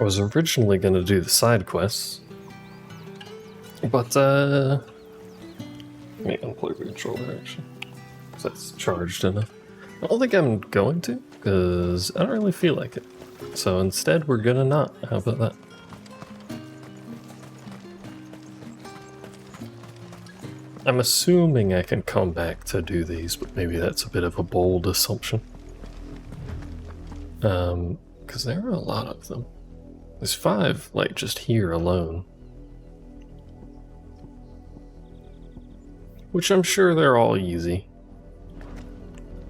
I was originally going to do the side quests, but let me unplug the controller actually, because that's charged enough. I don't think I'm going to, because I don't really feel like it. So instead, we're gonna not. How about that? I'm assuming I can come back to do these, but maybe that's a bit of a bold assumption. Because there are a lot of them. There's 5, like, just here alone. Which I'm sure they're all easy.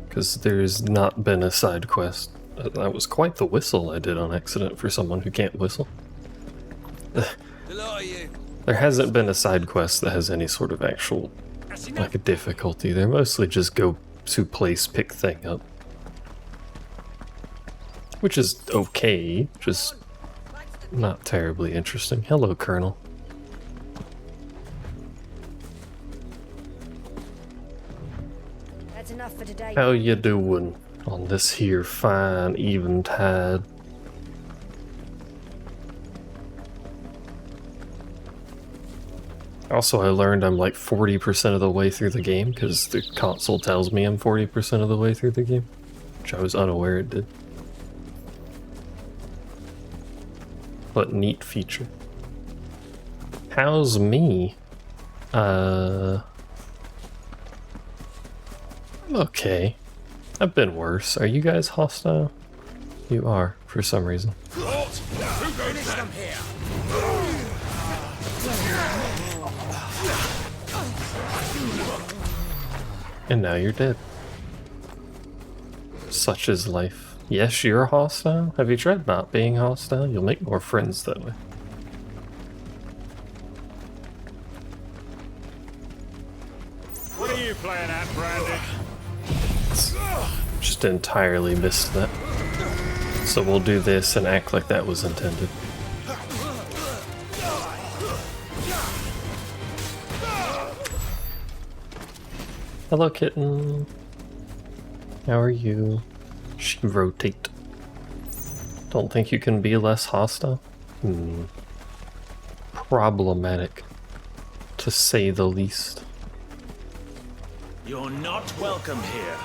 Because there's not been a side quest. That was quite the whistle I did on accident for someone who can't whistle. There hasn't been a side quest that has any sort of actual, like, a difficulty. They're mostly just go to place, pick thing up. Which is okay, just not terribly interesting. Hello, Colonel. That's enough for today. How you doing on this here fine eventide? Also, I learned I'm like 40% of the way through the game because the console tells me I'm 40% of the way through the game, which I was unaware it did. But neat feature. How's me? I'm okay. I've been worse. Are you guys hostile? You are, for some reason. And now you're dead. Such is life. Yes, you're hostile? Have you tried not being hostile? You'll make more friends that way. What are you playing at, Brandon? Just entirely missed that. So we'll do this and act like that was intended. Hello, kitten. How are you? She rotate. Don't think you can be less hostile? Problematic, to say the least. You're not welcome here.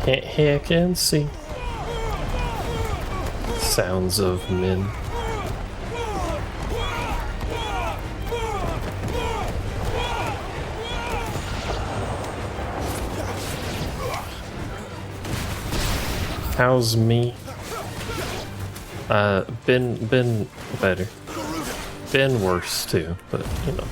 Can't hear, can see. Sounds of men. How's me? Been better. Been worse too, but you know.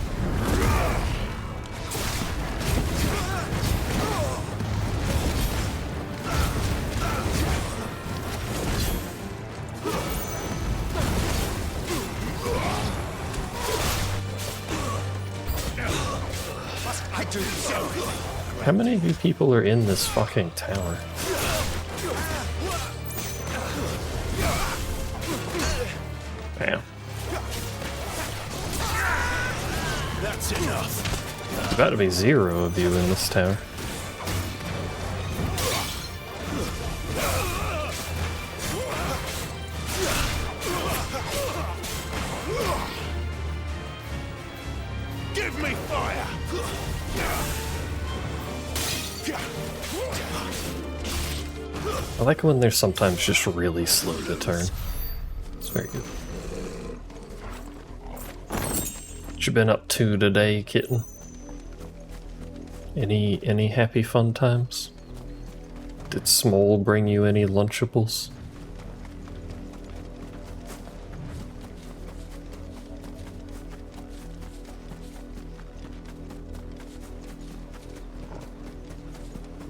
How many of you people are in this fucking tower? Damn. That's enough. There's about to be 0 of you in this tower. Give me fire. I like when they're sometimes just really slow to turn. It's very good. What you been up to today, kitten? Any happy fun times? Did Smole bring you any Lunchables?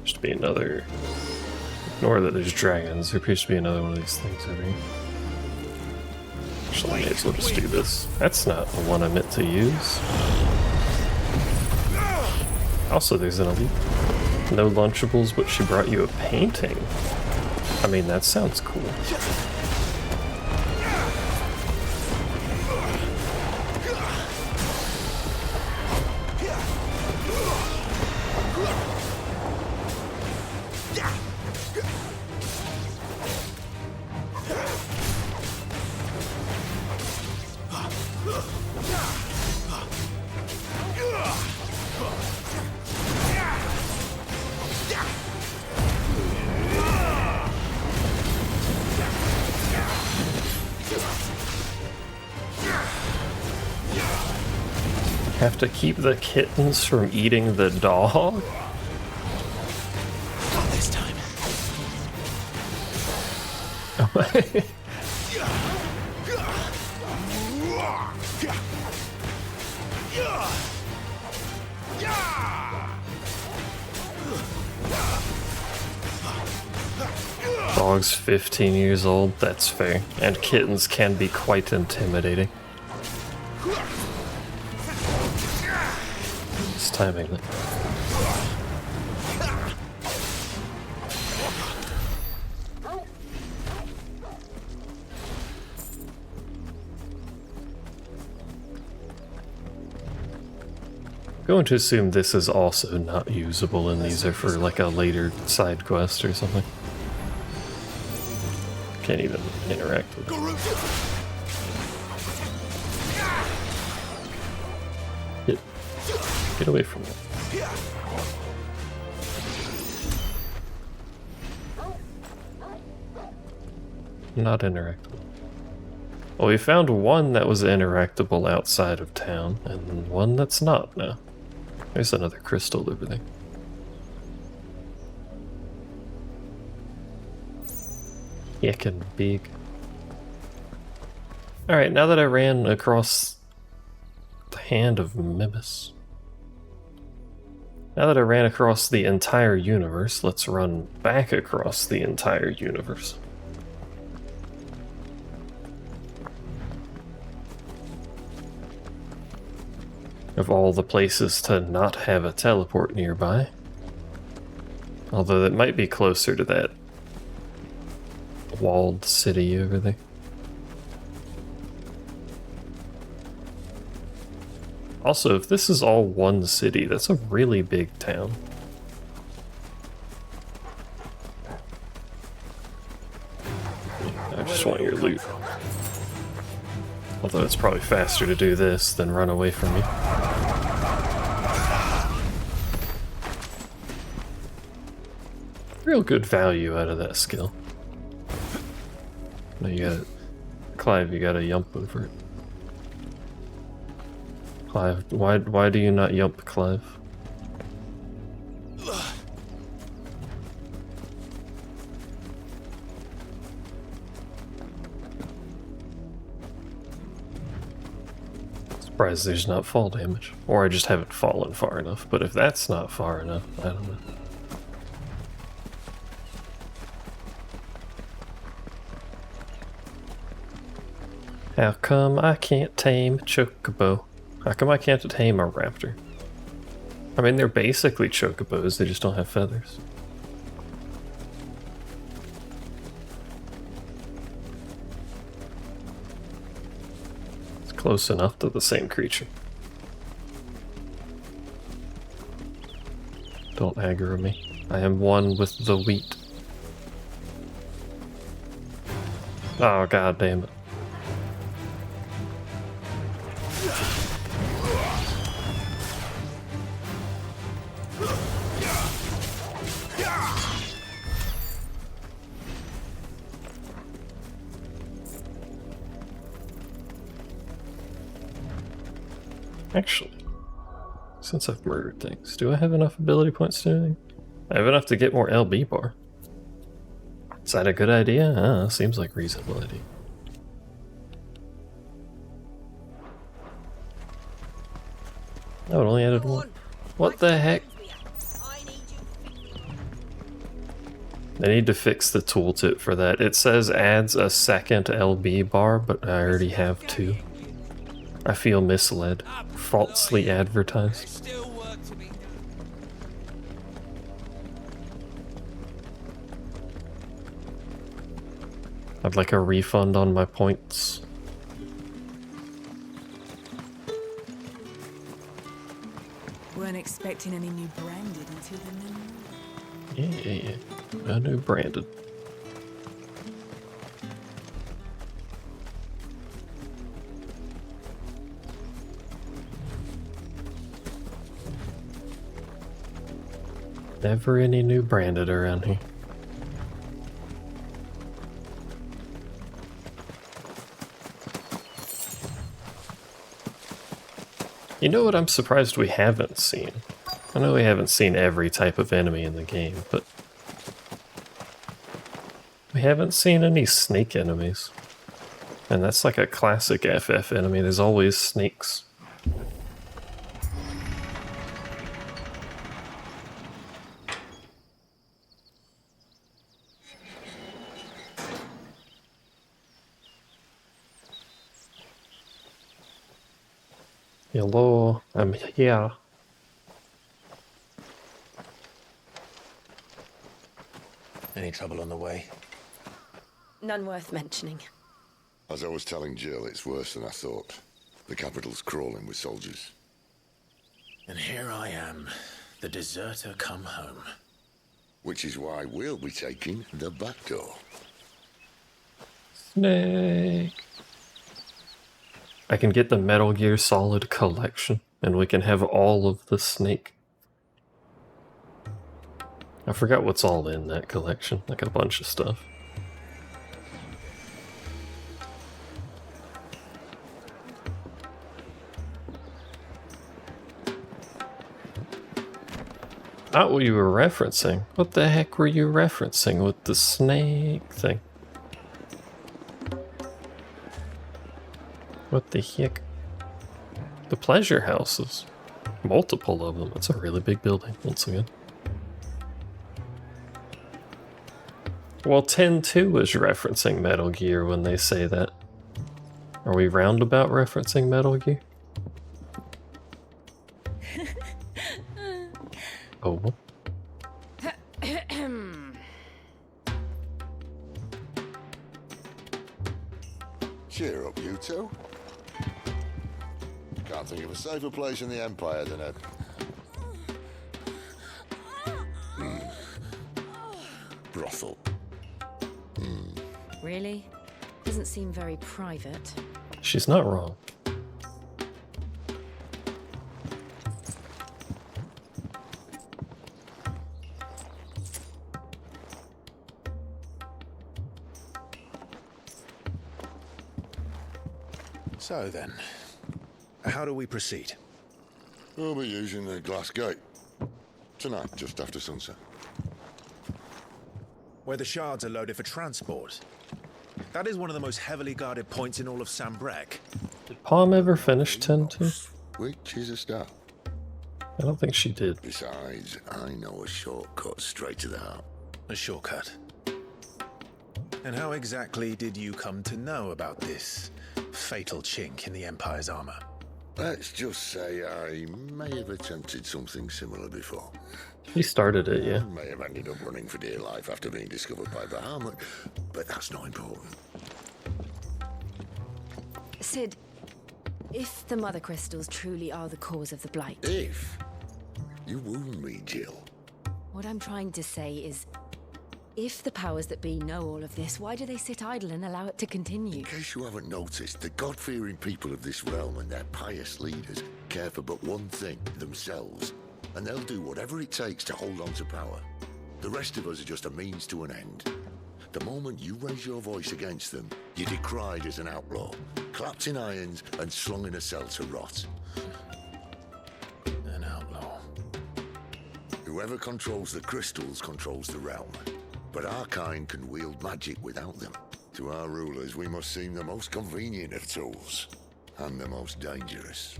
Should be another. Ignore that there's dragons. There appears to be another one of these things over here. Actually, I may as well just do this. That's not the one I meant to use. Also, there's an elite. No Lunchables, but she brought you a painting. I mean, that sounds cool. to keep the kittens from eating the dog? Not this time. Dog's 15 years old, that's fair. And kittens can be quite intimidating. It's timing it. Going to assume this is also not usable and these are for like a later side quest or something. Can't even interact with it. Get away from it. Not interactable. Well, we found one that was interactable outside of town, and one that's not now. There's another crystal over there. Yickin' big. Alright, now that I ran across the hand of Mimus. Now that I ran across the entire universe, let's run back across the entire universe. Of all the places to not have a teleport nearby. Although that might be closer to that walled city over there. Also, if this is all one city, that's a really big town. I just want your loot. Although it's probably faster to do this than run away from me. Real good value out of that skill. No, you got it. Clive, you gotta yump over it. Clive, why do you not yump, Clive? Surprised there's not fall damage. Or I just haven't fallen far enough, but if that's not far enough, I don't know. How come I can't tame a chocobo? How come I can't tame a raptor? I mean, they're basically chocobos, they just don't have feathers. It's close enough to the same creature. Don't aggro me. I am one with the wheat. Oh, god damn it. Actually, since I've murdered things, do I have enough ability points to do anything? I have enough to get more LB bar. Is that a good idea? Seems like a reasonable idea. Oh, it only added one. What the heck? I need to fix the tooltip for that. It says adds a second LB bar, but I already have two. I feel misled. Falsely advertised. I'd like a refund on my points. Weren't expecting any new branded until the new. Yeah. A new branded. Never any new branded around here. You know what I'm surprised we haven't seen? I know we haven't seen every type of enemy in the game, but we haven't seen any snake enemies. And that's like a classic FF enemy, there's always snakes. Hello, I'm here. Any trouble on the way? None worth mentioning. As I was telling Jill, it's worse than I thought. The capital's crawling with soldiers. And here I am, the deserter come home. Which is why we'll be taking the back door. Snake. I can get the Metal Gear Solid collection, and we can have all of the Snake. I forgot what's all in that collection, like a bunch of stuff. Not what you were referencing. What the heck were you referencing with the snake thing? What the heck? The pleasure houses. Multiple of them. It's a really big building, once again. Well, 10-2 is referencing Metal Gear when they say that. Are we roundabout referencing Metal Gear? Oh. Cheer up, you two. Can't think of a safer place in the Empire than a... brothel. Really? Doesn't seem very private. She's not wrong. So then, how do we proceed? We'll be using the glass gate. Tonight, just after sunset. Where the shards are loaded for transport. That is one of the most heavily guarded points in all of Sambrek. Did Palm ever finish 10-2? Which is a start. I don't think she did. Besides, I know a shortcut straight to the heart. A shortcut. And how exactly did you come to know about this fatal chink in the Empire's armor? Let's just say I may have attempted something similar before. She started it, yeah. May have ended up running for dear life after being discovered by Bahamut, but that's not important. Sid, if the Mother Crystals truly are the cause of the Blight... If you wound me, Jill. What I'm trying to say is, if the powers that be know all of this, why do they sit idle and allow it to continue? In case you haven't noticed, the God-fearing people of this realm and their pious leaders care for but one thing, themselves. And they'll do whatever it takes to hold on to power. The rest of us are just a means to an end. The moment you raise your voice against them, you're decried as an outlaw, clapped in irons and slung in a cell to rot. An outlaw. Whoever controls the crystals controls the realm. But our kind can wield magic without them. To our rulers, we must seem the most convenient of tools, and the most dangerous.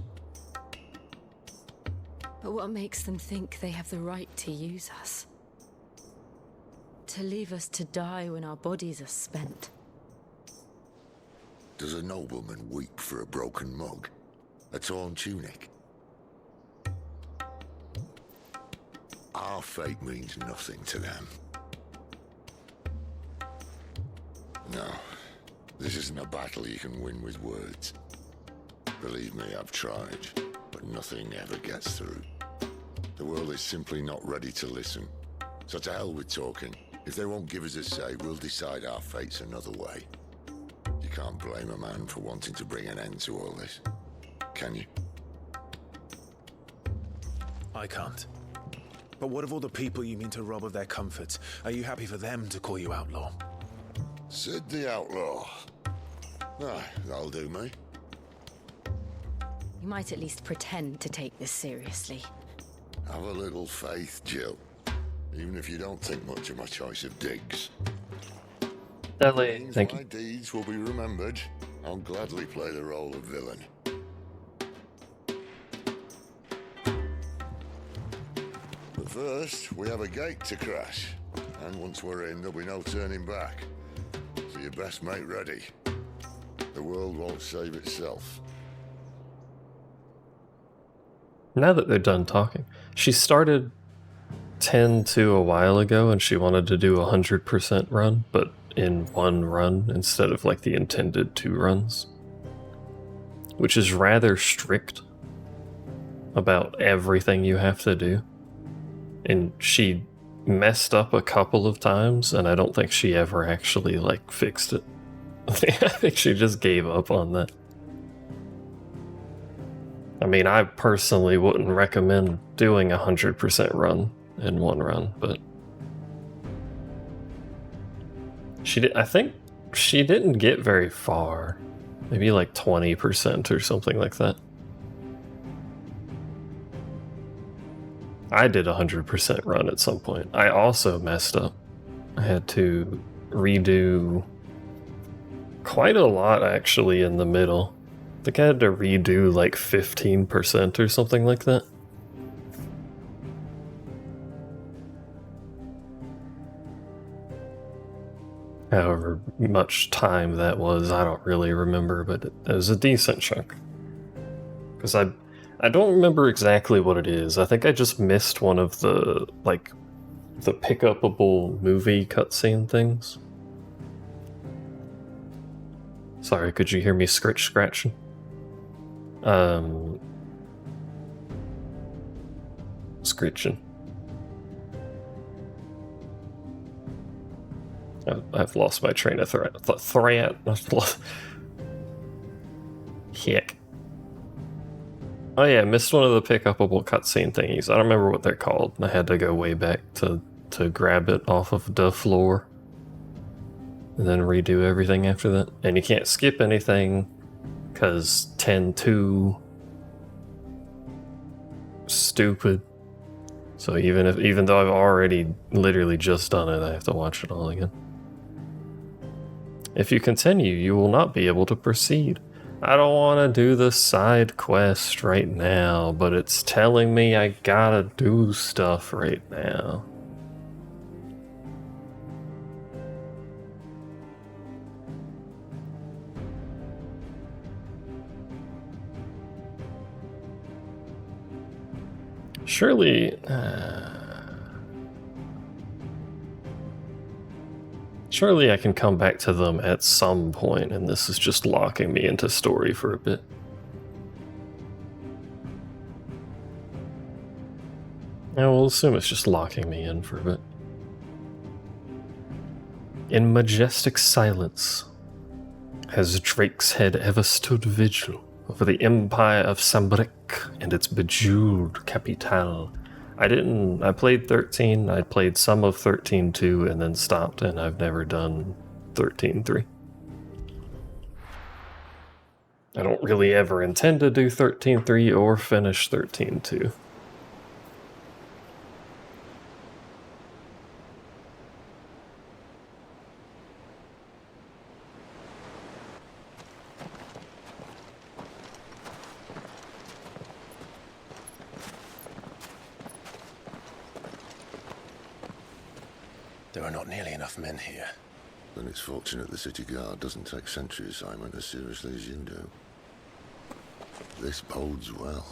But what makes them think they have the right to use us? To leave us to die when our bodies are spent? Does a nobleman weep for a broken mug? A torn tunic? Our fate means nothing to them. No, this isn't a battle you can win with words. Believe me, I've tried, but nothing ever gets through. The world is simply not ready to listen. So to hell with talking. If they won't give us a say, we'll decide our fates another way. You can't blame a man for wanting to bring an end to all this, can you? I can't. But what of all the people you mean to rob of their comforts? Are you happy for them to call you outlaw? Sid the Outlaw. Ah, that'll do me. You might at least pretend to take this seriously. Have a little faith, Jill. Even if you don't think much of my choice of digs. Dudley, Means thank my you. deeds will be remembered. I'll gladly play the role of villain. But first, we have a gate to crash. And once we're in, there'll be no turning back. So you best make ready. The world won't save itself. Now that they're done talking, she started 10-2 a while ago and she wanted to do 100% run, but in one run instead of like the intended 2 runs. Which is rather strict about everything you have to do. And she messed up a couple of times and I don't think she ever actually like fixed it. I think she just gave up on that. I mean, I personally wouldn't recommend doing 100% run in one run, but I think she didn't get very far. Maybe like 20% or something like that. I did 100% run at some point. I also messed up. I had to redo quite a lot actually in the middle. I think I had to redo like 15% or something like that. However much time that was, I don't really remember, but it was a decent chunk. Because I don't remember exactly what it is. I think I just missed one of the, like, the pick-upable movie cutscene things. Sorry, could you hear me scratching? Screeching. I've lost my train of thread. Heck. Oh yeah, I missed one of the pick-upable cutscene thingies. I don't remember what they're called. I had to go way back to grab it off of the floor. And then redo everything after that. And you can't skip anything, because 10-2... stupid. So even though I've already literally just done it, I have to watch it all again. If you continue, you will not be able to proceed. I don't want to do the side quest right now, but it's telling me I gotta do stuff right now. Surely I can come back to them at some point, and this is just locking me into story for a bit. Yeah, we'll assume it's just locking me in for a bit. In majestic silence, has Drake's head ever stood vigil over the empire of Sambrick and its bejeweled capitale? I played 13, I played some of 13.2 and then stopped, and I've never done 13.3. I don't really ever intend to do 13.3 or finish 13.2. There are not nearly enough men here. Then it's fortunate the city guard doesn't take sentry assignment as seriously as you do. This bodes well.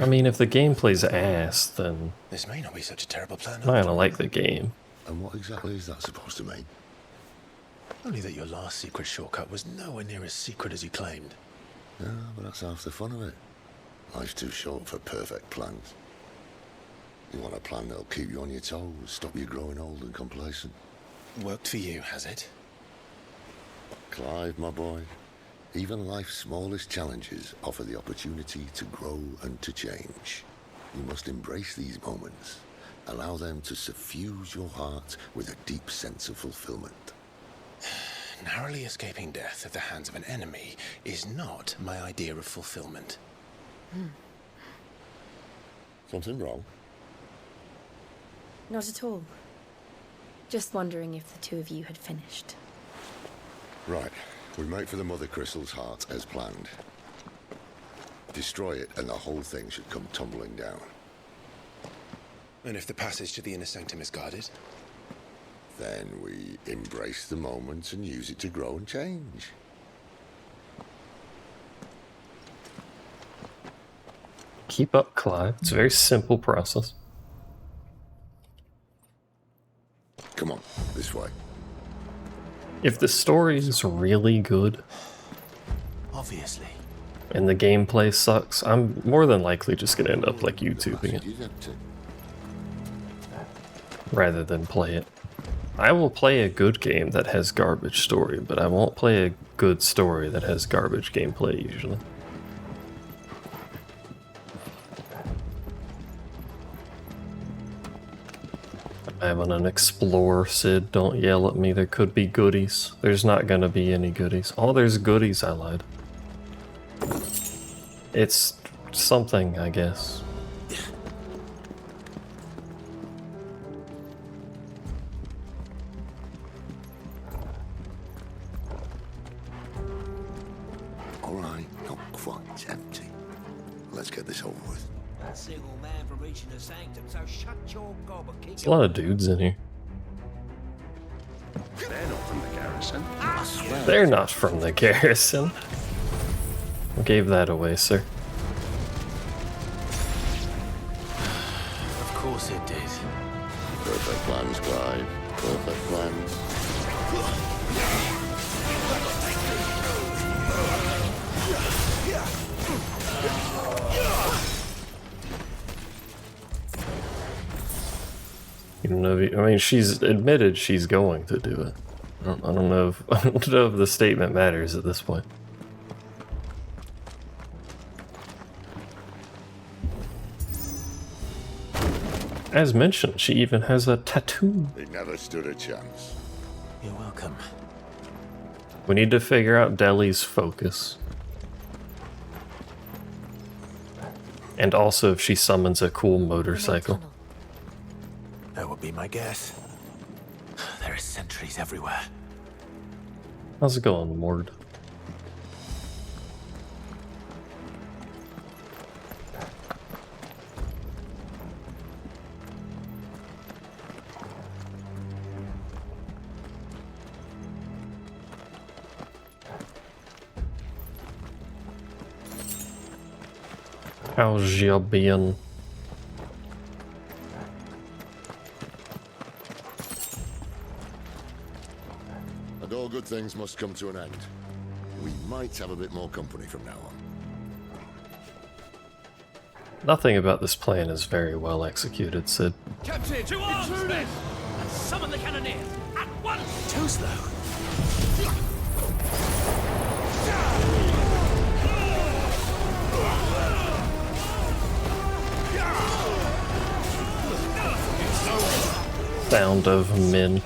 I mean, if the gameplay's ass, then This may not be such a terrible plan. I'm not gonna like the game. And what exactly is that supposed to mean? Only that your last secret shortcut was nowhere near as secret as you claimed. Yeah, but that's half the fun of it. Life's too short for perfect plans. You want a plan that'll keep you on your toes, stop you growing old and complacent. Worked for you, has it? Clive, my boy, even life's smallest challenges offer the opportunity to grow and to change. You must embrace these moments. Allow them to suffuse your heart with a deep sense of fulfillment. Narrowly escaping death at the hands of an enemy is not my idea of fulfillment. Something wrong? Not at all. Just wondering if the two of you had finished. Right. We make for the Mother Crystal's heart as planned. Destroy it and the whole thing should come tumbling down. And if the passage to the inner sanctum is guarded? Then we embrace the moment and use it to grow and change. Keep up, Clive. It's a very simple process. Come on, this way. If the story is really good Obviously. and the gameplay sucks, I'm more than likely just gonna end up like YouTubing it You'd have to- rather than play it. I will play a good game that has garbage story, but I won't play a good story that has garbage gameplay usually. I'm on an explore, Sid. Don't yell at me. There could be goodies. There's not gonna be any goodies. Oh, there's goodies. I lied. It's something, I guess. All right, not quite empty. Let's get this over with. Single man from reaching the sanctum, so shut your gob and keep There's a lot of dudes in here. They're not from the garrison. I swear. They're not from the garrison. I gave that away, sir. Of course it did. Perfect plans, Clive. Perfect plans. You don't know. I mean, she's admitted she's going to do it. I don't know if I don't know if the statement matters at this point. As mentioned, she even has a tattoo. They never stood a chance. You're welcome. We need to figure out Deli's focus. And also if she summons a cool motorcycle. That would be my guess. There are sentries everywhere. How's it going, Mord? How's ya been? And all good things must come to an end. We might have a bit more company from now on. Nothing about this plan is very well executed, Sid. Captain, to arms, men! And summon the cannoneers at once! Too slow. Sound of men.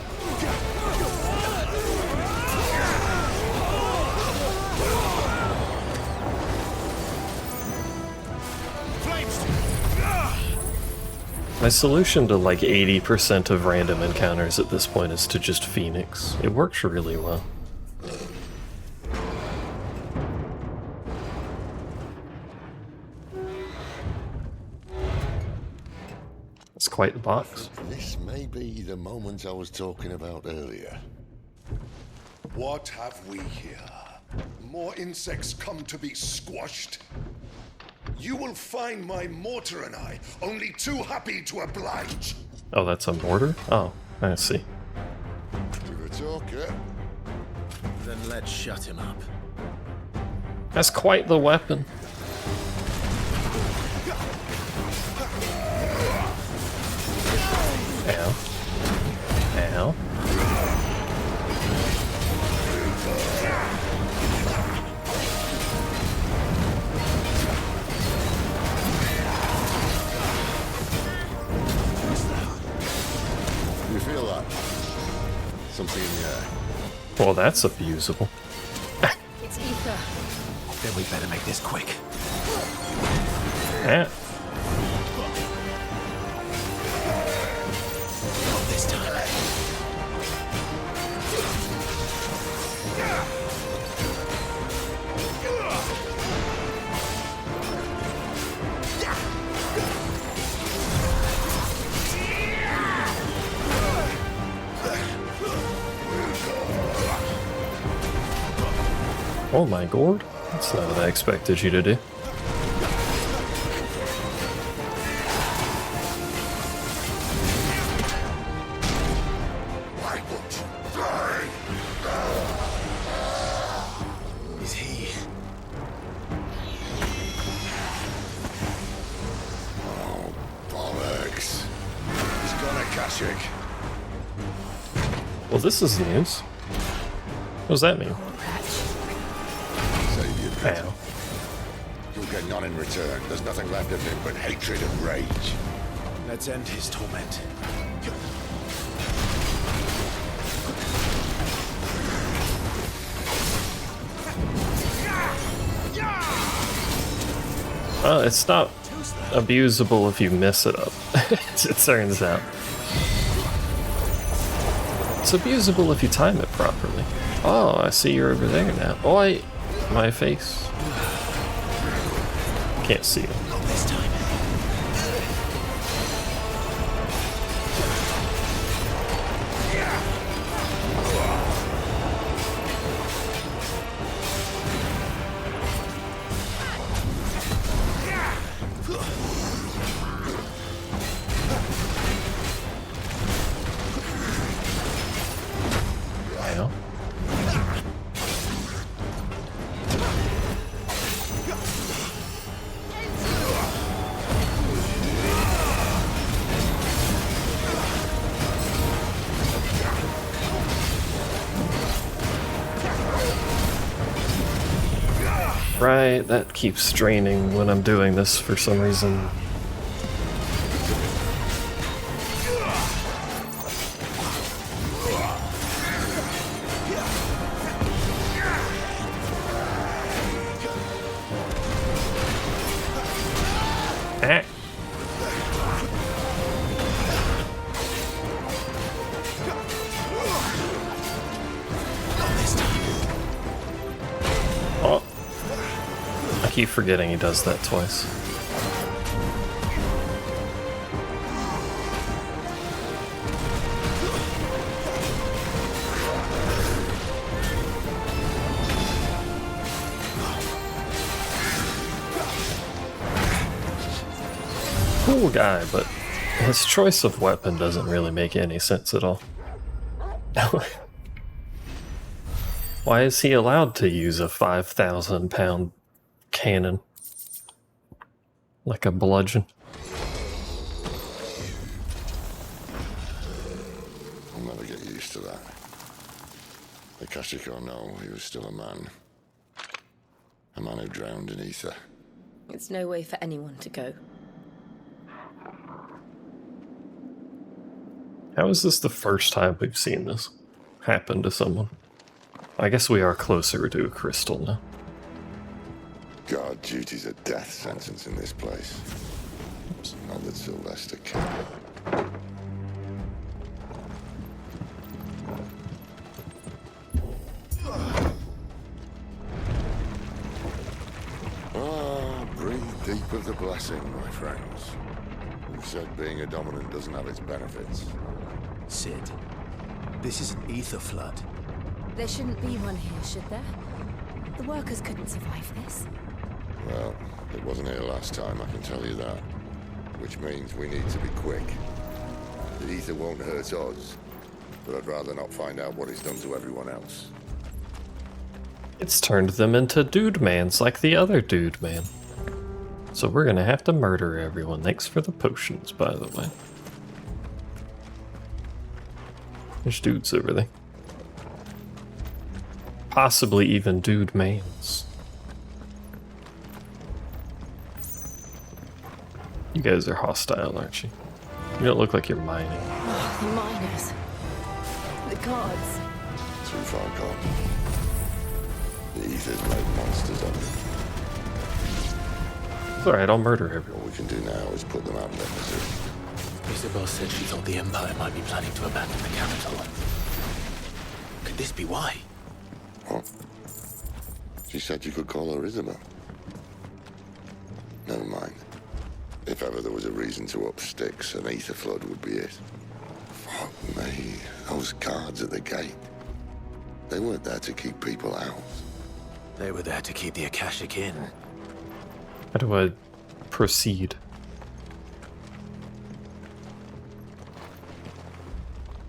My solution to like 80% of random encounters at this point is to just Phoenix. It works really well. It's quite the box. This may be the moment I was talking about earlier. What have we here? More insects come to be squashed? You will find my mortar and I only too happy to oblige. Oh, that's a mortar? Oh, I see. You're a talker. Then let's shut him up. That's quite the weapon. Ow. Ow. You feel that? Something in the air. Well, that's abusable. It's ether. Then we better make this quick. Eh. Not this time. Oh my god. That's not what I expected you to do. Why won't you die? Is he? Oh, bollocks. He's gone Akashic. Well, this is news. What does that mean? Save your pet. Ow. You'll get none in return. There's nothing left of him but hatred and rage. Let's end his torment. It's not abusable if you mess it up, it turns out. It's abusable if you time it properly. Oh, I see you're over there now. Oi! My face. Can't see it. Not this time. Ow. Right, that keeps draining when I'm doing this for some reason. Ah. Oh. I keep forgetting he does that twice. Cool guy, but his choice of weapon doesn't really make any sense at all. Why is he allowed to use a 5,000-pound cannon? Like a bludgeon? I'll never get used to that. Akashic or no, he was still a man. A man who drowned in ether. It's no way for anyone to go. How is this the first time we've seen this happen to someone? I guess we are closer to a crystal now. Guard duty's a death sentence in this place. Oops. Not that Sylvester can. Breathe deep of the blessing, my friends. You've said being a dominant doesn't have its benefits. Sid, this is an ether flood. There shouldn't be one here, should there? The workers couldn't survive this. Well, it wasn't here last time, I can tell you that. Which means we need to be quick. The ether won't hurt us, but I'd rather not find out what it's done to everyone else. It's turned them into dude mans like the other dude man. So we're gonna have to murder everyone. Thanks for the potions, by the way. There's dudes over there. Possibly even dude mans. You guys are hostile, aren't you? You don't look like you're mining. The miners. The guards. Too far gone. The ether's made monsters of it. alright, I'll murder everyone. All we can do now is put them out of their misery. Isabel said she thought the Empire might be planning to abandon the capital. Could this be why? What? She said you could call her Isabel. Never mind. If ever there was a reason to up sticks, an ether flood would be it. Fuck me. Those guards at the gate. They weren't there to keep people out. They were there to keep the Akashic in. How do I proceed?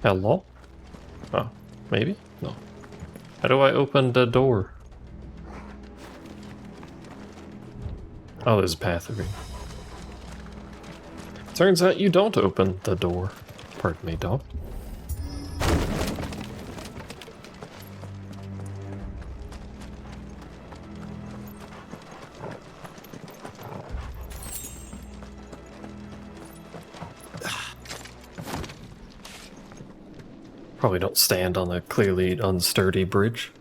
Hello? Oh, maybe? No. How do I open the door? Oh, there's a path over here. Turns out you don't open the door. Pardon me, dog. Probably don't stand on a clearly unsturdy bridge.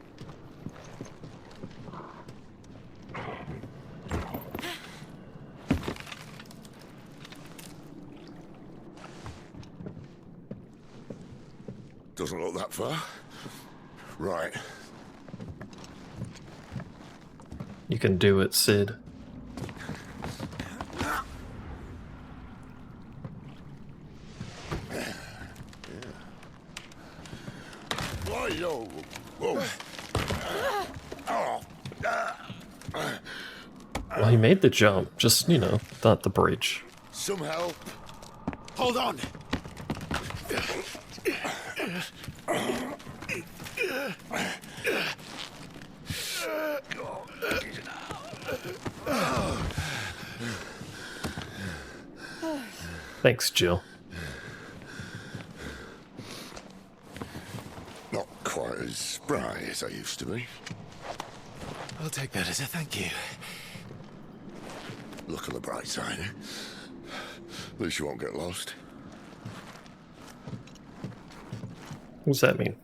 Doesn't look that far. Right. You can do it, Sid. Whoa. Whoa. Well, he made the jump, just, you know, not the bridge. Some help. Hold on! Thanks, Jill. Not quite as spry as I used to be. I'll take that as a thank you. Look on the bright side, eh? At least you won't get lost. What does that mean?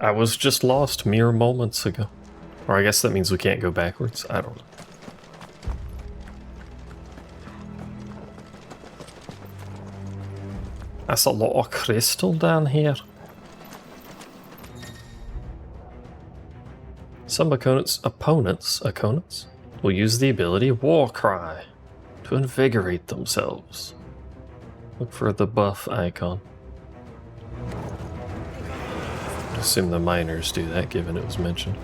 I was just lost mere moments ago. Or I guess that means we can't go backwards. I don't know. That's a lot of crystal down here. Some opponents will use the ability War Cry to invigorate themselves. Look for the buff icon. I assume the miners do that, given it was mentioned.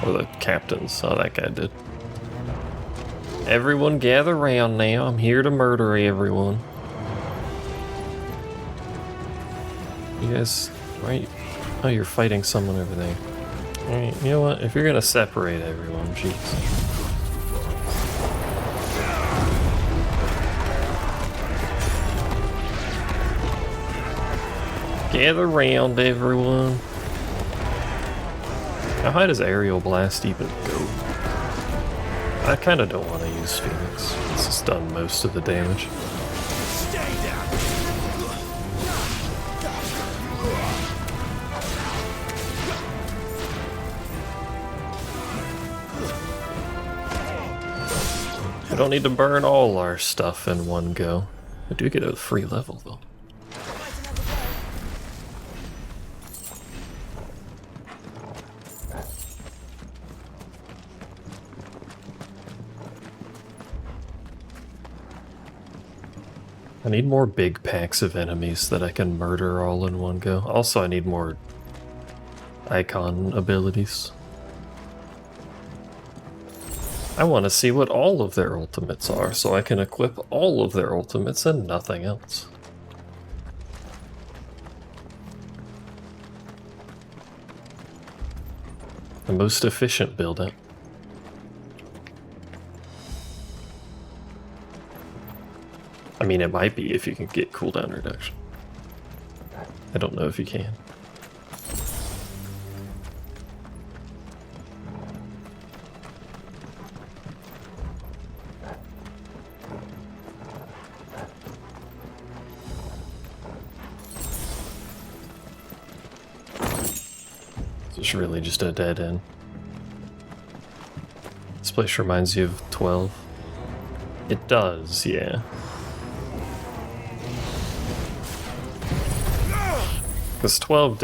Or the captains. Oh, that guy did. Everyone gather round now. I'm here to murder everyone. You guys, right? Oh, you're fighting someone over there. Alright, you know what? If you're gonna separate everyone, jeez. Gather round, everyone. How high does Aerial Blast even go? I kinda don't want to use Phoenix. It's just done most of the damage. We don't need to burn all our stuff in one go. We do get a free level though. I need more big packs of enemies that I can murder all in one go. Also, I need more icon abilities. I want to see what all of their ultimates are, so I can equip all of their ultimates and nothing else. The most efficient build-up. I mean, it might be if you can get cooldown reduction. I don't know if you can. It's really just a dead end. This place reminds you of 12. It does, yeah. Because 12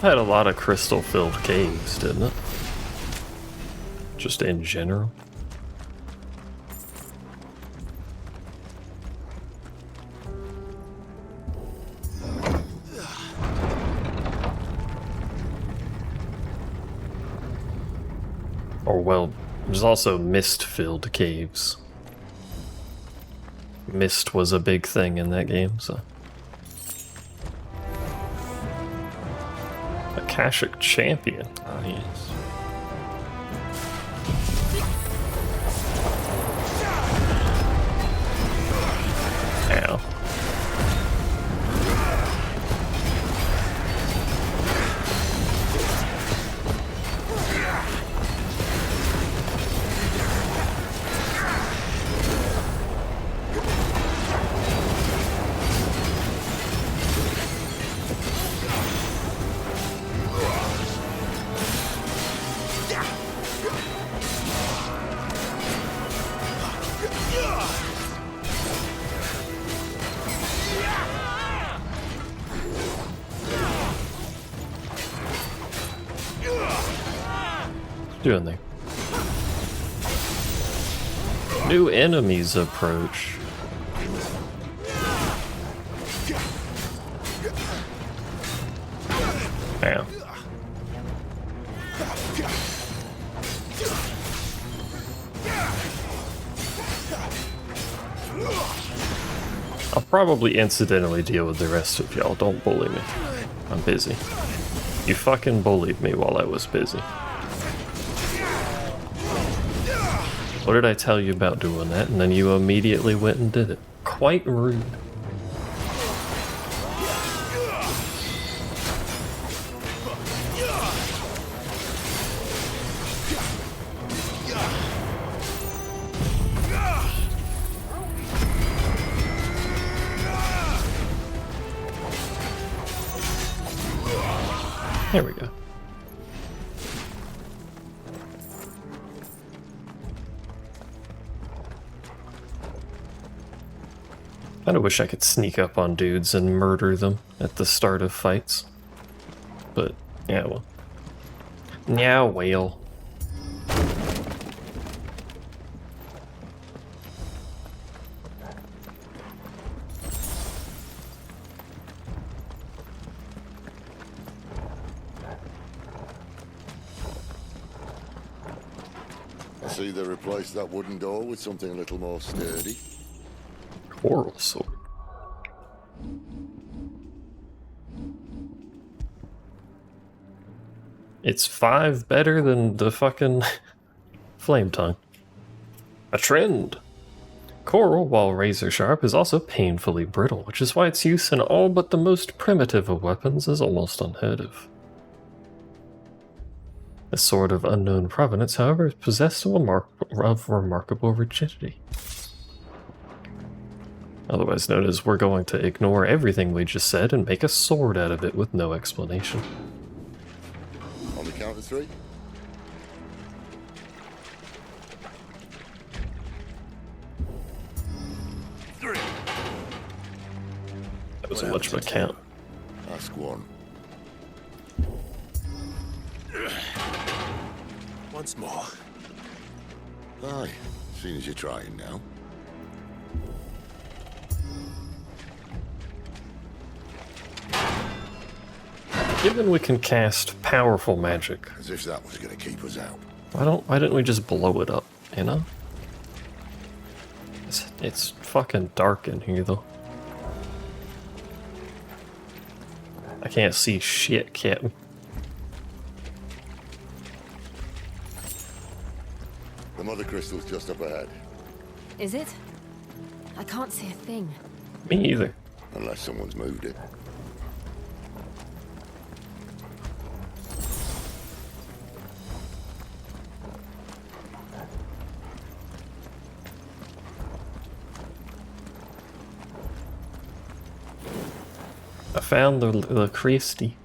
had a lot of crystal-filled caves, didn't it? Just in general. Or, well, there's also mist-filled caves. Mist was a big thing in that game, so... Akashic Champion. Ah, yes. Ow. Doing there. New enemies approach. Ow. I'll probably incidentally deal with the rest of y'all. Don't bully me. I'm busy. You fucking bullied me while I was busy. What did I tell you about doing that? And then you immediately went and did it. Quite rude. There we go. I kinda wish I could sneak up on dudes and murder them at the start of fights. But, yeah, well. Yeah, well. I see they replaced that wooden door with something a little more sturdy. Coral sword. It's 5 better than the fucking flame tongue. A trend. Coral, while razor sharp, is also painfully brittle, which is why its use in all but the most primitive of weapons is almost unheard of. A sword of unknown provenance, however, is possessed of remarkable rigidity. Otherwise known as we're going to ignore everything we just said and make a sword out of it with no explanation. On the count of 3. That wasn't much of a count. Ask one. Once more. Aye, seeing as you're trying now. Given we can cast powerful magic, As if that was going to keep us out. why didn't we just blow it up, you know? It's fucking dark in here though. I can't see shit, Captain. The mother crystal's just up ahead. Is it? I can't see a thing. Me either. Unless someone's moved it. I found the Christie.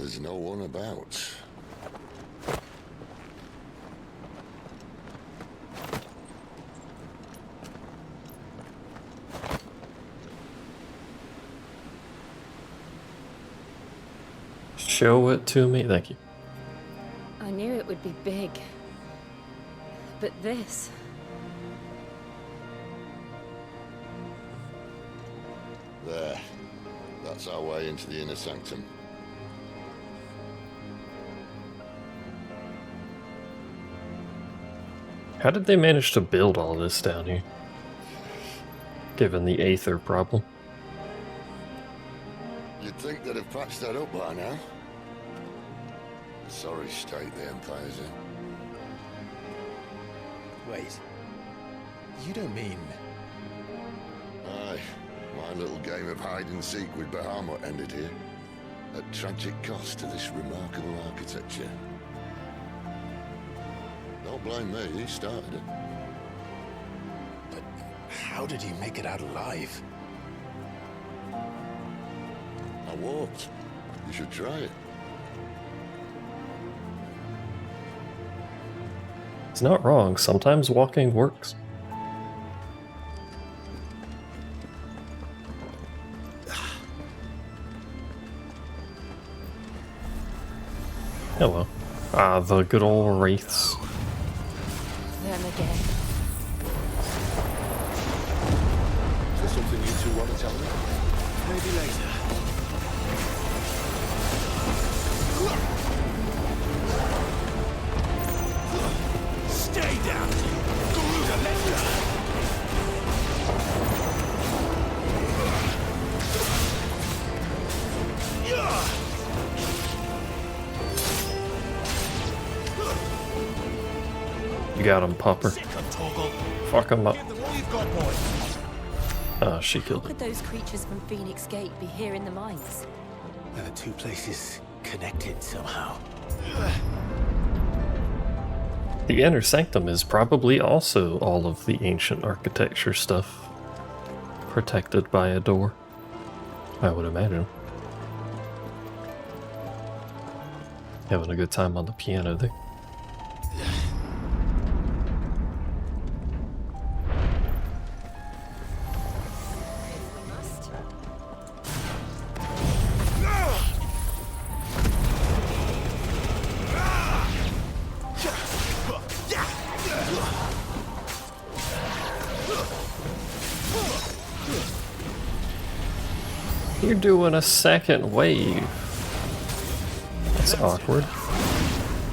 there's no one about. Show it to me. Thank you. I knew it would be big. But this... There. That's our way into the inner sanctum. How did they manage to build all this down here? Given the Aether problem. You'd think they'd have patched that up by now. Sorry state the Empire's in. Wait. You don't mean... Aye. My little game of hide-and-seek with Bahamut ended here. At tragic cost to this remarkable architecture. Don't blame me, he started it. But how did he make it out alive? I walked. You should try it. It's not wrong. Sometimes walking works. Hello. Ah, the good old wraiths. Them again. Is there something you two want to tell me? Maybe later. Stay down! Garuda, let's go! You got him, Popper. Fuck him up. Ah, she How killed could him. those creatures from Phoenix Gate be here in the mines? Are the two places connected somehow? The inner sanctum is probably also all of the ancient architecture stuff. Protected by a door, I would imagine. Having a good time on the piano there. You're doing a second wave. That's awkward.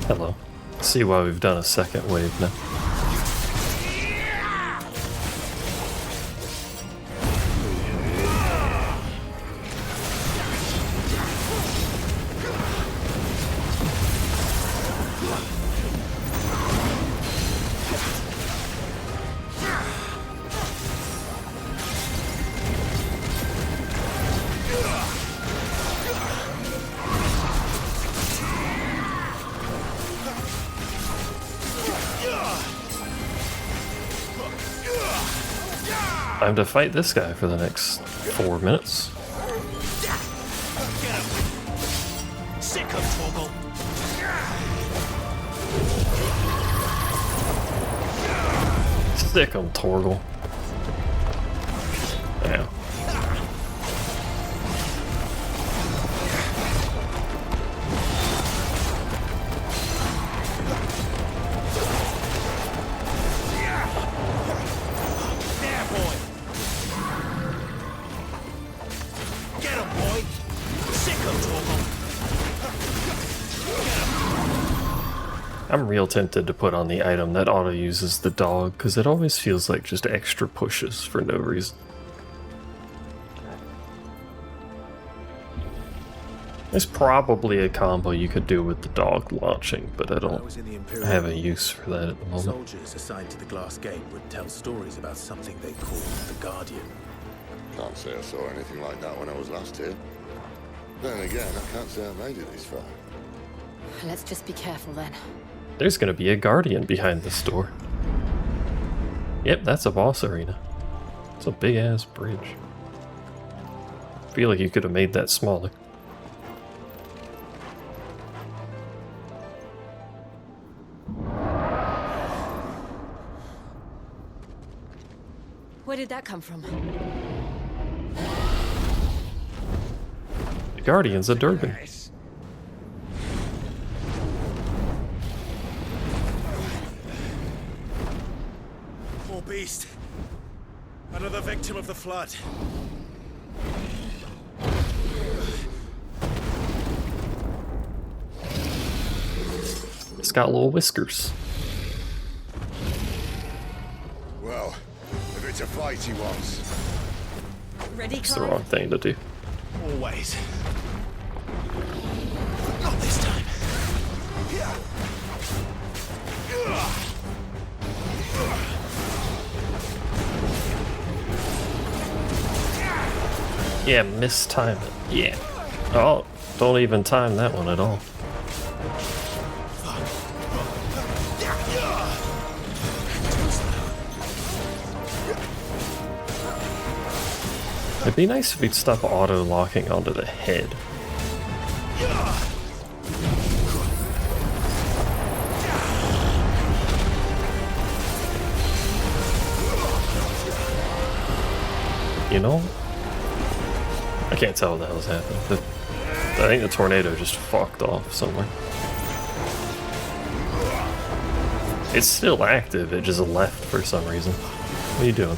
Hello. See why we've done a second wave now. Time to fight this guy for the next 4 minutes. Sick of Torgal. Stick him, Torgal. Damn. I'm real tempted to put on the item that auto-uses the dog, because it always feels like just extra pushes for no reason. There's probably a combo you could do with the dog launching, but I don't have a use for that at the moment. Soldiers assigned to the Glass Gate would tell stories about something they called the Guardian. Can't say I saw anything like that when I was last here. Then again, I can't say I made it this far. Let's just be careful then. There's gonna be a guardian behind this door. Yep, that's a boss arena. It's a big ass bridge. I feel like you could have made that smaller. Where did that come from? The Guardians of Durban. Poor beast. Another victim of the flood. It's got little whiskers. Well, if it's a fight he wants. Ready, It's the Clive? wrong thing to do. Always. Not this time. Yeah, mistime it. Yeah. Oh, don't even time that one at all. It'd be nice if we'd stop auto-locking onto the head. You know? I can't tell what the hell's happening. I think the tornado just fucked off somewhere. It's still active, it just left for some reason. What are you doing?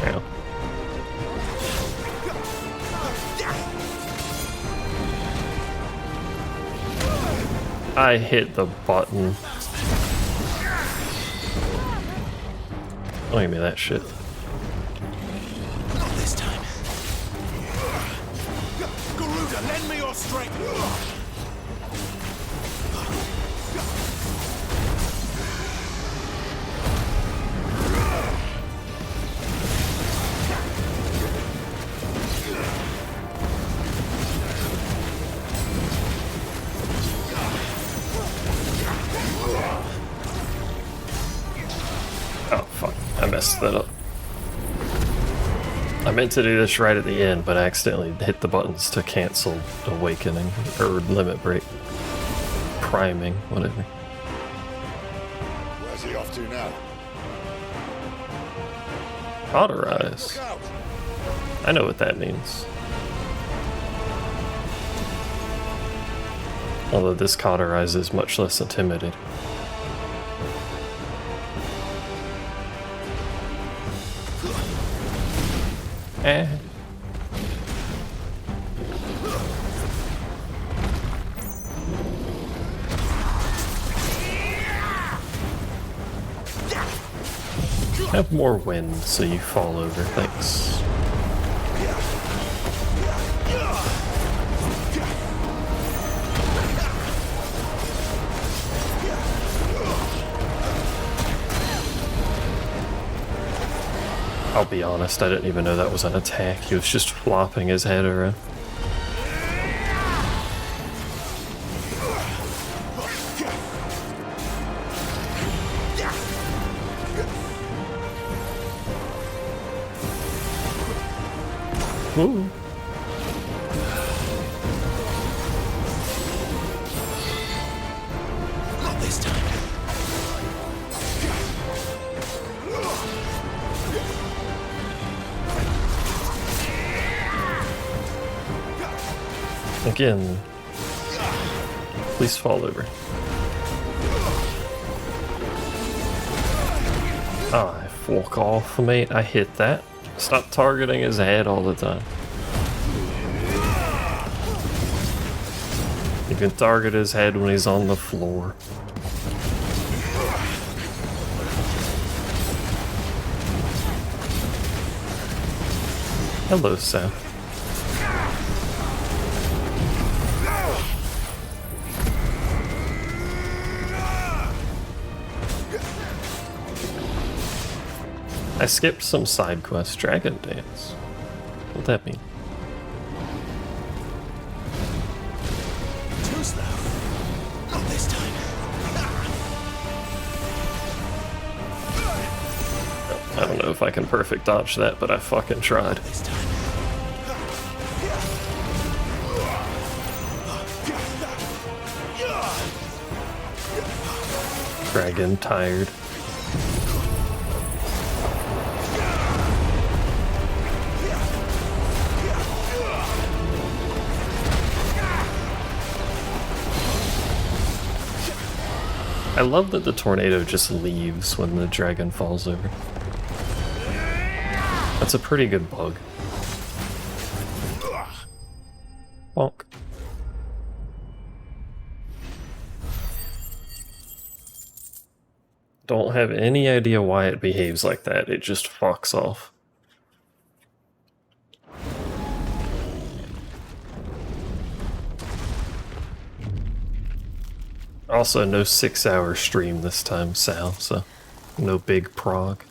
Yeah. I hit the button. Don't give me that shit. Not this time. Garuda, lend me your strength. Oh fuck, I messed that up. I meant to do this right at the end, but I accidentally hit the buttons to cancel Awakening, or Limit Break. Priming, whatever. Where's he off to now? Cauterize. Look out! I know what that means. Although this cauterize is much less intimidating. Eh. Have more wind so you fall over, thanks. I'll be honest, I didn't even know that was an attack. He was just flopping his head around. Ooh. Not this time. Again, please fall over. Ah, fuck off, mate. I hit that. Stop targeting his head all the time. You can target his head when he's on the floor. Hello, Seth. I skipped some side quests. Dragon Dance. What'd that mean? Too slow. Not this time. I don't know if I can perfect dodge that, but I fucking tried. This time. Dragon tired. I love that the tornado just leaves when the dragon falls over. That's a pretty good bug. Bonk. Don't have any idea why it behaves like that, it just fucks off. Also, no 6-hour stream this time, Sal, so no big prog.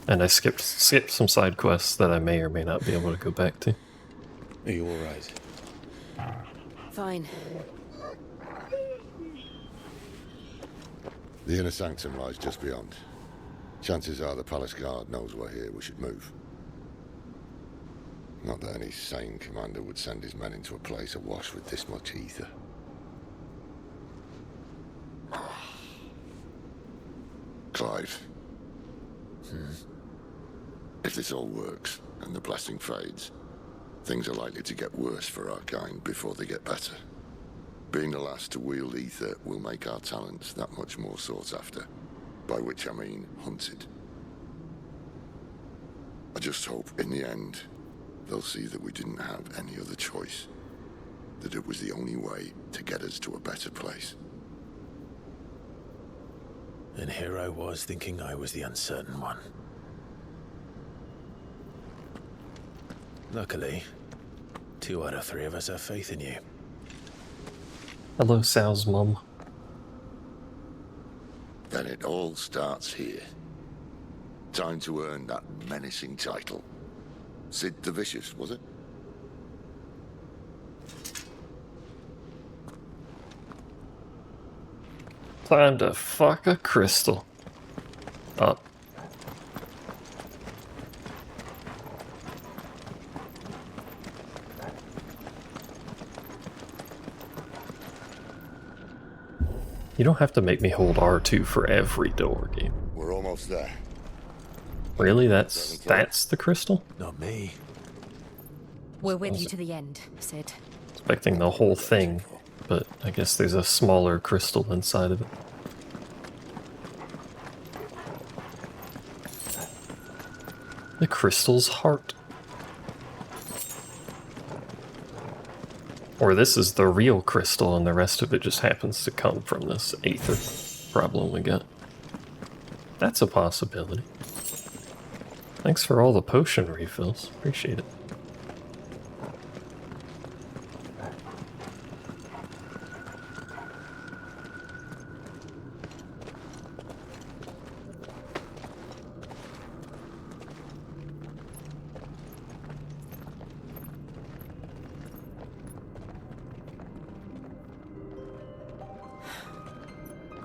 And I skipped some side quests that I may or may not be able to go back to. Are you alright? Fine. The inner sanctum lies just beyond. Chances are the palace guard knows we're here. We should move. Not that any sane commander would send his men into a place awash with this much ether. Clive. If this all works, and the blessing fades, things are likely to get worse for our kind before they get better. Being the last to wield ether will make our talents that much more sought after. By which I mean hunted. I just hope, in the end, they'll see that we didn't have any other choice. That it was the only way to get us to a better place. And here I was thinking I was the uncertain one. Luckily, 2 out of 3 of us have faith in you. Hello, Sal's mum. Then it all starts here. Time to earn that menacing title. Sid the Vicious, was it? Time to fuck a crystal up. You don't have to make me hold R2 for every door game. We're almost there. Really? That's the crystal? Not me. We're with you to the end, Sid. Expecting the whole thing, but I guess there's a smaller crystal inside of it. The crystal's heart. Or this is the real crystal and the rest of it just happens to come from this aether problem we got. That's a possibility. Thanks for all the potion refills. Appreciate it.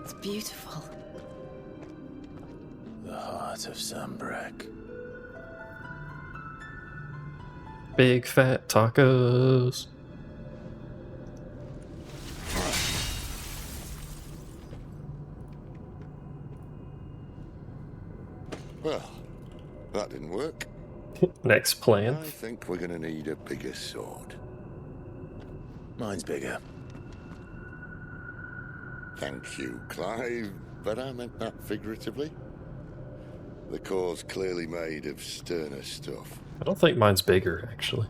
It's beautiful. The heart of Sunbreak. Big fat tacos. Well, that didn't work. Next plan. I think we're gonna need a bigger sword. Mine's bigger. Thank you, Clive, but I meant that figuratively. The core's clearly made of sterner stuff. I don't think mine's bigger, actually.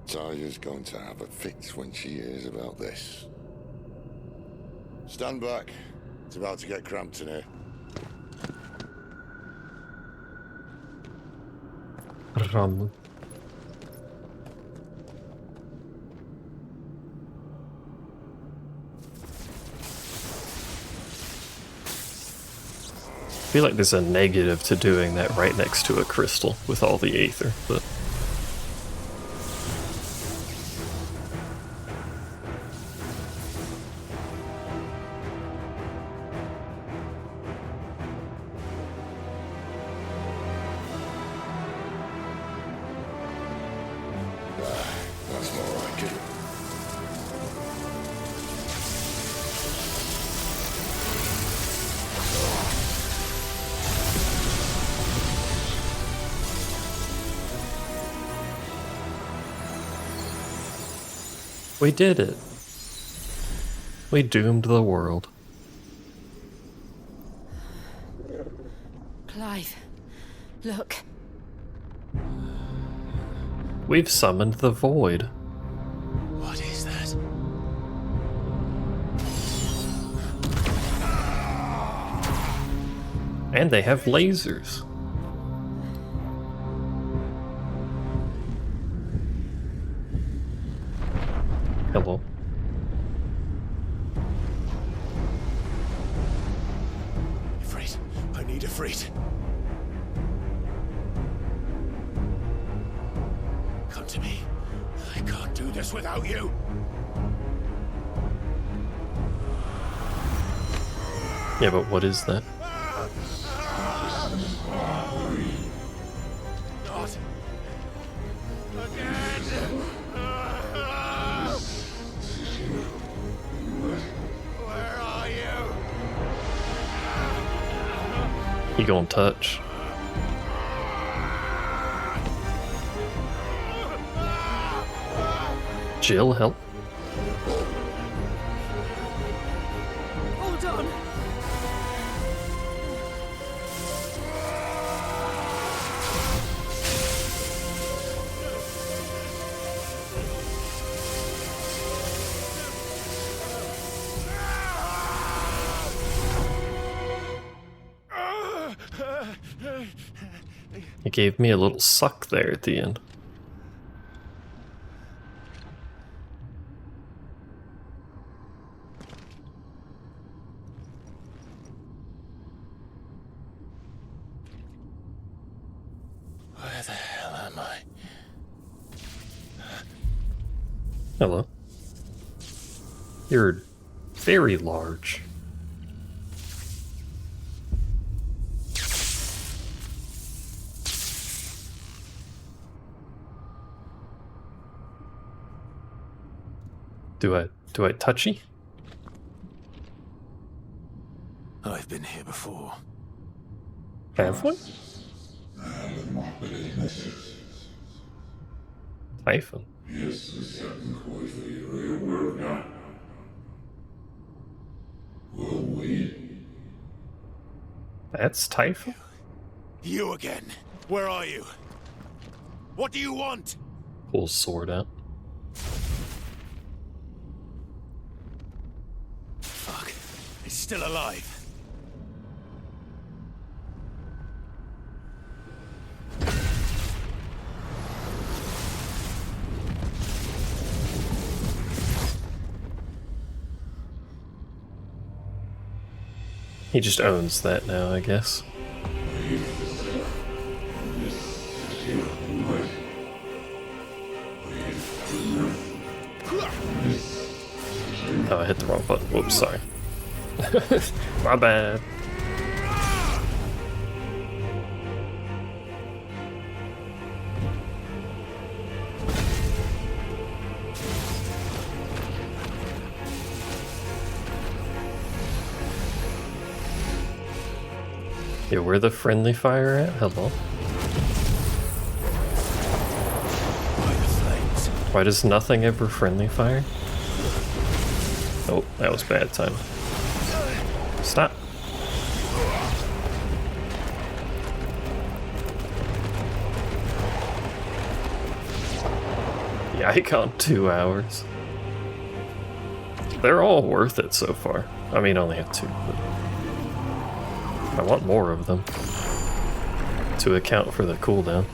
Taya's going to have a fit when she hears about this. Stand back. It's about to get cramped in here. Rum. I feel like there's a negative to doing that right next to a crystal with all the aether, but That's more like it. We did it. We doomed the world. Clive, look. We've summoned the void. What is that? And they have lasers. Hello. Ifrit, I need Ifrit. Come to me. I can't do this without you. Yeah, but what is that? Not again. Where are you? He gonna touch. Jill, help. Hold on. He gave me a little suck there at the end. Where the hell am I? Hello. You're very large. Do I touchy? I've been here before. Have one? Typhon. That's Typhon? You again. Where are you? What do you want? Pulls sword out. Fuck. It's still alive. He just owns that now, I guess. Oh, I hit the wrong button. Whoops, sorry. My bad. Yeah, where the friendly fire at? Hello. Why does nothing ever friendly fire? Oh, that was bad time. Stop. The icon 2 hours. They're all worth it so far. I mean, I only have 2, but I want more of them to account for the cooldown.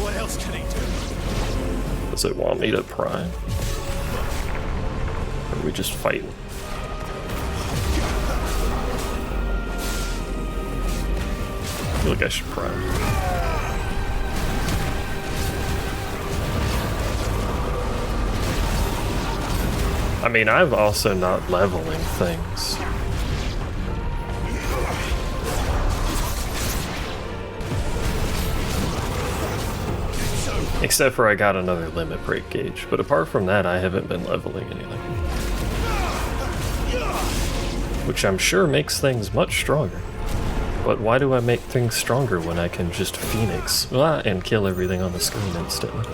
What else can he do? Does it want me to prime? Or are we just fighting? I feel like I should prime. I mean, I'm also not leveling things. Except for I got another limit break gauge, but apart from that, I haven't been leveling anything. Which I'm sure makes things much stronger. But why do I make things stronger when I can just Phoenix and kill everything on the screen instantly?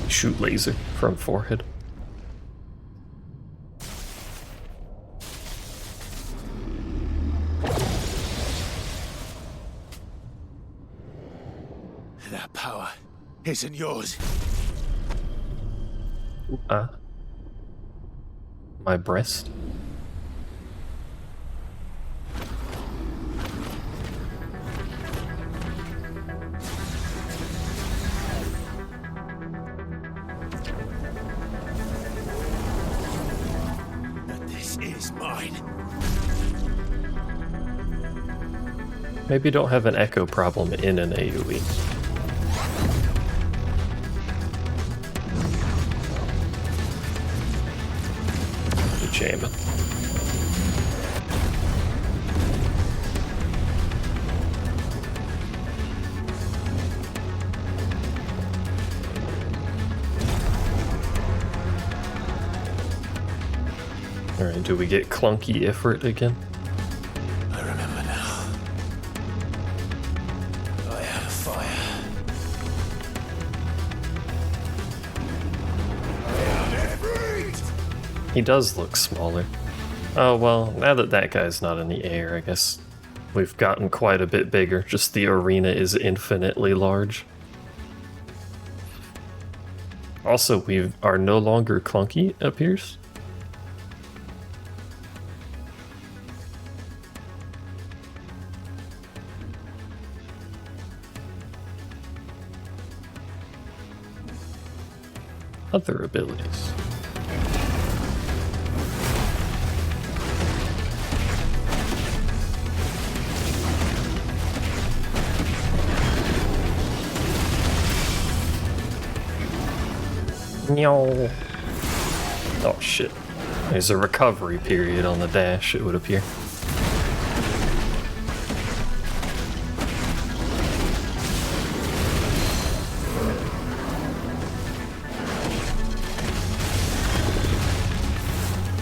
Shoot laser from forehead. That power isn't yours. My breast. But this is mine. Maybe you don't have an echo problem in an AoE. You're jamming. Alright, do we get clunky Ifrit again? I remember now. I had a fire. He does look smaller. Oh well, now that that guy's not in the air, I guess we've gotten quite a bit bigger. Just the arena is infinitely large. Also, we are no longer clunky, it appears. Other abilities. No. Oh shit. There's a recovery period on the dash, it would appear.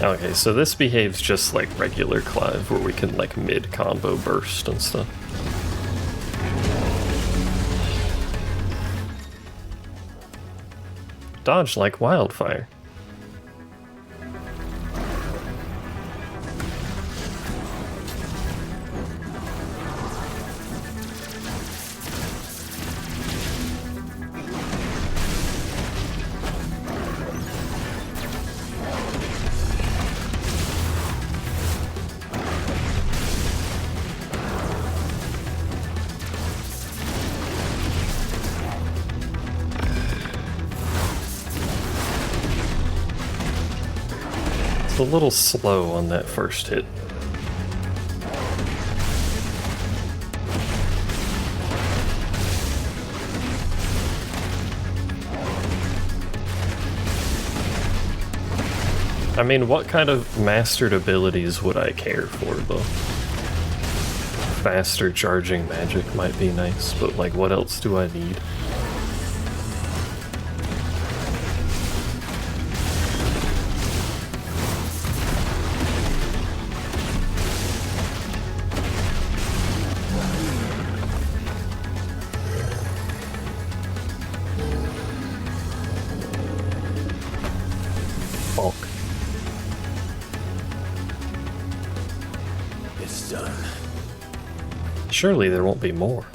Okay, so this behaves just like regular Clive, where we can like mid-combo burst and stuff. Dodge like wildfire. A little slow on that first hit. I mean, what kind of mastered abilities would I care for, though? Faster charging magic might be nice, but like, what else do I need? It's done. Surely there won't be more.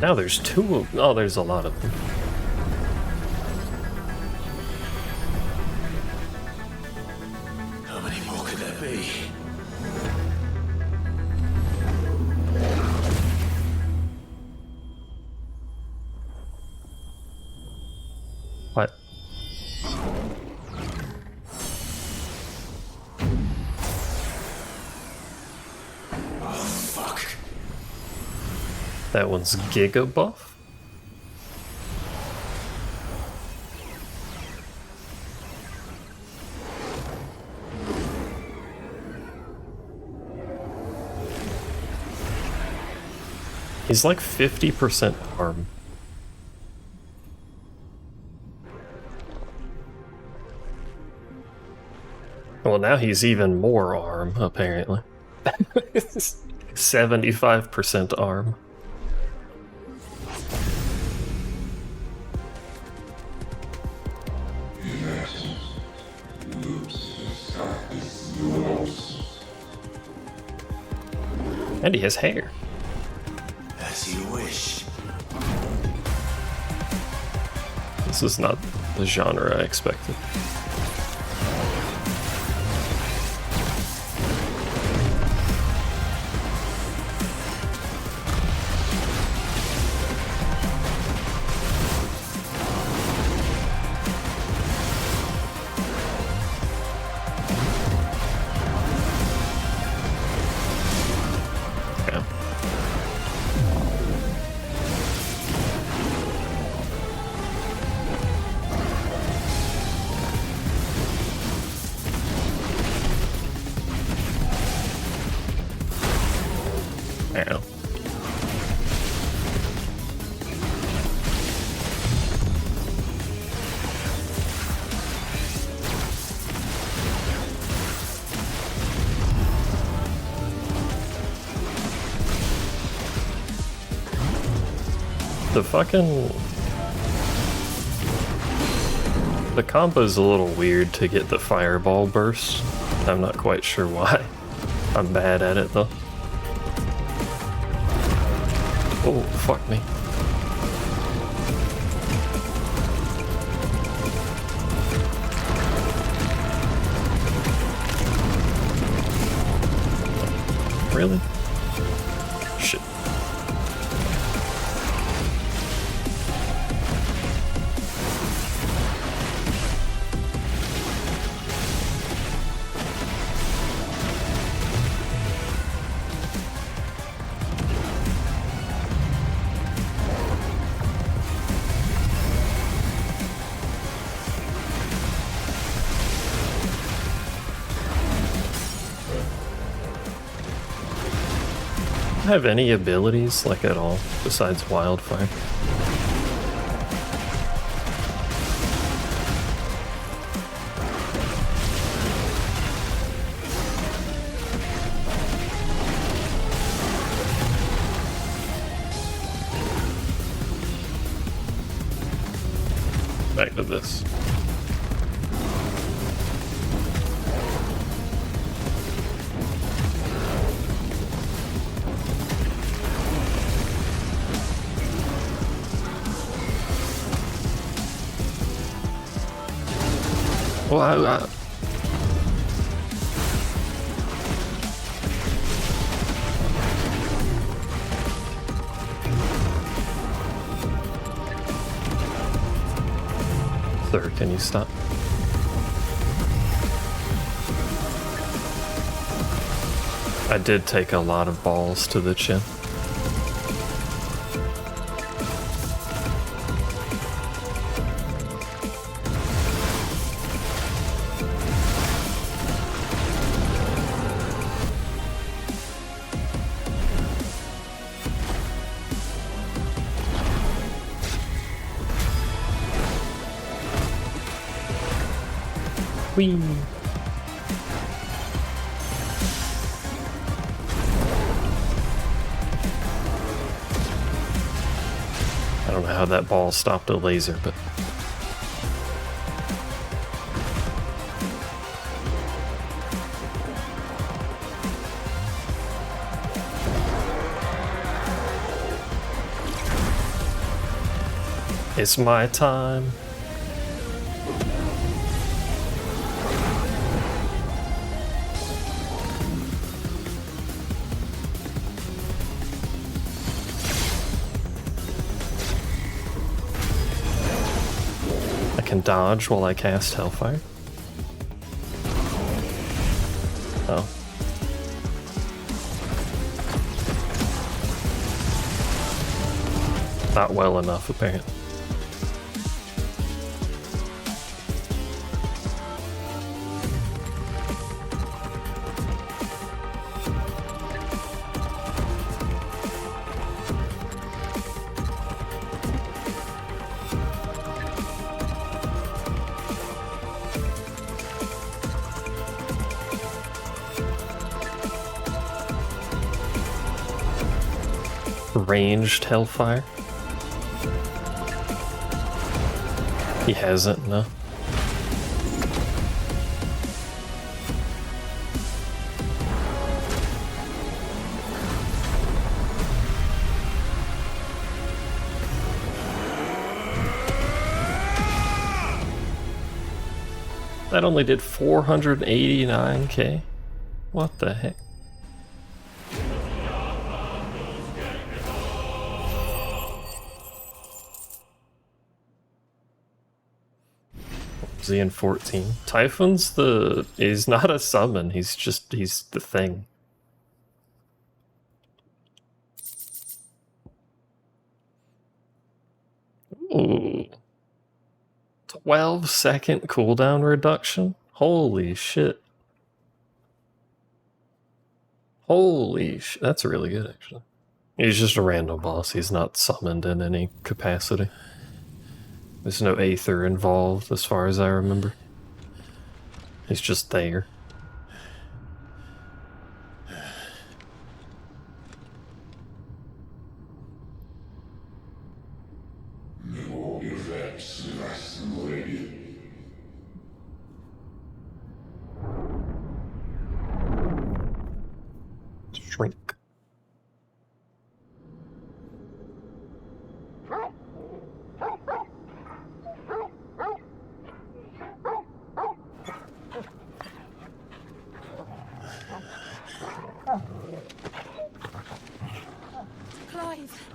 Now there's two of them. Oh, there's a lot of them. How many more could there be? That one's Giga Buff. He's like 50% arm. Well, now he's even more arm, apparently. 75% arm. And he has hair. As you wish. This is not the genre I expected. Okay. Ow. The combo's a little weird to get the fireball burst. I'm not quite sure why. I'm bad at it though. Oh, fuck me. Really? Shit. Have any abilities, like at all, besides wildfire? Back to this. Well, Sir, can you stop? I did take a lot of balls to the chin. Whee! I don't know how that ball stopped a laser, but... It's my time. I can dodge while I cast Hellfire. Oh. Not well enough, apparently. Ranged hellfire. He hasn't, no. That only did 489k. What the heck? Was he in 14? Typhon's he's not a summon, he's the thing. Ooh. 12-second cooldown reduction? Holy shit. Holy shit, that's really good actually. He's just a random boss, he's not summoned in any capacity. There's no Aether involved, as far as I remember. He's just there. Shrink. Clive.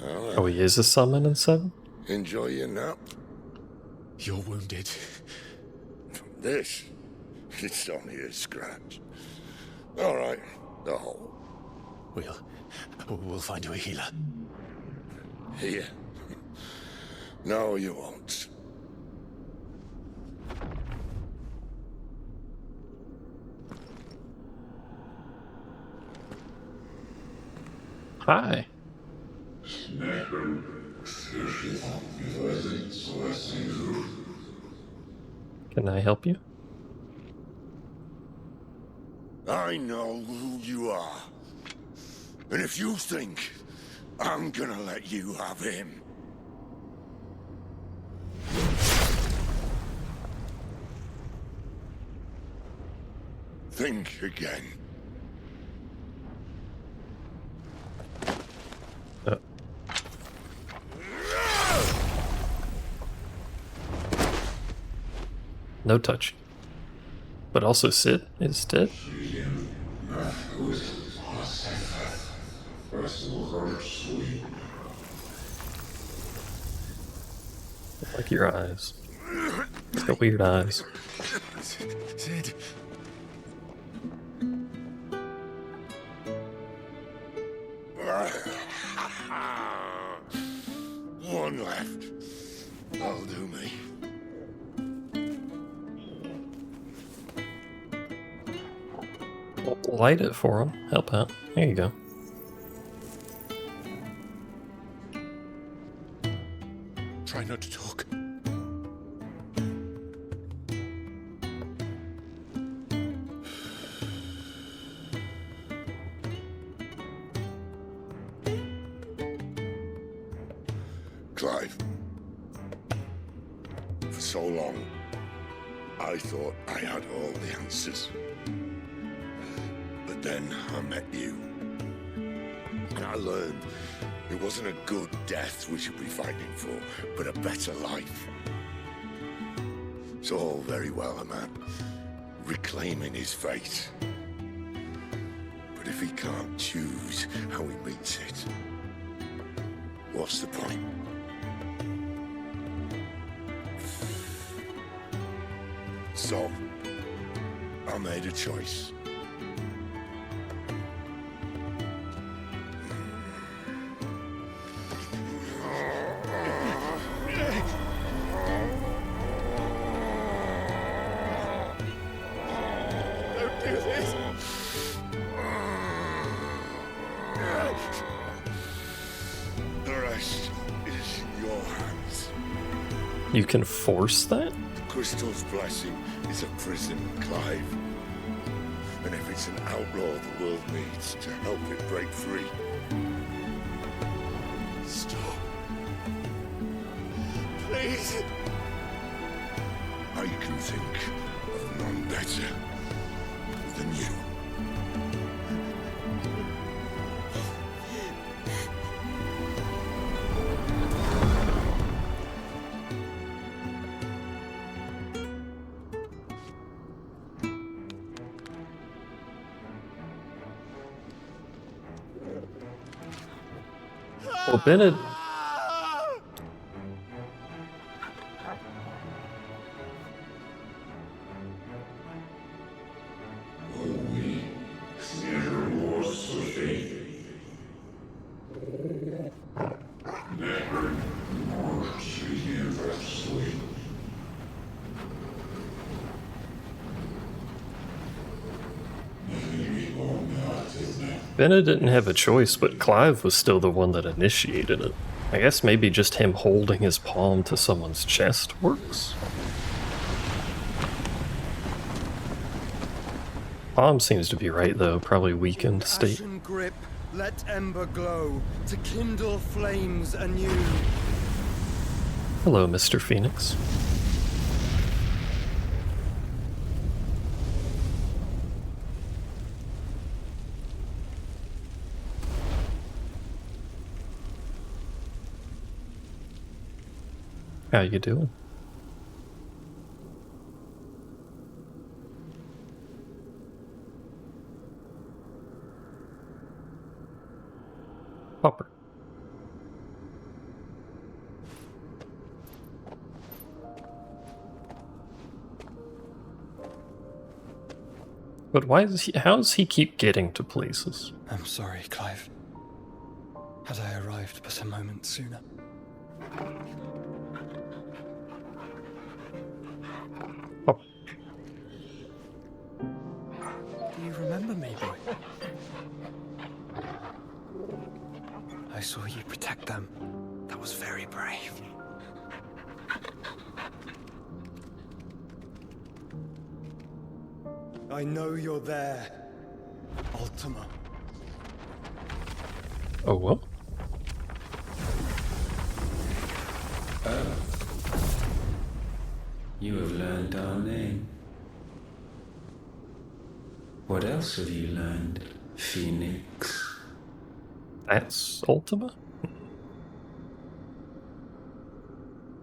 Oh, he is a summon in 7? Enjoy your nap. You're wounded. This, it's only a scratch. All right, the hole. We'll find you a healer. Here. No, you won't. Hi. Can I help you? I know who you are. And if you think I'm gonna let you have him... think again. No touch. But also Sid is dead. I like your eyes. It's got weird eyes. Sid. One left. That'll do me. Well, light it for him. Help out. There you go. Try not to talk. Clive. For so long, I thought I had all the answers. But then I met you. And I learned it wasn't a good death we should be fighting for, but a better life. It's all very well a man reclaiming his fate. But if he can't choose how he meets it, what's the point? So, I made a choice. Don't do this! The rest is in your hands. You can force that? Crystal's blessing is a prison, Clive. And if it's an outlaw the world needs to help it break free. Stop. Please! I can think of none better than you. Well, Bennett. Bennett didn't have a choice, but Clive was still the one that initiated it. I guess maybe just him holding his palm to someone's chest works? Palm seems to be right, though. Probably weakened state. Ashen grip, let ember glow, to kindle flames anew. Hello, Mr. Phoenix. How you doing? Popper. But why does he? How does he keep getting to places? I'm sorry, Clive. Had I arrived but a moment sooner. Popper. Do you remember me, boy? I saw you protect them. That was very brave. I know you're there, Ultima. Oh what? You have learned our name. What else have you learned, Phoenix? That's Ultima?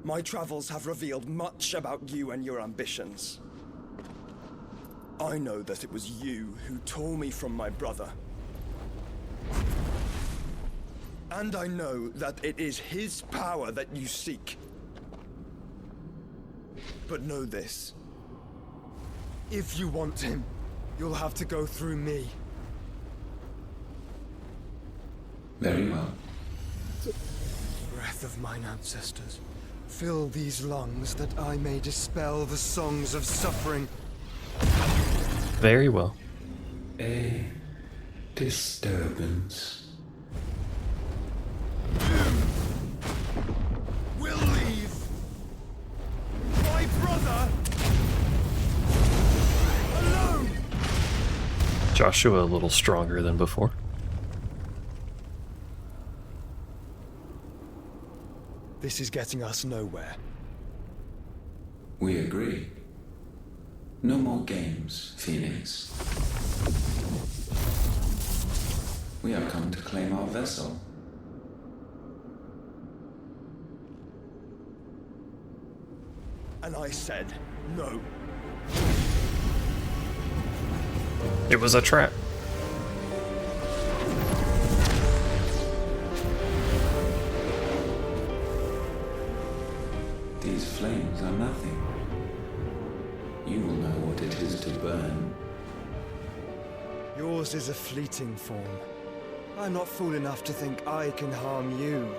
My travels have revealed much about you and your ambitions. I know that it was you who tore me from my brother. And I know that it is his power that you seek. But know this. If you want him, you'll have to go through me. Very well. Breath of mine ancestors, fill these lungs that I may dispel the songs of suffering. Very well. A disturbance. We'll leave. My brother alone. Joshua a little stronger than before. This is getting us nowhere. We agree. No more games, Phoenix. We have come to claim our vessel. And I said no. It was a trap. These flames are nothing. You will know what it is to burn Yours is a fleeting form. I'm not fool enough to think I can harm you.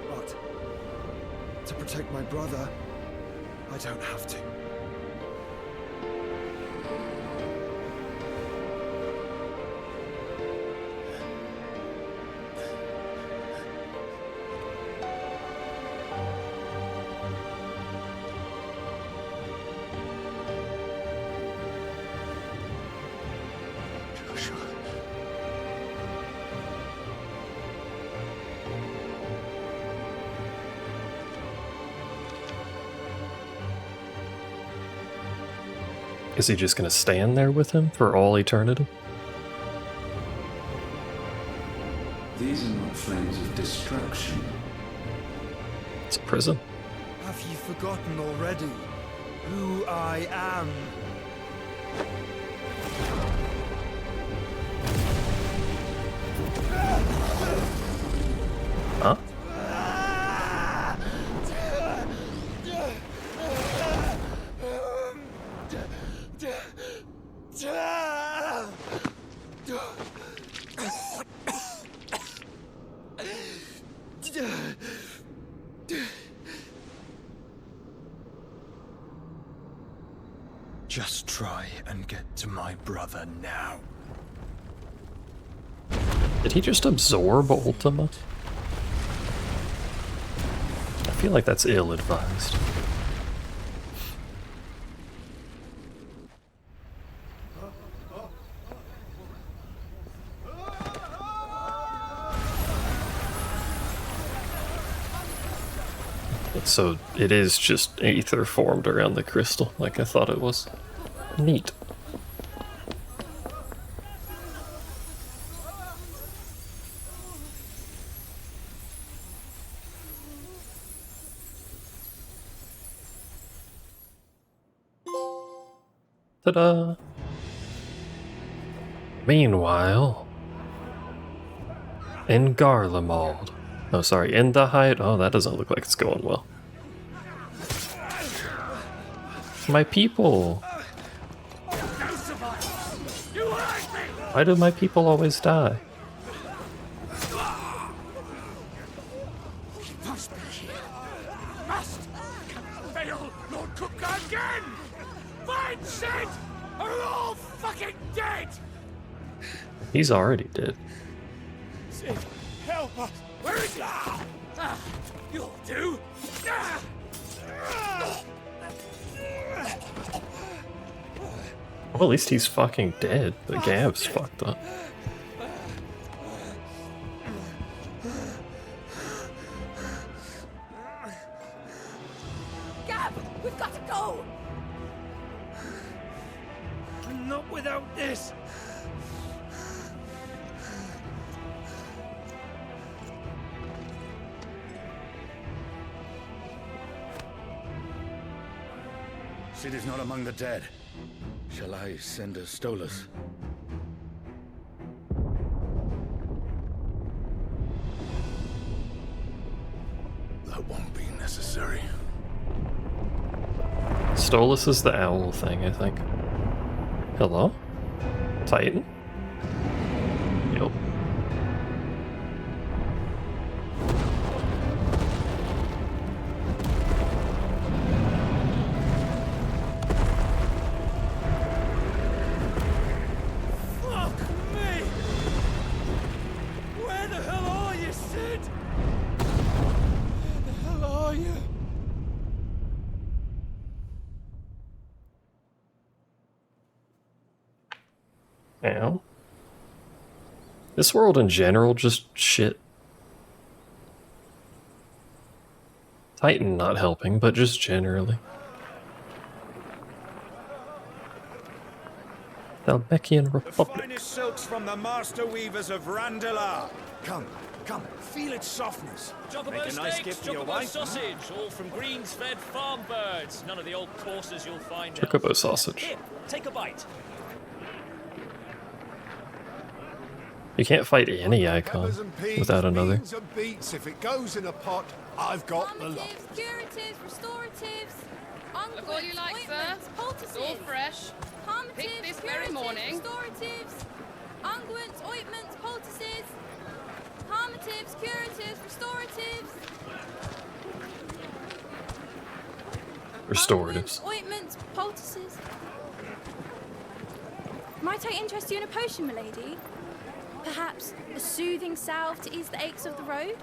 But to protect my brother, I don't have to. Is he just gonna stand there with him for all eternity? These are not flames of destruction. It's a prison. Have you forgotten already who I am? Huh? Just try and get to my brother now. Did he just absorb Ultima? I feel like that's ill-advised. So it is just aether formed around the crystal, like I thought it was. Neat. Ta-da! Meanwhile, in Garlemald. Oh, sorry, in the height. Oh, that doesn't look like it's going well. My people! Why do my people always die? Must be here. Must fail Lord Cook again. Find Sid, or we're all fucking dead. He's already dead. Sid, help us. Where is he? You'll do. Well, at least he's fucking dead. The Gav's fucked up. Gav, we've got to go. Not without this. Sid is not among the dead. Shall I send a Stolas? That won't be necessary. Stolas is the owl thing, I think. Hello? Titan? Yup. Ow. This world in general, just shit. Titan not helping, but just generally. The Albekian Republic. The finest silks from the master weavers of Randalar. Come, feel its softness. Chocobo Make a nice steaks, gift for your chocobo wife. sausage, all from greens-fed farm birds. None of the old courses you'll find Chocobo elsewhere. sausage. Here, take a bite. You can't fight any icon without another. Beans and beets. If it goes in a pot, I've got the lot. Curatives, restoratives. Look all you like, sir. It's all fresh. Picked this very morning. Restoratives, unguents, ointments, poultices, calmatives, curatives, restoratives. Restoratives. Ointments, poultices. Might I interest you in a potion, milady? Perhaps a soothing salve to ease the aches of the road?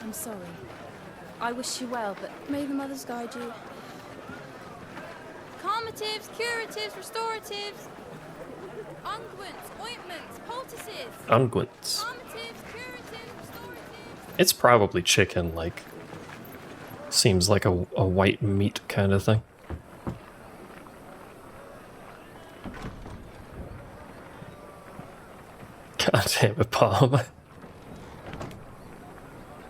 I'm sorry. I wish you well, but may the mothers guide you. Calmatives, curatives, restoratives. Unguents, ointments, poultices. Unguents. Calmatives, curatives, restoratives. It's probably chicken, like. Seems like a white meat kind of thing. God damn it, Palm.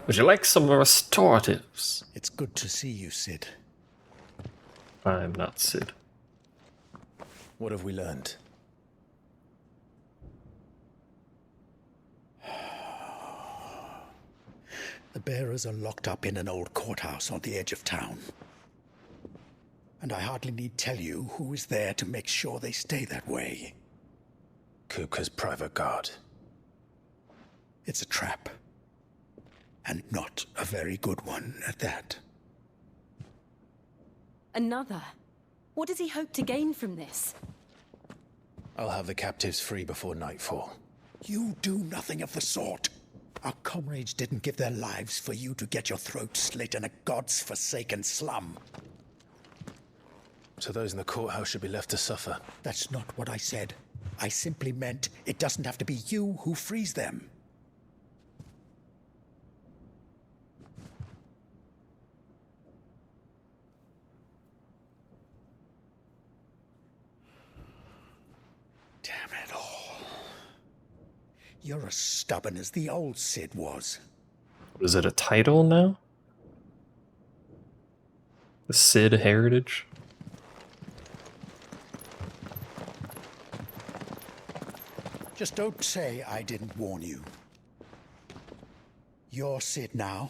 Would you like some restoratives? It's good to see you, Sid. I'm not Sid. What have we learned? The bearers are locked up in an old courthouse on the edge of town. And I hardly need tell you who is there to make sure they stay that way. Kupka's private guard. It's a trap. And not a very good one at that. Another? What does he hope to gain from this? I'll have the captives free before nightfall. You do nothing of the sort. Our comrades didn't give their lives for you to get your throat slit in a god's forsaken slum. So those in the courthouse should be left to suffer. That's not what I said. I simply meant it doesn't have to be you who frees them. Damn it all. You're as stubborn as the old Sid was. Is it a title now? The Sid Heritage? Just don't say I didn't warn you. You're Sid now,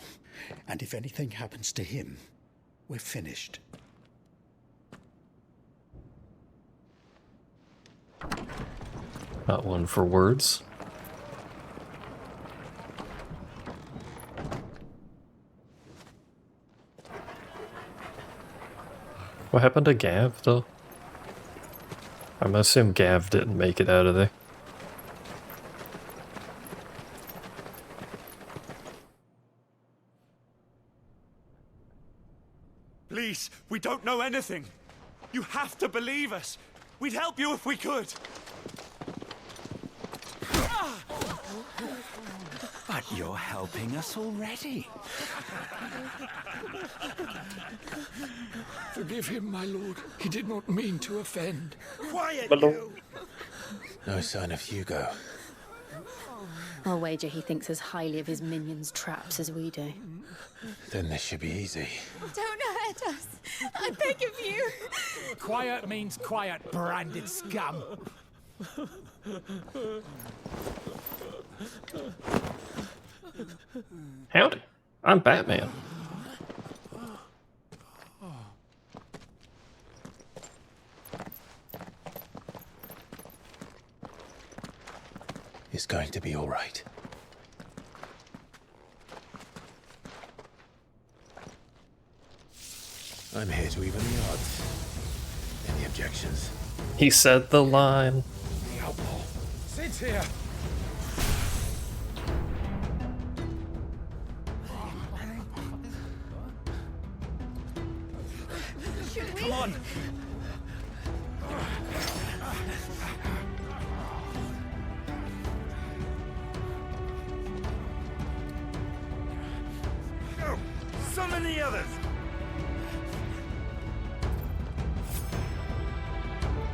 and if anything happens to him, we're finished. Not one for words. What happened to Gav, though? I'm gonna assume Gav didn't make it out of there. Please, we don't know anything. You have to believe us. We'd help you if we could. But you're helping us already. Forgive him, my lord. He did not mean to offend. Quiet, you! No sign of Hugo. I'll wager he thinks as highly of his minions' traps as we do. Then this should be easy. Don't hurt us. I beg of you. Quiet means quiet, branded scum. Howdy, I'm Batman. It's going to be all right. I'm here to even the odds. Any objections? He said the line. The outlaw. Sid's here. Come on. Go! Summon the others!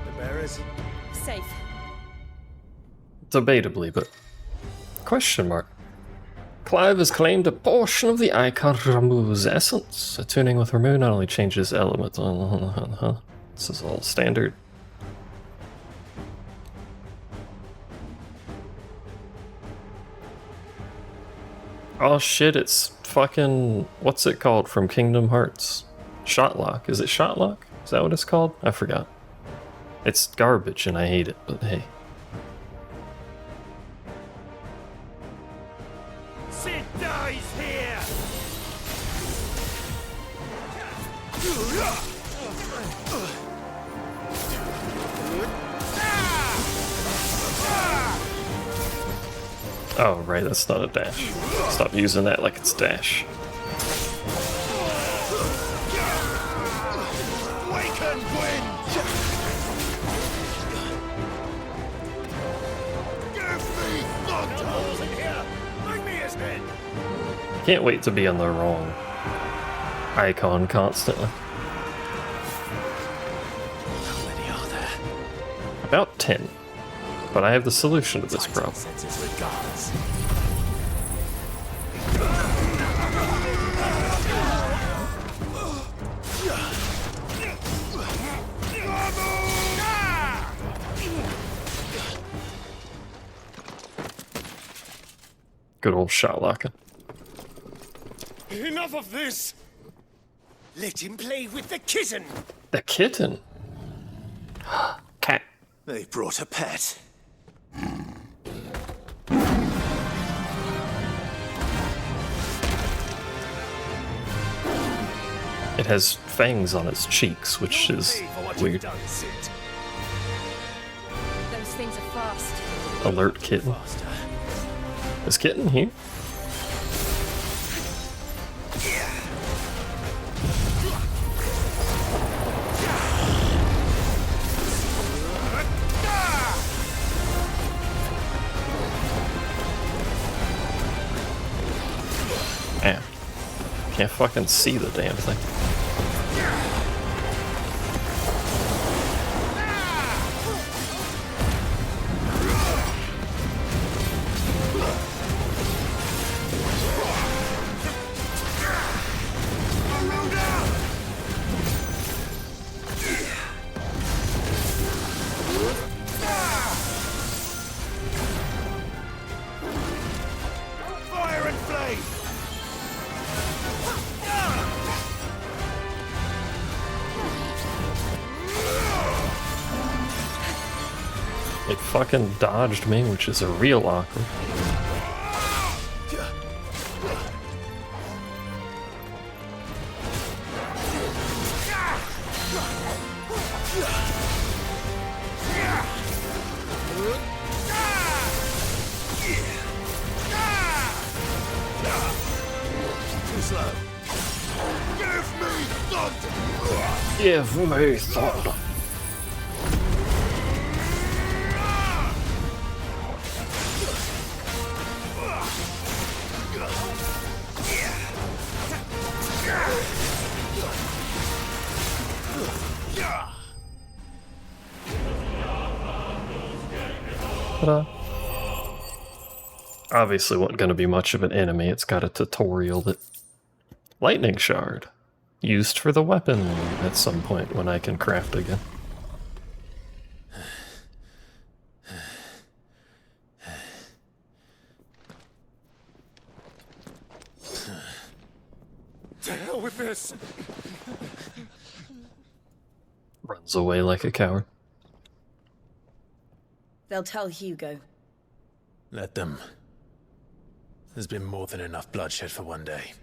The bearers? Safe. Debatably, but... Question mark. Clive has claimed a portion of the Icar Ramu's essence. Attuning with Ramu not only changes elements... This is all standard. Oh shit, it's fucking... What's it called from Kingdom Hearts? Shotlock. Is it Shotlock? Is that what it's called? I forgot. It's garbage and I hate it, but hey. Sid dies here! Oh, right, that's not a dash. Stop using that like it's dash. Waken, Gwyn! Give me thunder! In here! Bring me his head! Can't wait to be on the wrong icon constantly. How many are there? About 10. But I have the solution to this problem. Good old shot locker. Enough of this! Let him play with the kitten! The kitten? Cat. They brought a pet. It has fangs on its cheeks, which is weird. Those things are fast. Alert kitten. Is kitten here? Man, can't fucking see the damn thing. Fire and flame! It fucking dodged me, which is a real awkward. Too slow. Give me thunder! Give me thunder. Ta-da. Obviously wasn't going to be much of an enemy. It's got a tutorial that... Lightning shard. Used for the weapon at some point when I can craft again. To hell with this! Runs away like a coward. They'll tell Hugo. Let them. There's been more than enough bloodshed for one day.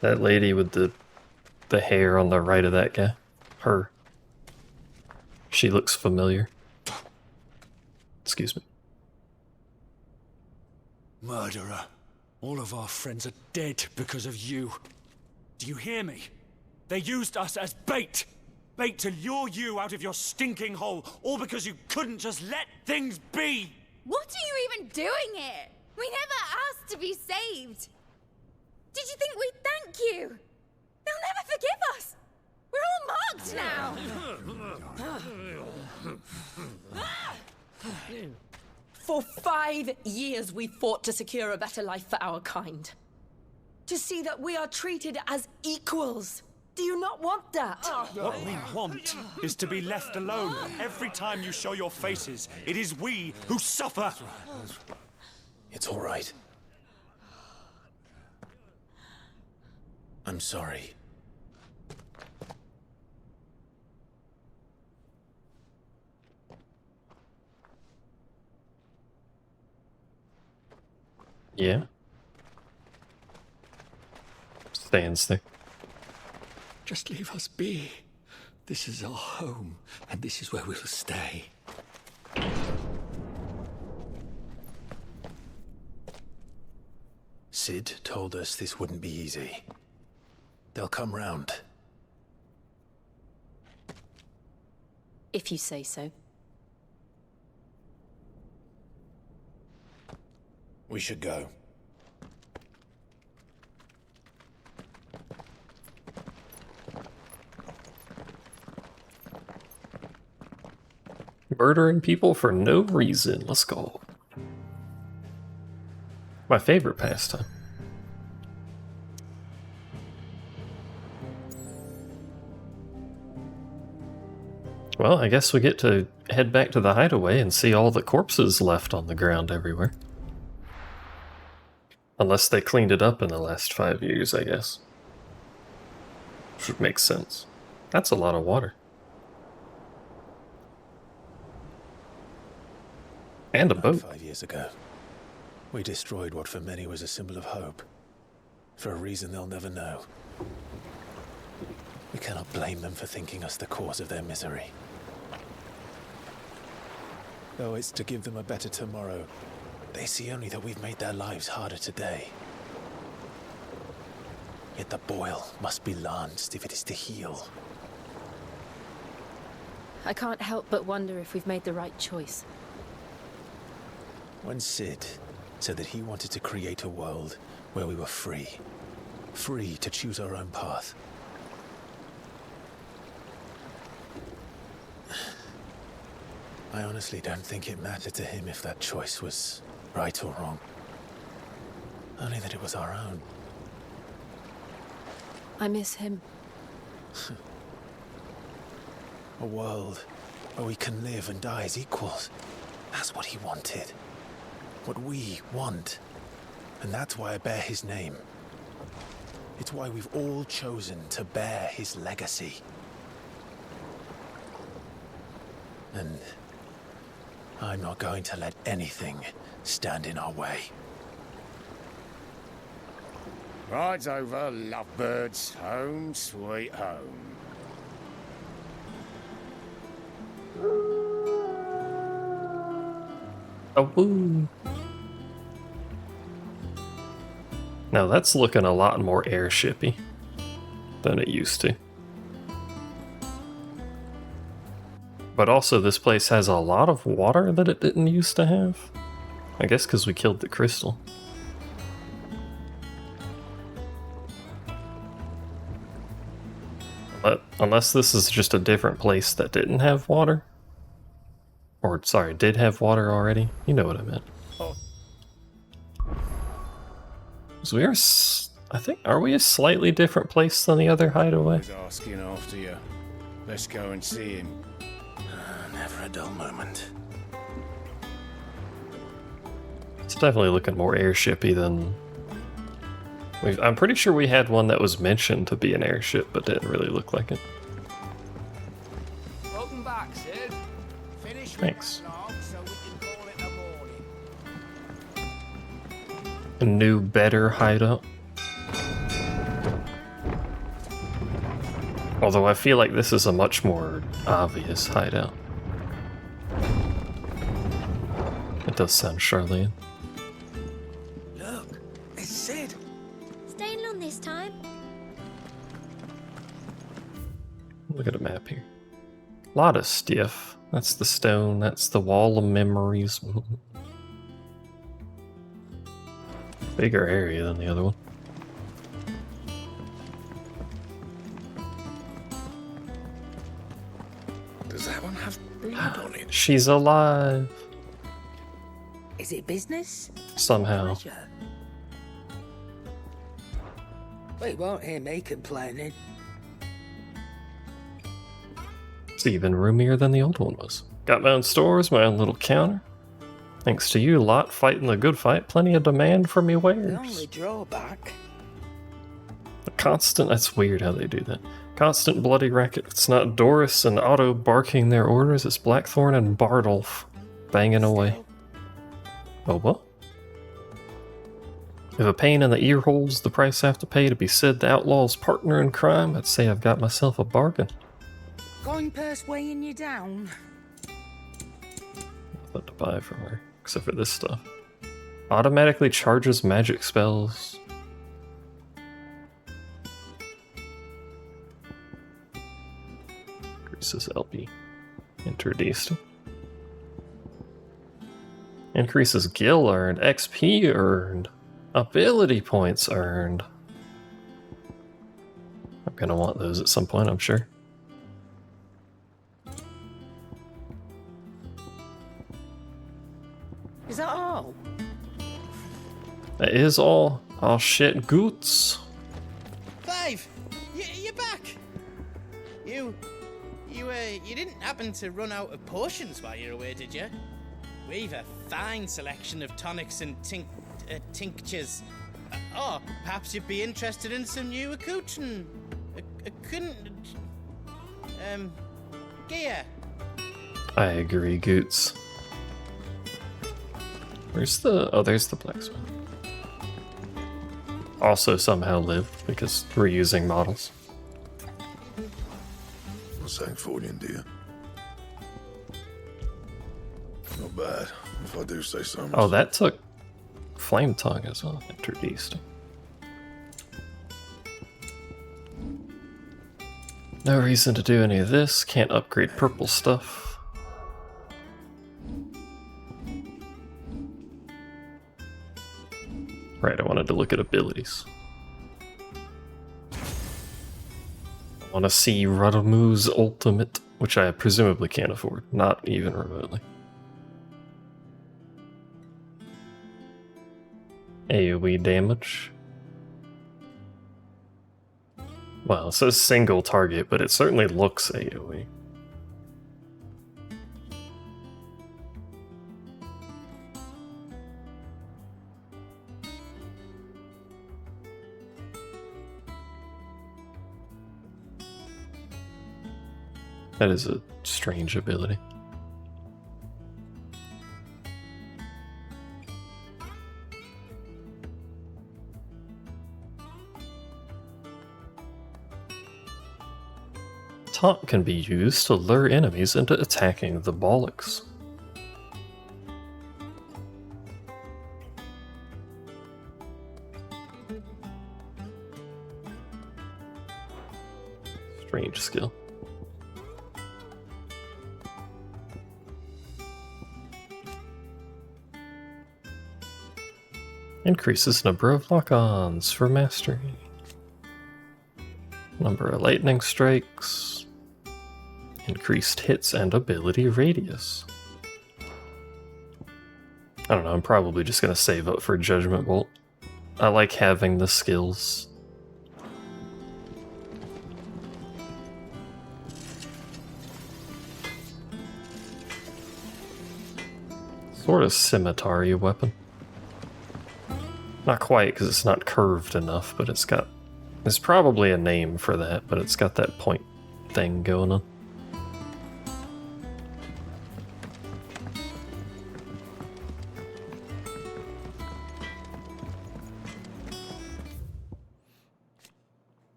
That lady with the hair on the right of that guy. Her. She looks familiar. Excuse me. Murderer. All of our friends are dead because of you. Do you hear me? They used us as bait. Bait to lure you out of your stinking hole, all because you couldn't just let things be. What are you even doing here? We never asked to be saved. Did you think we'd thank you? They'll never forgive us. We're all marked now. For 5 years we fought to secure a better life for our kind. To see that we are treated as equals. Do you not want that? What we want is to be left alone. Every time you show your faces, it is we who suffer. It's all right. I'm sorry. Yeah. Stands there. Just leave us be. This is our home, and this is where we'll stay. Sid told us this wouldn't be easy. They'll come round. If you say so. We should go. Murdering people for no reason. Let's go. My favorite pastime. Well, I guess we get to head back to the hideaway and see all the corpses left on the ground everywhere. Unless they cleaned it up in the last 5 years, I guess. Which would make sense. That's a lot of water. And a boat. 5 years ago, we destroyed what for many was a symbol of hope. For a reason they'll never know. We cannot blame them for thinking us the cause of their misery. Though it's to give them a better tomorrow, they see only that we've made their lives harder today. Yet the boil must be lanced if it is to heal. I can't help but wonder if we've made the right choice. When Sid said that he wanted to create a world where we were free. Free to choose our own path. I honestly don't think it mattered to him if that choice was right or wrong. Only that it was our own. I miss him. A world where we can live and die as equals. That's what he wanted. What we want. And that's why I bear his name. It's why we've all chosen to bear his legacy. And I'm not going to let anything stand in our way. Ride's over, lovebirds. Home sweet home. Oh, woo. Now that's looking a lot more airshipy than it used to. But also this place has a lot of water that it didn't used to have. I guess because we killed the crystal. But unless this is just a different place that didn't have water. Or, sorry, did have water already. You know what I meant. So we are, I think, are we a slightly different place than the other hideaway? He's asking after you. Let's go and see him. Never a dull moment. It's definitely looking more airshipy than... I'm pretty sure we had one that was mentioned to be an airship, but didn't really look like it. Welcome back, Sid. Finish Thanks. so we can call it a morning. A new, better hideout. Although I feel like this is a much more obvious hideout. It does sound Charlene. Look, it's Sid. Staying long this time. Look at a map here. A lot of stuff. That's the stone, that's the wall of memories. Bigger area than the other one. Does that one have blood on it? She's alive. Is it business? Somehow. Pleasure? Well, you won't hear me complaining. It's even roomier than the old one was. Got my own stores, my own little counter. Thanks to you lot fighting the good fight, plenty of demand for me wares. The only drawback... The constant... That's weird how they do that. Constant bloody racket. It's not Doris and Otto barking their orders, it's Blackthorn and Bardolph banging away. Oh, what? If a pain in the ear hole's the price I have to pay to be Sid the Outlaw's partner in crime, I'd say I've got myself a bargain. Coin purse weighing you down? Nothing to buy from her, except for this stuff. Automatically charges magic spells. Increases LP. Introduced. Increases gil earned, XP earned, ability points earned. I'm gonna want those at some point, I'm sure. Is that all? That is all. Oh shit, Goots. Clive, you're back. You didn't happen to run out of potions while you're away, did you? We've a fine selection of tonics and tinctures. Or perhaps you'd be interested in some new accoutrement. Gear. I agree, Goots. Where's the... Oh, there's the blacksmith. Also somehow lived, because we're using models. Sanctfordian, dear. Not bad, if I do say so myself. Oh, that took Flame Tongue as well. Introduced. No reason to do any of this. Can't upgrade purple stuff. Right, I wanted to look at abilities. I want to see Radamu's ultimate, which I presumably can't afford. Not even remotely. AoE damage. Well, it says single target, but it certainly looks AoE. That is a strange ability. Taunt can be used to lure enemies into attacking the bollocks. Strange skill. Increases number of lock-ons for mastery. Number of lightning strikes. Increased hits and ability radius. I don't know, I'm probably just gonna save up for Judgment Bolt. I like having the skills. Sort of scimitar-y weapon. Not quite, because it's not curved enough, but it's got... There's probably a name for that, but it's got that point thing going on.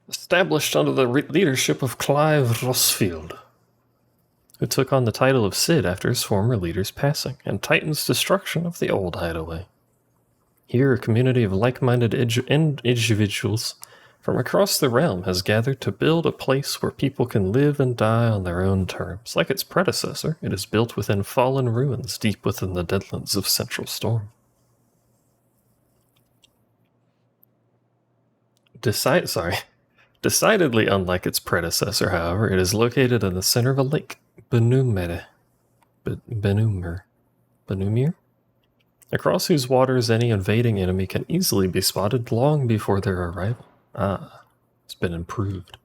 Established under the leadership of Clive Rosfield, who took on the title of Cid after his former leader's passing, and Titan's destruction of the old hideaway. Here, a community of like-minded individuals from across the realm has gathered to build a place where people can live and die on their own terms. Like its predecessor, it is built within fallen ruins deep within the deadlands of Central Storm. Decidedly unlike its predecessor, however, it is located in the center of a lake, Benumere, across whose waters any invading enemy can easily be spotted long before their arrival. Ah, it's been improved.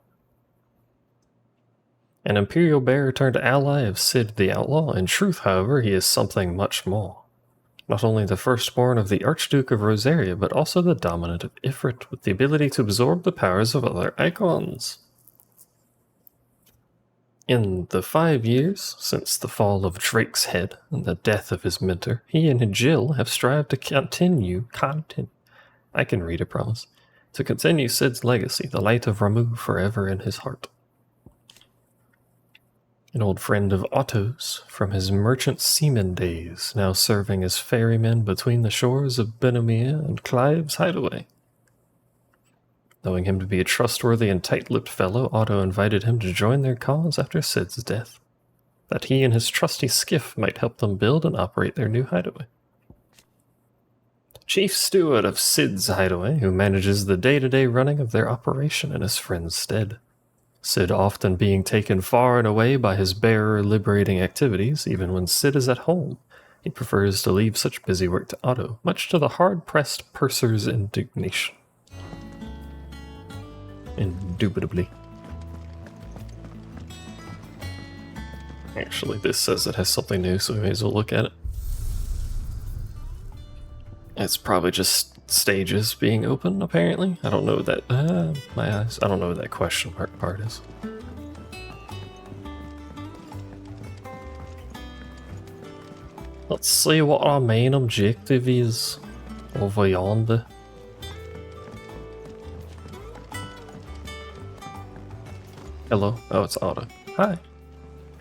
An Imperial bearer turned ally of Cid the Outlaw. In truth, however, he is something much more. Not only the firstborn of the Archduke of Rosaria, but also the dominant of Ifrit, with the ability to absorb the powers of other icons. In the 5 years since the fall of Drake's head and the death of his mentor, he and Jill have strived to continue Cid's legacy, the light of Ramu forever in his heart. An old friend of Otto's from his merchant seaman days, now serving as ferryman between the shores of Benamir and Clive's hideaway. Knowing him to be a trustworthy and tight-lipped fellow, Otto invited him to join their cause after Cid's death, that he and his trusty skiff might help them build and operate their new hideaway. Chief steward of Cid's hideaway, who manages the day-to-day running of their operation in his friend's stead. Cid often being taken far and away by his bearer-liberating activities, even when Cid is at home. He prefers to leave such busy work to Otto, much to the hard-pressed purser's indignation. Indubitably. Actually, this says it has something new, so we may as well look at it. It's probably just stages being open, apparently. I don't know what that... my eyes. I don't know what that question mark part is. Let's see what our main objective is over yonder. Hello? Oh, it's Otto. Hi.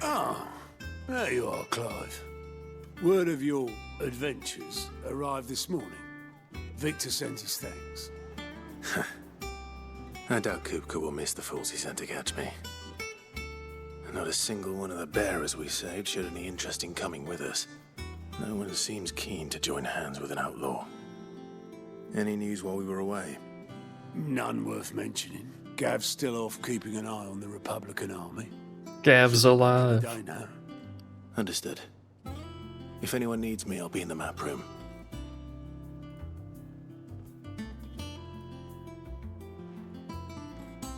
Ah, there you are, Clive. Word of your adventures arrived this morning. Victor sends his thanks. I doubt Kupka will miss the fools he sent to catch me. Not a single one of the bearers we saved showed any interest in coming with us. No one seems keen to join hands with an outlaw. Any news while we were away? None worth mentioning. Gav's still off keeping an eye on the Republican army. Gav's alive. I know. Understood. If anyone needs me, I'll be in the map room.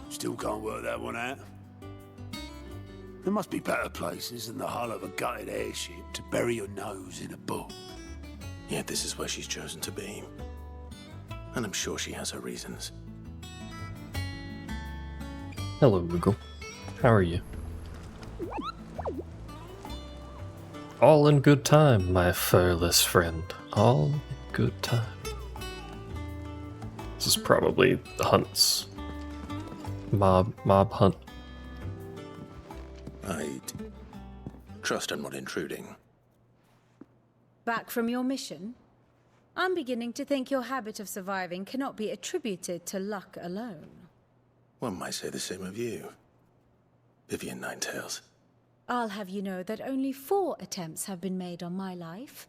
Still can't work that one out. There must be better places than the hull of a gutted airship to bury your nose in a book. Yet this is where she's chosen to be. And I'm sure she has her reasons. Hello, Google. How are you? All in good time, my furless friend. All in good time. This is probably the Hunt's mob hunt. I'd trust I'm not intruding. Back from your mission? I'm beginning to think your habit of surviving cannot be attributed to luck alone. One might say the same of you, Vivian Ninetails. I'll have you know that only 4 attempts have been made on my life,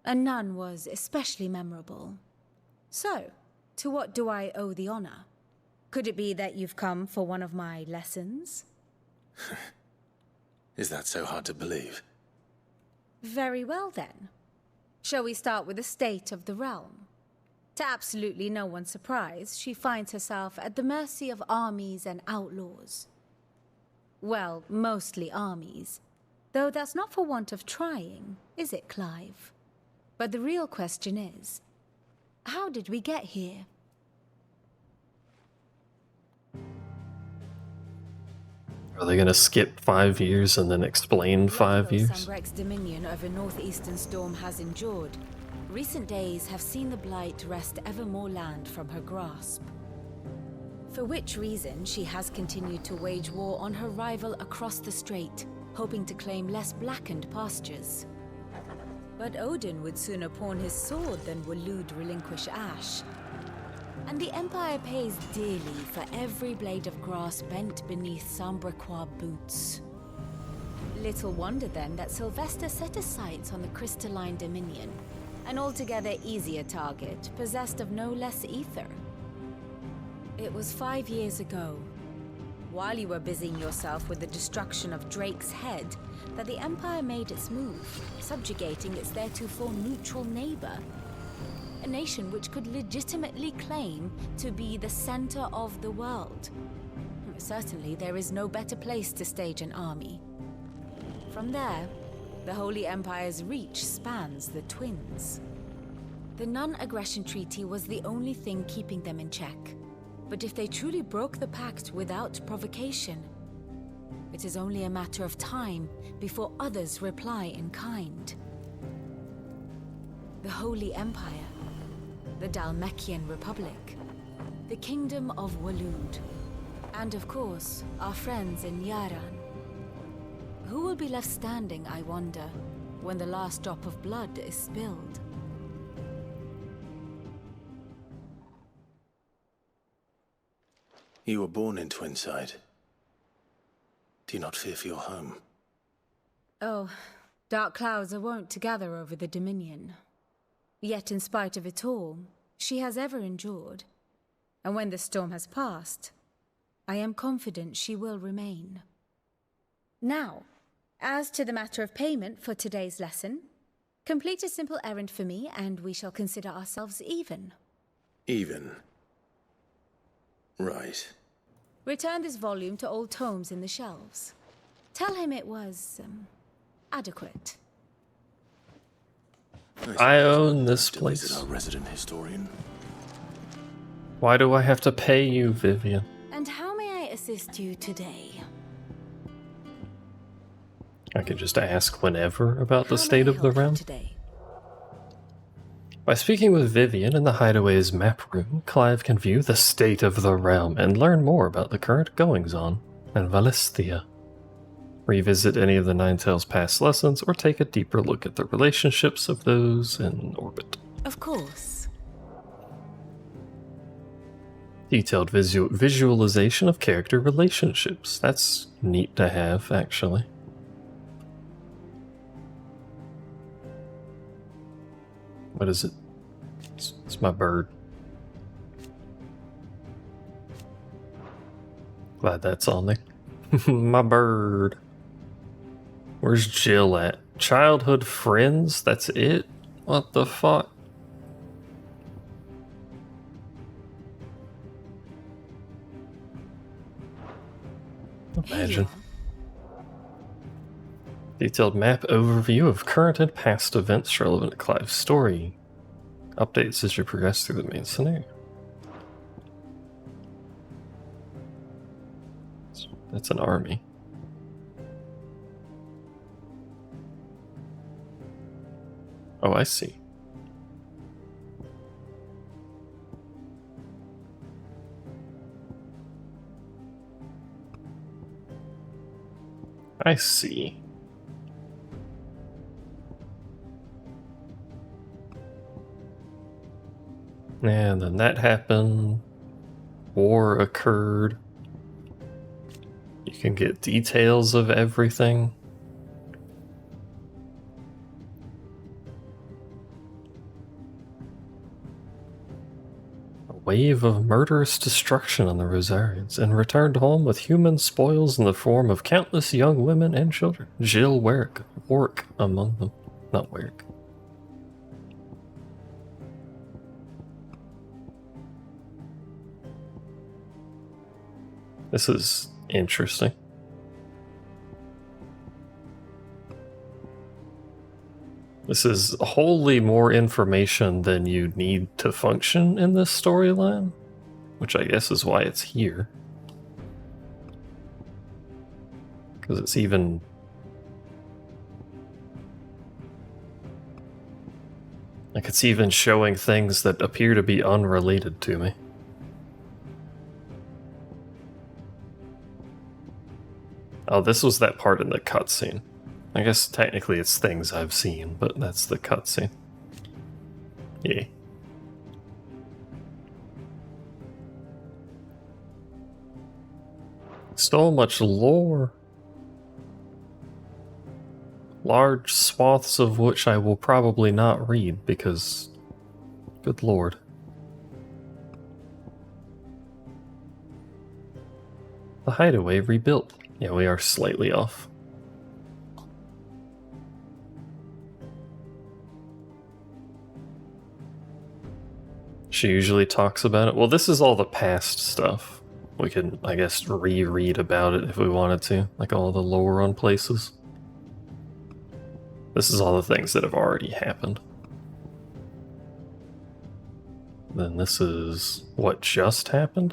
and none was especially memorable. So, to what do I owe the honor? Could it be that you've come for one of my lessons? Is that so hard to believe? Very well then. Shall we start with the state of the realm? To absolutely no one's surprise, she finds herself at the mercy of armies and outlaws. Well, mostly armies. Though that's not for want of trying, is it, Clive? But the real question is, how did we get here? Are they gonna skip 5 years and then explain 5 years? Sambrek's dominion over northeastern Storm has endured. Recent days have seen the Blight wrest ever more land from her grasp. For which reason she has continued to wage war on her rival across the strait, hoping to claim less blackened pastures. But Odin would sooner pawn his sword than Waloed relinquish Ash. And the Empire pays dearly for every blade of grass bent beneath Sambrequois boots. Little wonder then that Sylvester set his sights on the crystalline dominion, an altogether easier target, possessed of no less ether. It was 5 years ago, while you were busying yourself with the destruction of Drake's head, that the Empire made its move, subjugating its theretofore neutral neighbor. a nation which could legitimately claim to be the center of the world. Certainly, there is no better place to stage an army. From there, the Holy Empire's reach spans the Twins. The non-aggression treaty was the only thing keeping them in check. But if they truly broke the pact without provocation, it is only a matter of time before others reply in kind. The Holy Empire, the Dhalmekian Republic, the Kingdom of Waloed, and of course, our friends in Yaran. Who will be left standing, I wonder, when the last drop of blood is spilled? You were born in Twinside. Do you not fear for your home? Oh, dark clouds are wont to gather over the Dominion. Yet in spite of it all, she has ever endured. And when the storm has passed, I am confident she will remain. Now, as to the matter of payment for today's lesson, complete a simple errand for me and we shall consider ourselves even. Even? Right. Return this volume to old tomes in the shelves. Tell him it was, adequate. I own this place. Our resident historian. Why do I have to pay you, Vivian? And how may I assist you today? I could just ask whenever about the state of the realm. By speaking with Vivian in the Hideaway's map room, Clive can view the state of the realm and learn more about the current goings-on in Valisthea. Revisit any of the Ninetales' past lessons or take a deeper look at the relationships of those in orbit. Of course. Detailed visualization of character relationships. That's neat to have, actually. What is it? It's my bird. Glad that's on there. My bird. Where's Jill at? Childhood friends? That's it? What the fuck? Imagine. Detailed map overview of current and past events relevant to Clive's story. Updates as you progress through the main scenario. That's an army. Oh, I see. I see. And then that happened. War occurred. You can get details of everything. A wave of murderous destruction on the Rosarians, and returned home with human spoils in the form of countless young women and children. Jill Warwick among them. Not Warwick. This is interesting. This is wholly more information than you need to function in this storyline, which I guess is why it's here. Because it's even... like, it's even showing things that appear to be unrelated to me. Oh, this was that part in the cutscene. I guess technically it's things I've seen, but that's the cutscene. Yeah. So much lore. Large swaths of which I will probably not read because... good lord. The Hideaway rebuilt. Yeah, we are slightly off. She usually talks about it. Well, this is all the past stuff. We can, I guess, reread about it if we wanted to, like all the lore on places. This is all the things that have already happened. Then this is what just happened?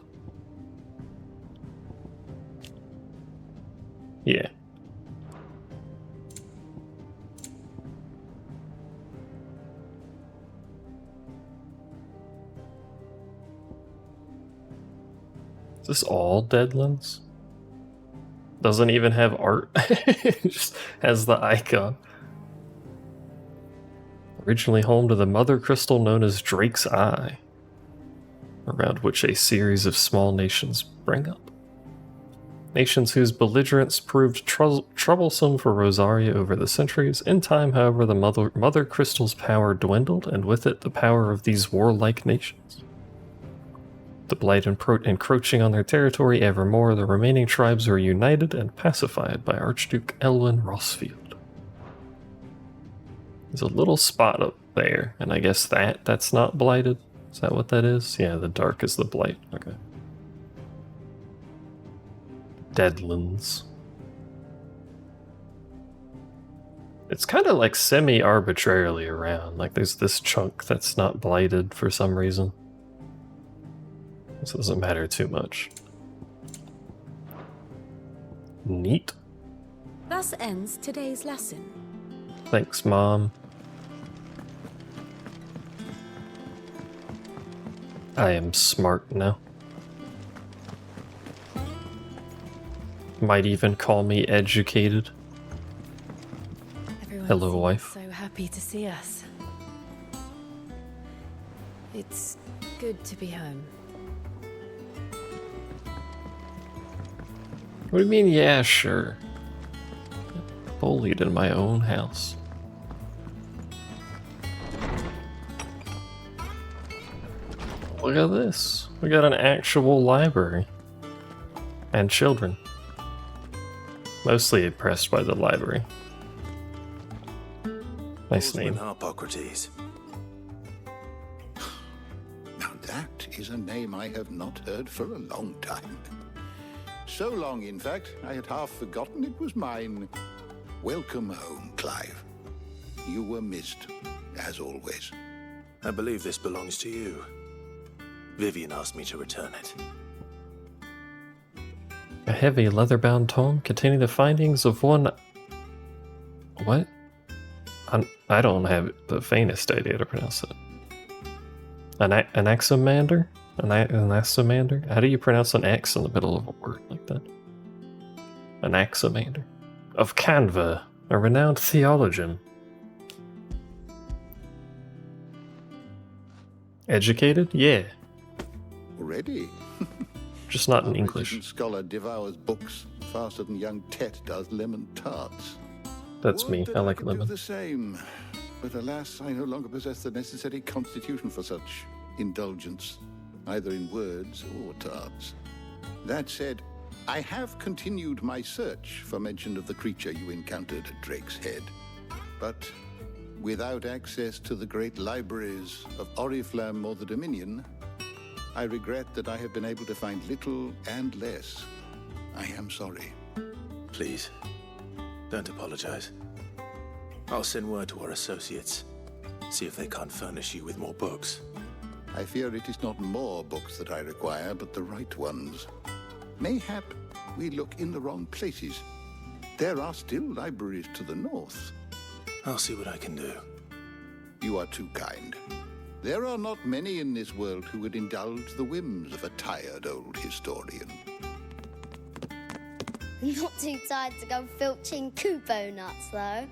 Yeah. Is this all Deadlands? Doesn't even have art. It just has the icon. Originally home to the mother crystal known as Drake's Eye, around which a series of small nations sprang up. Nations whose belligerence proved troublesome for Rosaria over the centuries. In time, however, the mother crystal's power dwindled, and with it the power of these warlike nations. The Blight encroaching on their territory evermore, the remaining tribes were united and pacified by Archduke Elwyn Rossfield. There's a little spot up there, and I guess that's not blighted. Is that what that is? Yeah, the dark is the Blight. Okay. Deadlands. It's kind of like semi-arbitrarily around. Like there's this chunk that's not blighted for some reason. This doesn't matter too much. Neat. Thus ends today's lesson. Thanks, Mom. I am smart now. Might even call me educated. Everyone Hello, seems wife. so happy to see us. It's good to be home. What do you mean, yeah, sure? Bullied in my own house. Look at this. We got an actual library. And children. Mostly impressed by the library. Nice name. Harpocrates. Now that is a name I have not heard for a long time. So long, in fact, I had half forgotten it was mine. Welcome home, Clive. You were missed, as always. I believe this belongs to you. Vivian asked me to return it. A heavy leather-bound tome containing the findings of one... What? I don't have the faintest idea to pronounce it. Anaximander? Anaximander? How do you pronounce an X in the middle of a word like that? Anaximander. Of Canva, a renowned theologian. Educated? Yeah. Already? Just not in Our English. resident scholar devours books faster than young Tet does lemon tarts. That's me. I like Do lemon. the same. But alas, I no longer possess the necessary constitution for such indulgence, either in words or tarts. That said, I have continued my search for mention of the creature you encountered at Drake's Head. But without access to the great libraries of Oriflamme or the Dominion, I regret that I have been able to find little and less. I am sorry. Please, don't apologize. I'll send word to our associates. See if they can't furnish you with more books. I fear it is not more books that I require, but the right ones. Mayhap we look in the wrong places. There are still libraries to the north. I'll see what I can do. You are too kind. There are not many in this world who would indulge the whims of a tired old historian. Not too tired to go filching Kupo nuts, though.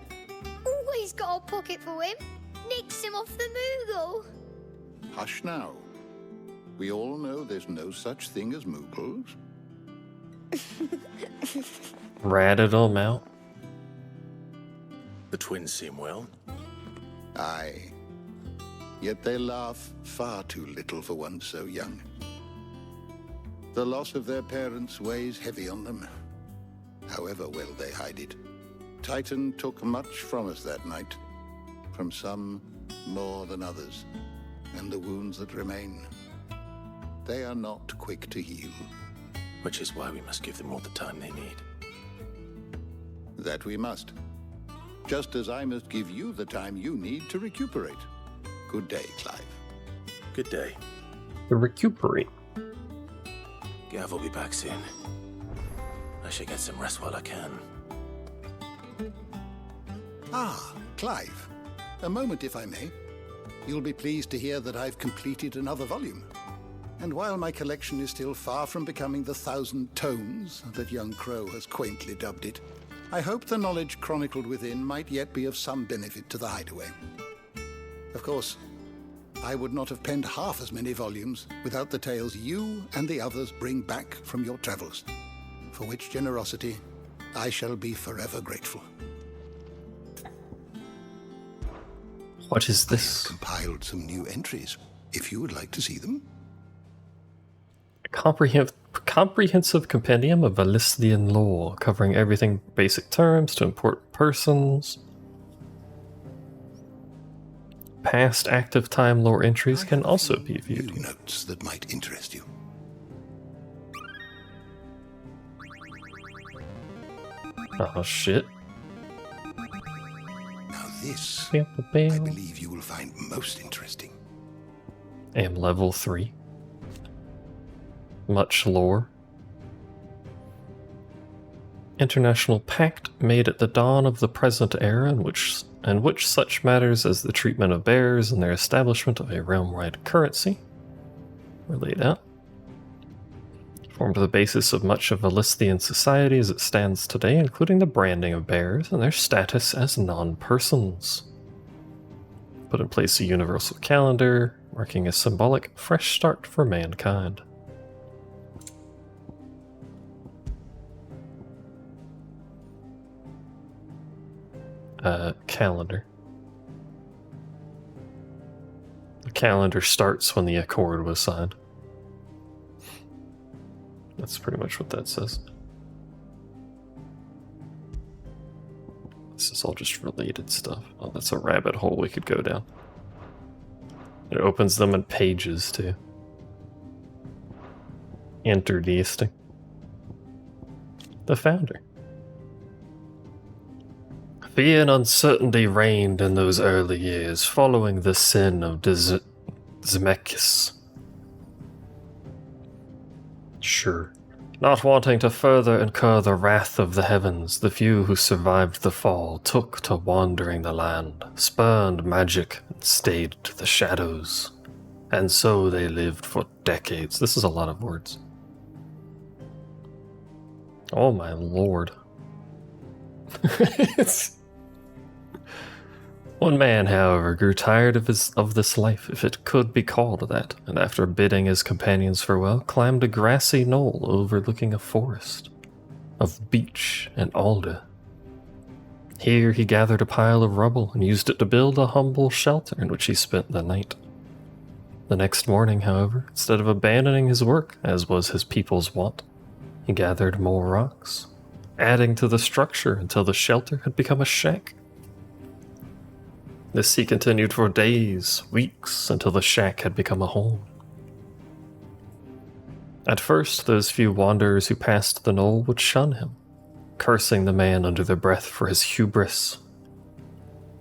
Always got a pocket for him. Nicks him off the Moogle. Hush now. We all know there's no such thing as Moogles. Ratted them out. The twins seem well. Aye. Yet they laugh far too little for one so young. The loss of their parents weighs heavy on them, however well they hide it. Titan took much from us that night, from some more than others. and the wounds that remain. They are not quick to heal. Which is why we must give them all the time they need. That we must. Just as I must give you the time you need to recuperate. Good day, Clive. Good day. The recuperate. Gav will be back soon. I should get some rest while I can. Ah, Clive. A moment, if I may. You'll be pleased to hear that I've completed another volume. And while my collection is still far from becoming the 1,000 tomes that young Crow has quaintly dubbed it, I hope the knowledge chronicled within might yet be of some benefit to the Hideaway. Of course, I would not have penned half as many volumes without the tales you and the others bring back from your travels, for which generosity I shall be forever grateful. What is this? I have compiled some new entries, if you would like to see them. A comprehensive compendium of Valisthian lore, covering everything basic terms to important persons. Past active time lore entries can also be viewed. Notes that might interest you. Oh shit. Now this, I believe you will find most interesting. Am level 3. Much lore. International pact made at the dawn of the present era in which such matters as the treatment of bears and their establishment of a realm-wide currency were laid out. Formed the basis of much of Valisthian society as it stands today, including the branding of bears and their status as non-persons. Put in place a universal calendar, marking a symbolic fresh start for mankind. Calendar. The calendar starts when the accord was signed. That's pretty much what that says. This is all just related stuff. Oh, that's a rabbit hole we could go down. It opens them in pages, too. Introducing the founder. Fear and uncertainty reigned in those early years, following the sin of Zemeckis. Sure. Not wanting to further incur the wrath of the heavens, the few who survived the fall took to wandering the land, spurned magic, and stayed to the shadows. And so they lived for decades. This is a lot of words. Oh my lord. One man, however, grew tired of this life, if it could be called that, and after bidding his companions farewell, climbed a grassy knoll overlooking a forest of beech and alder. Here he gathered a pile of rubble and used it to build a humble shelter in which he spent the night. The next morning, however, instead of abandoning his work, as was his people's wont, he gathered more rocks, adding to the structure until the shelter had become a shack. This he continued for days, weeks, until the shack had become a home. At first, those few wanderers who passed the knoll would shun him, cursing the man under their breath for his hubris.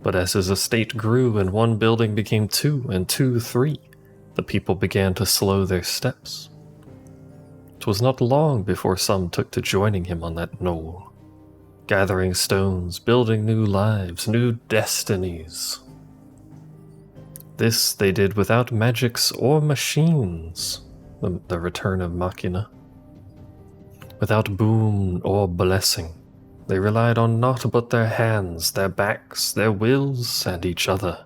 But as his estate grew and one building became 2 and 2 3, the people began to slow their steps. 'Twas not long before some took to joining him on that knoll, gathering stones, building new lives, new destinies. This they did without magics or machines, the return of Machina. Without boon or blessing, they relied on naught but their hands, their backs, their wills, and each other.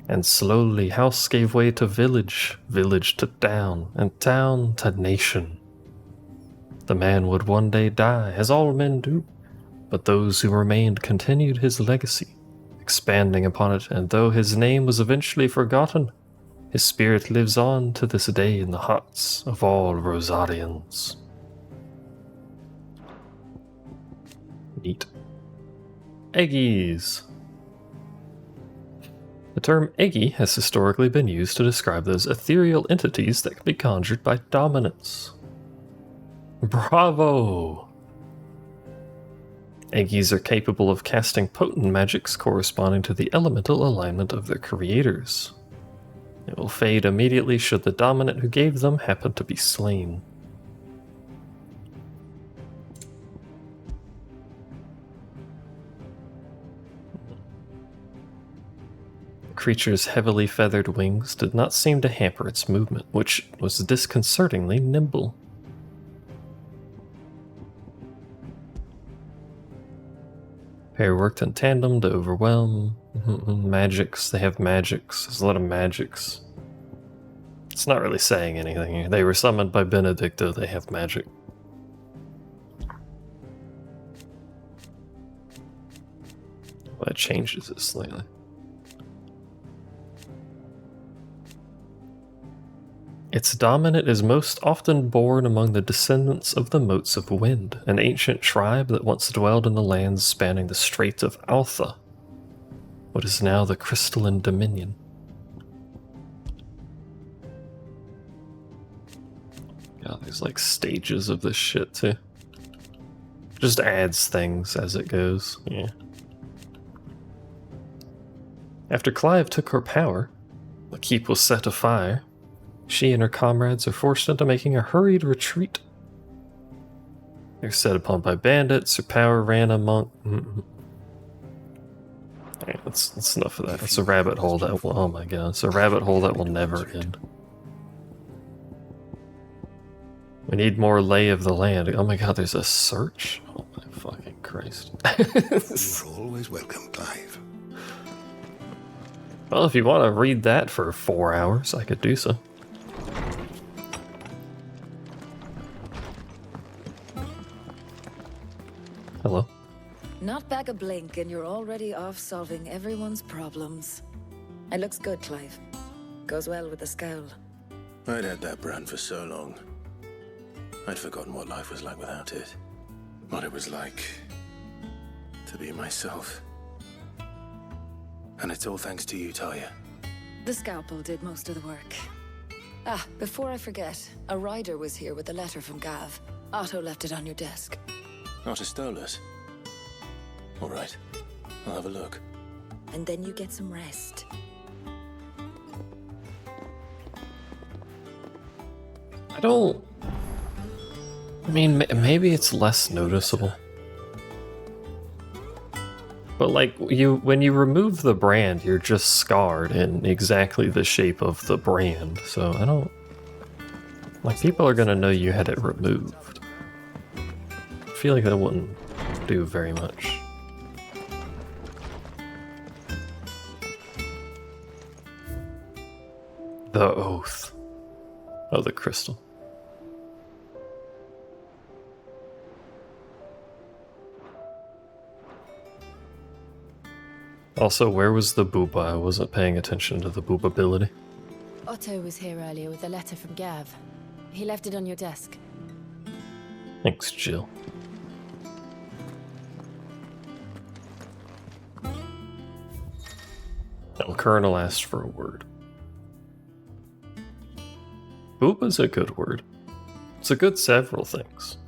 And slowly house gave way to village, village to town, and town to nation. The man would one day die, as all men do, but those who remained continued his legacy, expanding upon it, and though his name was eventually forgotten, his spirit lives on to this day in the hearts of all Rosarians. Neat. Eggies. The term Eggy has historically been used to describe those ethereal entities that can be conjured by dominance. Bravo! Eggies are capable of casting potent magics corresponding to the elemental alignment of their creators. They will fade immediately should the dominant who gave them happen to be slain. The creature's heavily feathered wings did not seem to hamper its movement, which was disconcertingly nimble. Pair worked in tandem to overwhelm. Magics, they have magics. There's a lot of magics. It's not really saying anything here. They were summoned by Benedicta, they have magic. Well, that changes it slightly. Its dominant is most often born among the descendants of the Motes of Wind, an ancient tribe that once dwelled in the lands spanning the Strait of Altha, what is now the Crystalline Dominion. God, there's like stages of this shit too. Just adds things as it goes, yeah. After Clive took her power, the keep was set afire. She and her comrades are forced into making a hurried retreat. They're set upon by bandits, her power ran among... Alright, that's enough of that. It's a rabbit hole that will... Oh my god, it's a rabbit hole that will never end. We need more lay of the land. Oh my god, there's a search? Oh my fucking Christ. You're always welcome, Clive. Well, if you want to read that for 4 hours, I could do so. Hello. Not back a blink and you're already off solving everyone's problems. It looks good, Clive. Goes well with the scowl. I'd had that brand for so long. I'd forgotten what life was like without it. What it was like to be myself. And it's all thanks to you, Talia. The scalpel did most of the work. Ah, before I forget, a rider was here with a letter from Gav. Otto left it on your desk. Otter stole it. All right, I'll have a look. And then you get some rest. I mean, maybe it's less noticeable. But like, when you remove the brand, you're just scarred in exactly the shape of the brand. So I don't... Like, people are gonna know you had it removed. I feel like that wouldn't do very much. The Oath. Oh, the crystal. Also, where was the booba? I wasn't paying attention to the booba ability. Otto was here earlier with a letter from Gav. He left it on your desk. Thanks, Jill. El Colonel asked for a word. Booba's a good word. It's a good several things.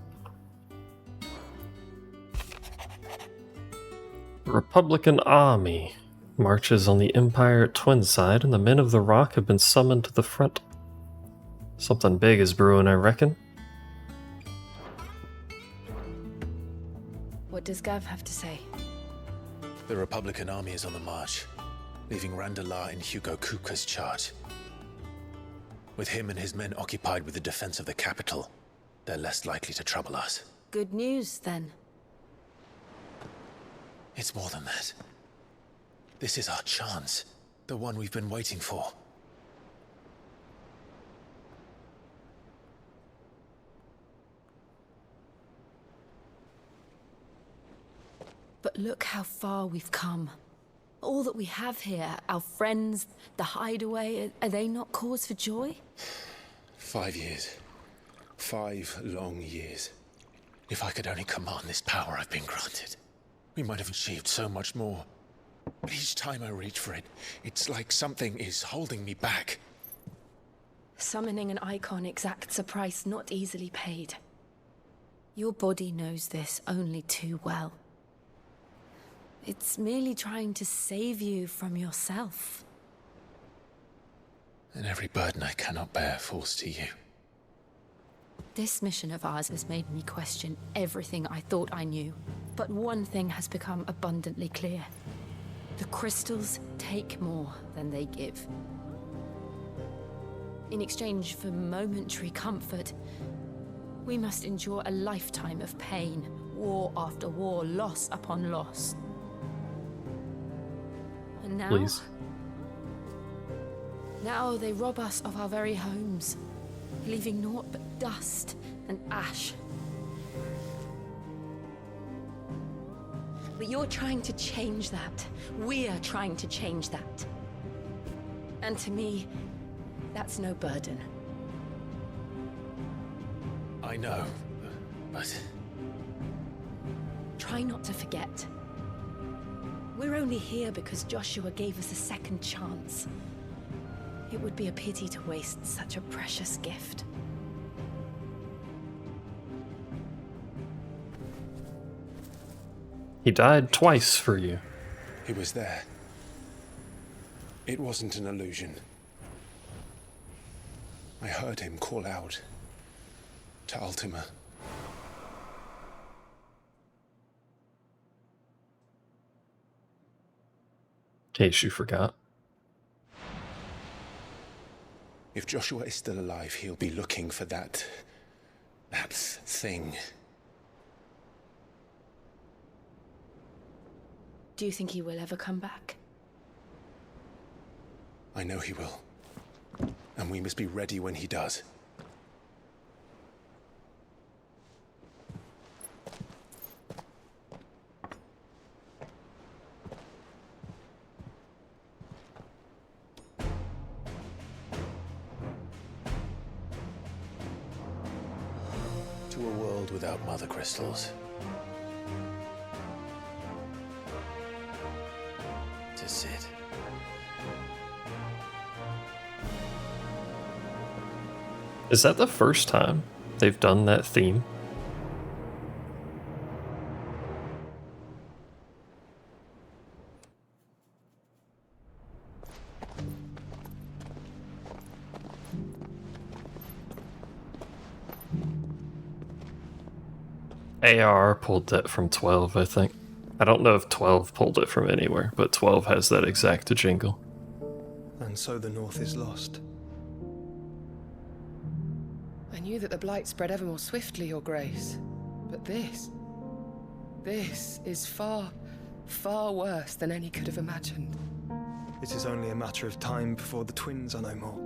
The Republican army marches on the Empire at Twinside, and the men of the Rock have been summoned to the front. Something big is brewing, I reckon. What does Gav have to say? The Republican army is on the march, leaving Randalar in Hugo Kupka's charge. With him and his men occupied with the defense of the capital, they're less likely to trouble us. Good news, then. It's more than that. This is our chance. The one we've been waiting for. But look how far we've come. All that we have here, our friends, the hideaway, are they not cause for joy? 5 years. 5 long years. If I could only command this power I've been granted, we might have achieved so much more. But each time I reach for it, it's like something is holding me back. Summoning an icon exacts a price not easily paid. Your body knows this only too well. It's merely trying to save you from yourself. And every burden I cannot bear falls to you. This mission of ours has made me question everything I thought I knew. But one thing has become abundantly clear. The crystals take more than they give. In exchange for momentary comfort, we must endure a lifetime of pain, war after war, loss upon loss. And now... Please. Now they rob us of our very homes, leaving naught but dust and ash. But you're trying to change that. We're trying to change that. And to me, that's no burden. I know, but... Try not to forget. We're only here because Joshua gave us a second chance. It would be a pity to waste such a precious gift. He died twice for you. He was there. It wasn't an illusion. I heard him call out to Ultima. In case you forgot. If Joshua is still alive, he'll be looking for that thing. Do you think he will ever come back? I know he will. And we must be ready when he does. To a world without mother crystals. To Sid. Is that the first time they've done that theme? AR pulled that from 12, I think. I don't know if 12 pulled it from anywhere, but 12 has that exact jingle. And so the North is lost. I knew that the Blight spread ever more swiftly, Your Grace. But this is far, far worse than any could have imagined. It is only a matter of time before the twins are no more.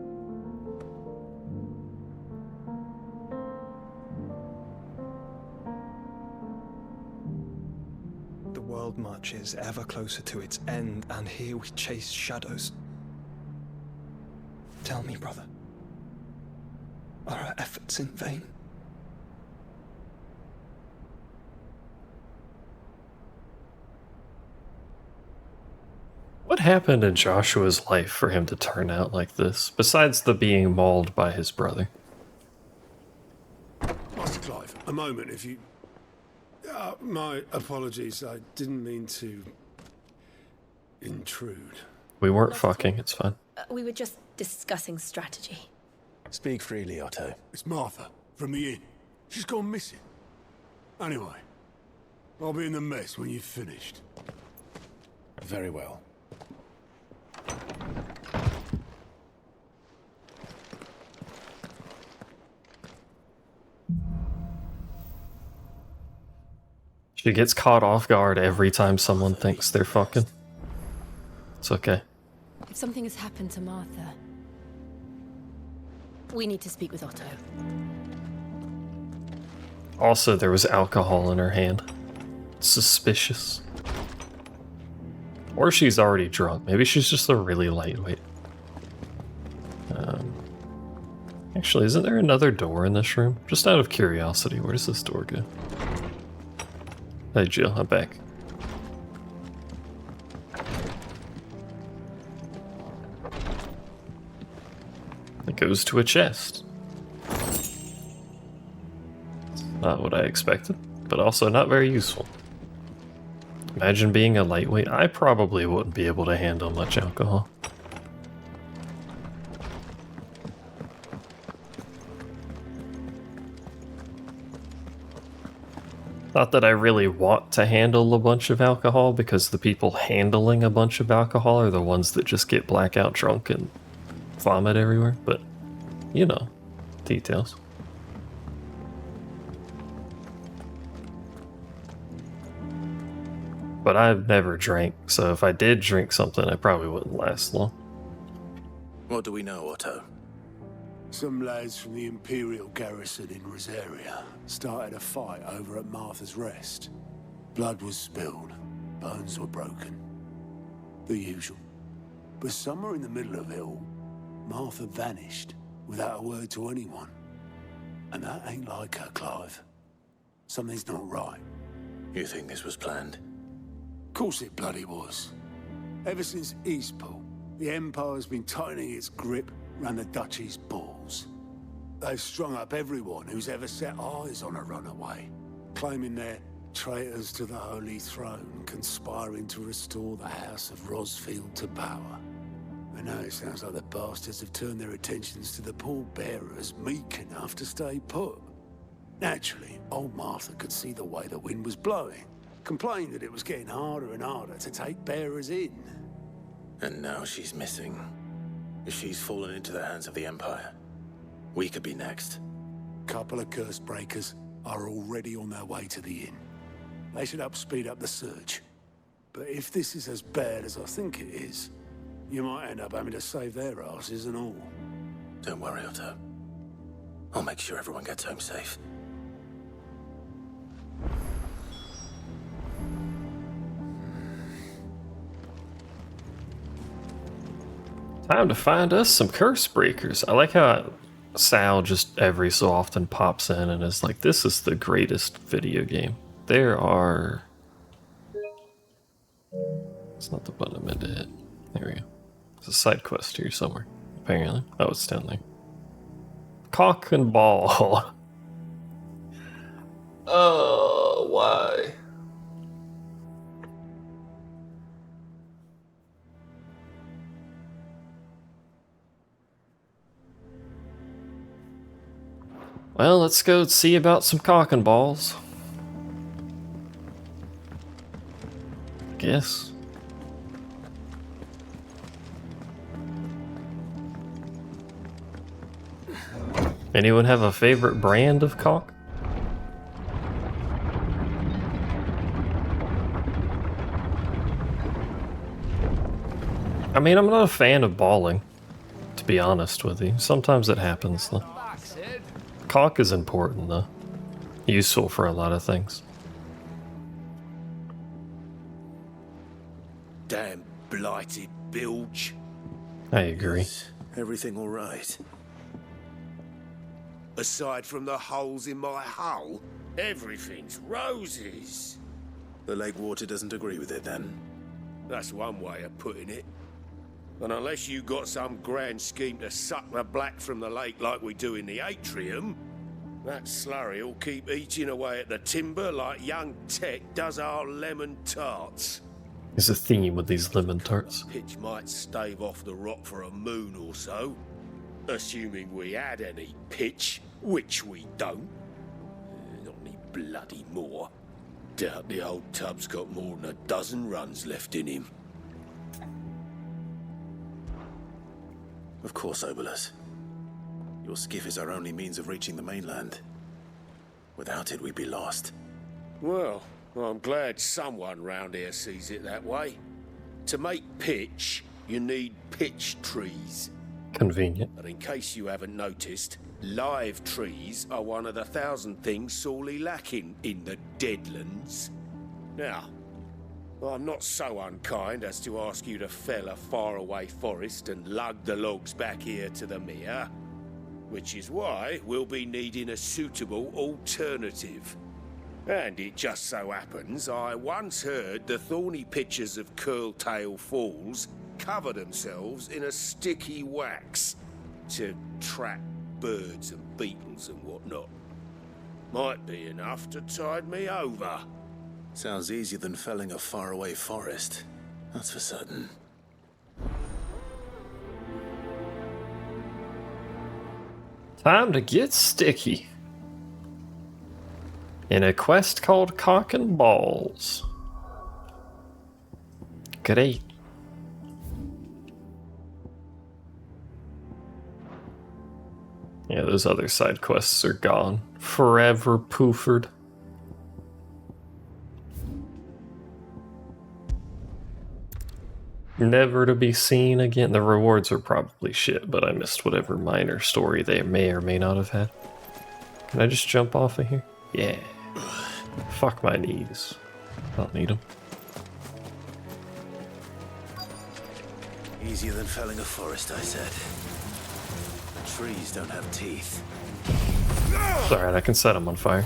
The world marches ever closer to its end, and here we chase shadows. Tell me, brother. Are our efforts in vain? What happened in Joshua's life for him to turn out like this, besides the being mauled by his brother? Master Clive, a moment, if you... my apologies, I didn't mean to... intrude. We weren't fucking, it's fine. We were just discussing strategy. Speak freely, Otto. It's Martha, from the inn. She's gone missing. Anyway, I'll be in the mess when you've finished. Very well. She gets caught off guard every time someone thinks they're fucking. It's okay. If something has happened to Martha, we need to speak with Otto. Also, there was alcohol in her hand. Suspicious. Or she's already drunk. Maybe she's just a really lightweight. Actually, isn't there another door in this room? Just out of curiosity, where does this door go? Hey Jill, I'm back. goes to a chest. Not what I expected, but also not very useful. Imagine being a lightweight. I probably wouldn't be able to handle much alcohol. Not that I really want to handle a bunch of alcohol, because the people handling a bunch of alcohol are the ones that just get blackout drunk and vomit everywhere, but, you know, details. But I've never drank, so if I did drink something, I probably wouldn't last long. What do we know, Otto? Some lads from the Imperial garrison in Rosaria started a fight over at Martha's Rest. Blood was spilled, bones were broken. The usual. But somewhere in the middle of it all, Martha vanished without a word to anyone. And that ain't like her, Clive. Something's not right. You think this was planned? Of course it bloody was. Ever since Eastpool, the Empire's been tightening its grip round the Duchy's balls. They've strung up everyone who's ever set eyes on a runaway, claiming they're traitors to the Holy Throne, conspiring to restore the House of Rosfield to power. And now it sounds like the bastards have turned their attentions to the pallbearers meek enough to stay put. Naturally, old Martha could see the way the wind was blowing, complained that it was getting harder and harder to take bearers in. And now she's missing. If she's fallen into the hands of the Empire, we could be next. Couple of curse breakers are already on their way to the inn. They should help speed up the search. But if this is as bad as I think it is, you might end up having to save their asses and all. Don't worry, Otto. I'll make sure everyone gets home safe. Time to find us some curse breakers. I like how Sal just every so often pops in and is like, this is the greatest video game. There are... It's not the button I meant to hit. There we go. There's a side quest here somewhere, apparently. Oh, it's down there. Cock and ball. Oh, why? Well, let's go see about some cock and balls. Guess. Anyone have a favorite brand of cock? I mean, I'm not a fan of balling, to be honest with you. Sometimes it happens, though. Cock is important, though. Useful for a lot of things. Damn blighted bilge. I agree. Is everything all right? Aside from the holes in my hull, everything's roses. The lake water doesn't agree with it, then? That's one way of putting it. And unless you got some grand scheme to suck the black from the lake like we do in the atrium, that slurry will keep eating away at the timber like young Tech does our lemon tarts. There's a theme with these lemon tarts. Pitch might stave off the rock for a moon or so, assuming we had any pitch, which we don't. Not any bloody more. Doubt the old tub's got more than a dozen runs left in him. Of course, Obolus. Your skiff is our only means of reaching the mainland. Without it, we'd be lost. Well, I'm glad someone round here sees it that way. To make pitch, you need pitch trees. Convenient. But in case you haven't noticed, live trees are one of the 1,000 things sorely lacking in the Deadlands. Now, I'm not so unkind as to ask you to fell a faraway forest and lug the logs back here to the mere, which is why we'll be needing a suitable alternative. And it just so happens I once heard the thorny pitchers of Curltail Falls cover themselves in a sticky wax. to trap birds and beetles and whatnot. Might be enough to tide me over. Sounds easier than felling a faraway forest. That's for certain. Time to get sticky. In a quest called Cock and Balls. Great. Yeah, those other side quests are gone. Forever poofered. Never to be seen again. The rewards are probably shit, but I missed whatever minor story they may or may not have had. Can I just jump off of here? Yeah. Fuck my knees. Don't need them. Easier than felling a forest, I said. Trees don't have teeth. It's alright, I can set them on fire.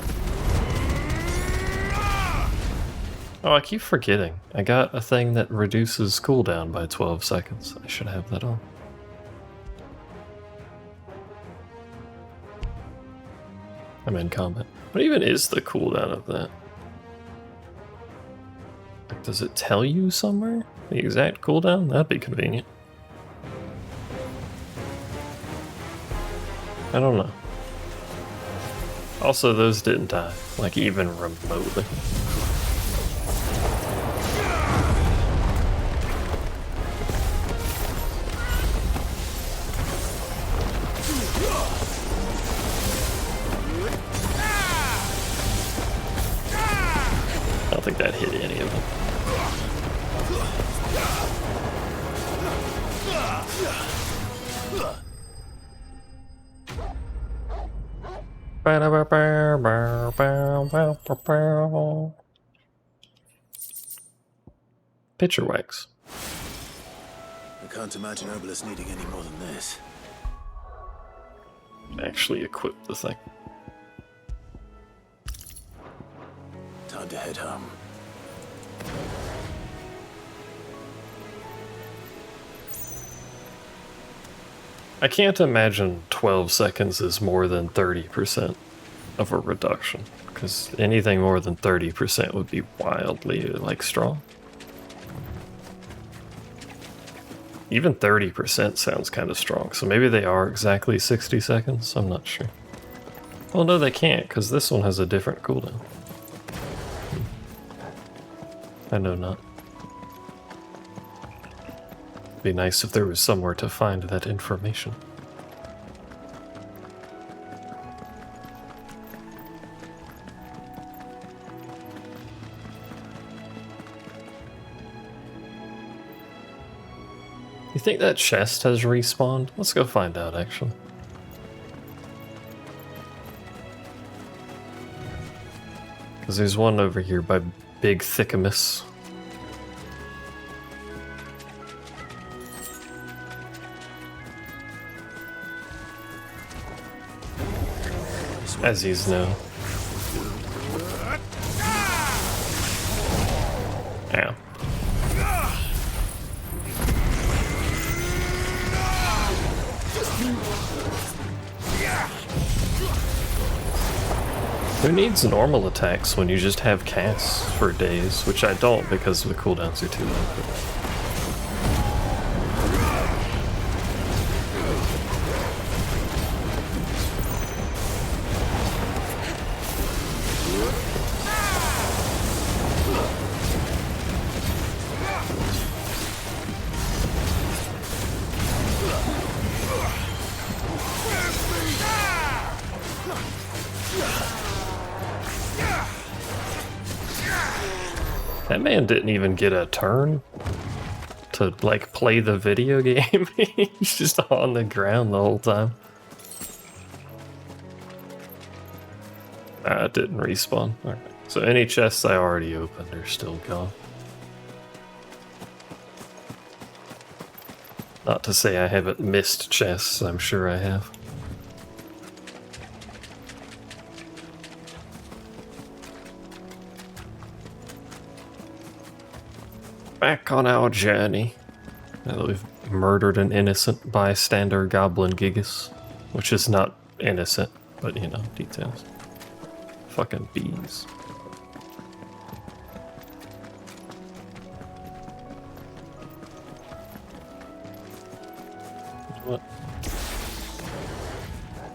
Oh, I keep forgetting. I got a thing that reduces cooldown by 12 seconds. I should have that on. I'm in combat. What even is the cooldown of that? Like, does it tell you somewhere? The exact cooldown? That'd be convenient. I don't know. Also, those didn't die, like even remotely. I don't think that hit any of them. Pitcher wax. I can't imagine Obelisk needing any more than this. Actually equip the thing. Time to head home. I can't imagine 12 seconds is more than 30% of a reduction, because anything more than 30% would be wildly, like, strong. Even 30% sounds kind of strong, so maybe they are exactly 60 seconds, I'm not sure. Well, no, they can't, because this one has a different cooldown. I know not. Be nice if there was somewhere to find that information. You think that chest has respawned? Let's go find out, actually. Because there's one over here by Big Thickamus. As he's known. Ow. Who needs normal attacks when you just have casts for days? Which I don't because the cooldowns are too low. That man didn't even get a turn to, like, play the video game. He's just on the ground the whole time. Ah, it didn't respawn. Alright. So any chests I already opened are still gone. Not to say I haven't missed chests, I'm sure I have. Back on our journey. Now that we've murdered an innocent bystander goblin gigas, which is not innocent, but you know, details. Fucking bees. What?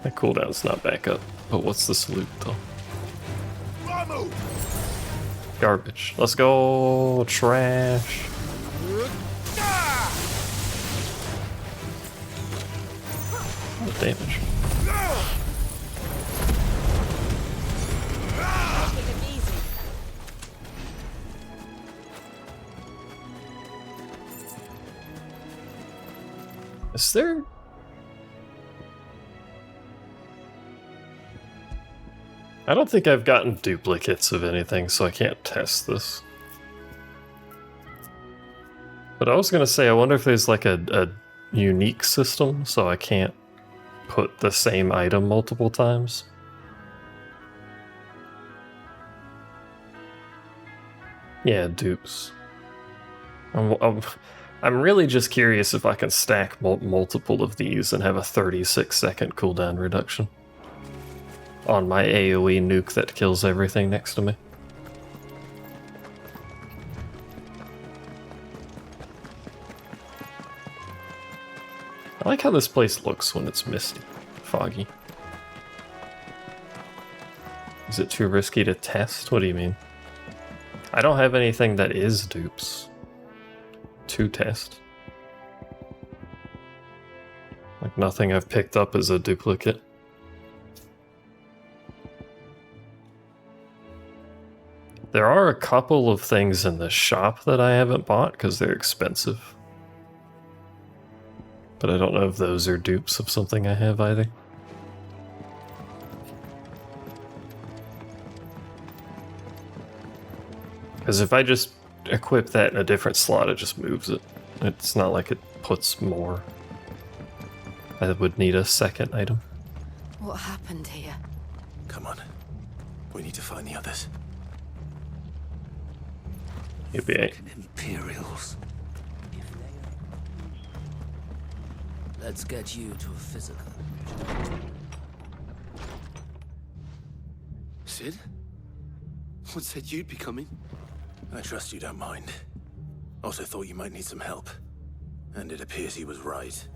That cooldown's not back up, but what's the salute though? Garbage. Let's go, trash. What damage? Is there... I don't think I've gotten duplicates of anything, so I can't test this. But I was gonna say, I wonder if there's like a unique system, so I can't put the same item multiple times. Yeah, dupes. I'm really just curious if I can stack multiple of these and have a 36-second cooldown reduction on my AoE nuke that kills everything next to me. I like how this place looks when it's misty, foggy. Is it too risky to test? What do you mean? I don't have anything that is dupes to test. Like nothing I've picked up is a duplicate. There are a couple of things in the shop that I haven't bought because they're expensive. But I don't know if those are dupes of something I have either. Because if I just equip that in a different slot, it just moves it. It's not like it puts more. I would need a second item. What happened here? Come on. We need to find the others. Yippee. Imperials. Let's get you to a physical. Sid? What said you'd be coming? I trust you don't mind. Also thought you might need some help. And it appears he was right.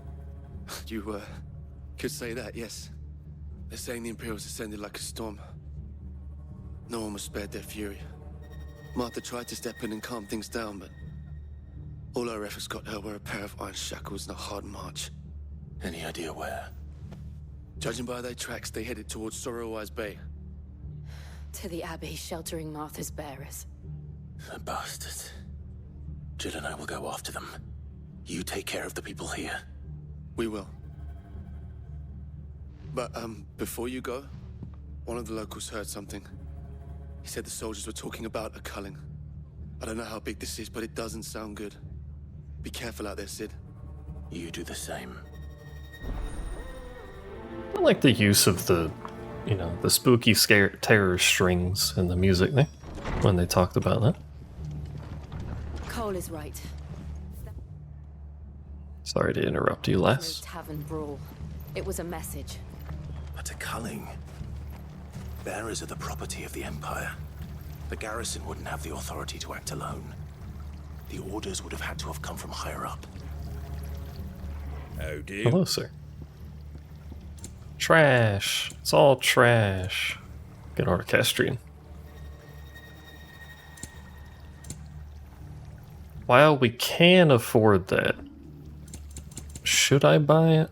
You, could say that, yes. They're saying the Imperials descended like a storm. No one was spared their fury. Martha tried to step in and calm things down, but all our efforts got her were a pair of iron shackles and a hard march. Any idea where? Judging by their tracks, they headed towards Sorrowwise Bay. To the Abbey sheltering Martha's bearers. The bastards. Jill and I will go after them. You take care of the people here. We will. But, before you go, one of the locals heard something. He said the soldiers were talking about a culling. I don't know how big this is, but it doesn't sound good. Be careful out there, Sid. You do the same. I like the use of the, you know, the spooky terror strings in the music there, when they talked about that. Cole is right. Sorry to interrupt you, Les. No tavern brawl. It was a message. But a culling. Bearers are the property of the Empire. The garrison wouldn't have the authority to act alone. The orders would have had to have come from higher up. Oh dear. Hello, sir. Trash. It's all trash. Good orchestrion. While we can afford that, should I buy it?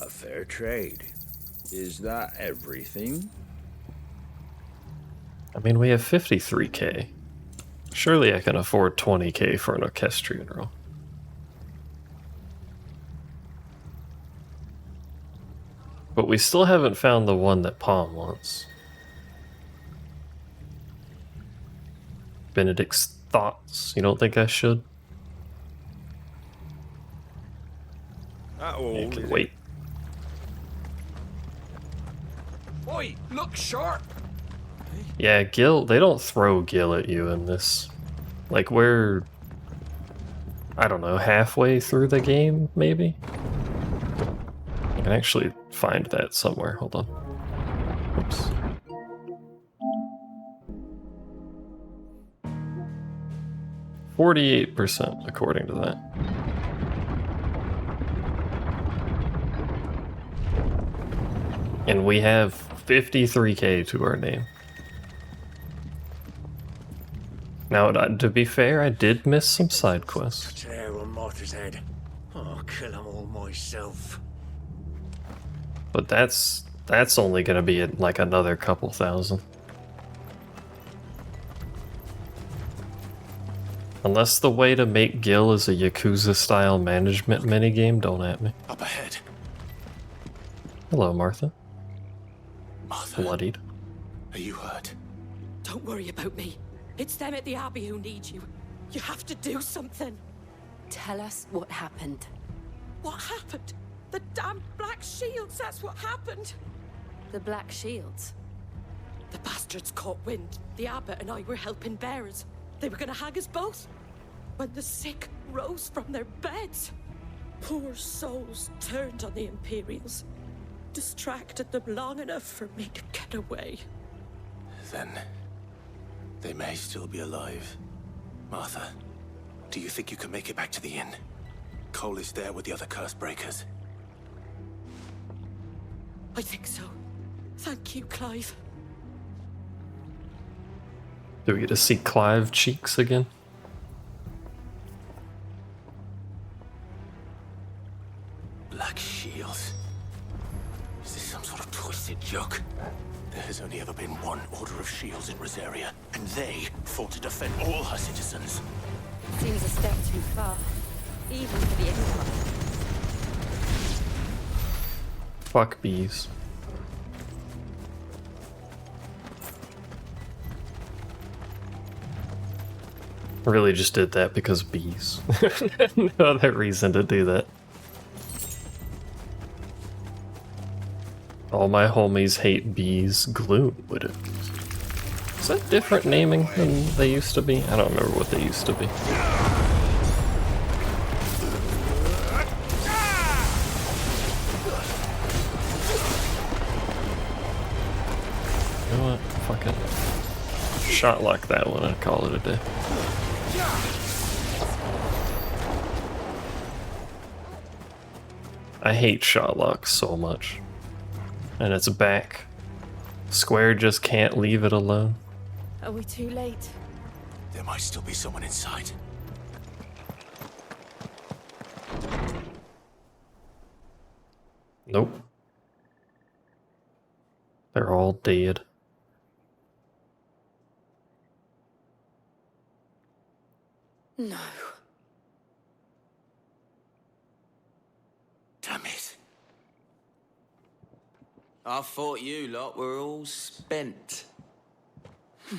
A fair trade. Is that everything? I mean, we have 53k. Surely I can afford 20k for an orchestrion roll. But we still haven't found the one that Palm wants. Benedict's thoughts. You don't think I should? That all You can wait. Oi, look sharp! Yeah, Gil, they don't throw Gil at you in this. Like, we're, I don't know, halfway through the game, maybe? I can actually find that somewhere. Hold on. Oops. %, according to that. And we have 53k to our name. Now, to be fair, I did miss some side quests. Tear on Martha's head. I'll kill them all myself. But that's only gonna be at like another couple thousand. Unless the way to make Gil is a Yakuza-style management minigame, don't at me. Up ahead. Hello, Martha. Martha. Bloodied. Are you hurt? Don't worry about me. It's them at the Abbey who need you. You have to do something. Tell us what happened. What happened? The damn Black Shields, that's what happened. The Black Shields? The bastards caught wind. The Abbot and I were helping bearers. They were gonna hang us both. When the sick rose from their beds, poor souls turned on the Imperials. Distracted them long enough for me to get away. Then they may still be alive. Martha, do you think you can make it back to the inn? Cole is there with the other curse breakers. I think so. Thank you, Clive. Do we get to see Clive cheeks again? Black Shields? Is this some sort of twisted joke? There has only ever been one Order of Shields in Rosaria, and they fought to defend all her citizens. Seems a step too far, even for the Empire. Fuck bees. Really just did that because bees. No other reason to do that. All my homies hate bees. Gloom would it? Is that different naming than they used to be? I don't remember what they used to be. You know what? Fuck it. Shot lock that one and call it a day. I hate shot locks so much. And it's back. Square just can't leave it alone. Are we too late? There might still be someone inside. Nope. They're all dead. No. Damn it. I thought you lot were all spent.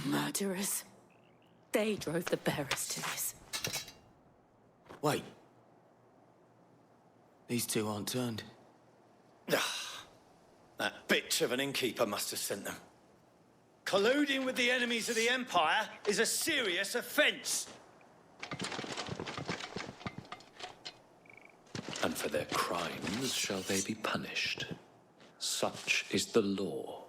Murderers. They drove the bearers to this. Wait. These two aren't turned. That bitch of an innkeeper must have sent them. Colluding with the enemies of the Empire is a serious offense. And for their crimes shall they be punished. Such is the law.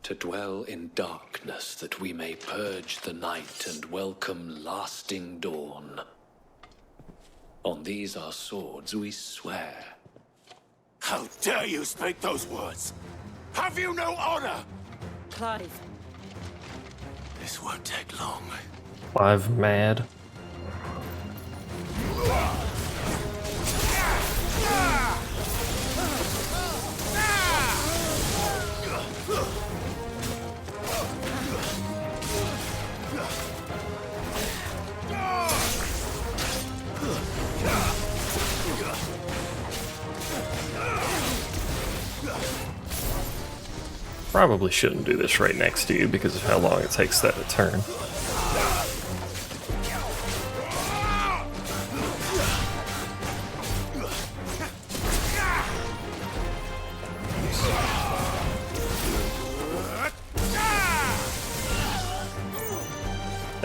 To dwell in darkness that we may purge the night and welcome lasting dawn. On these our swords we swear. How dare you speak those words? Have you no honor? Clive. This won't take long. Clive mad. Probably shouldn't do this right next to you because of how long it takes that to turn.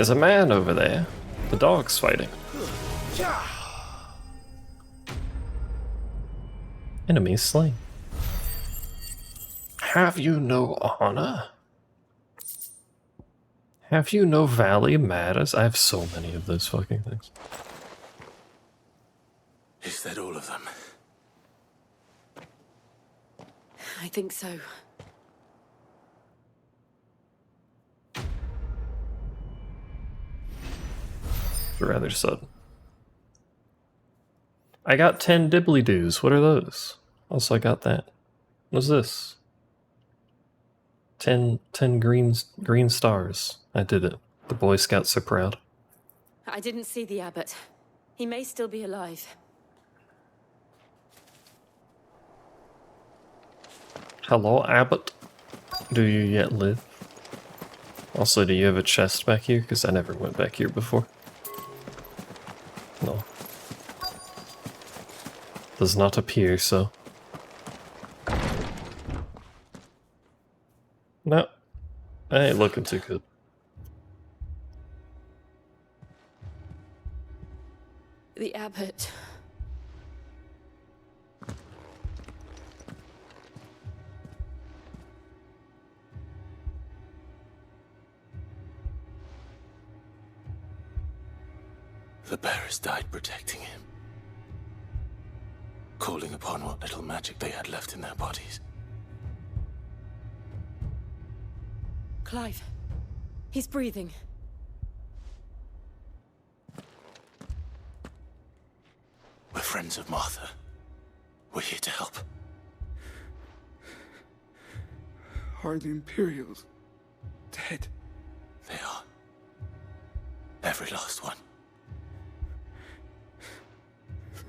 There's a man over there. The dog's fighting. Enemy slain. Have you no honor? Have you no valley matters? I have so many of those fucking things. Is that all of them? I think so. Rather sudden. I got 10 dibbly-doos. What are those? Also, I got that. What's this? 10 green stars. I did it. The Boy Scouts are proud. I didn't see the abbot. He may still be alive. Hello, abbot. Do you yet live? Also, do you have a chest back here? Because I never went back here before. No. Does not appear so. No. I ain't looking too good. The abbot. The bearers died protecting him, calling upon what little magic they had left in their bodies. Clive. He's breathing. We're friends of Martha. We're here to help. Are the Imperials dead? They are. Every last one.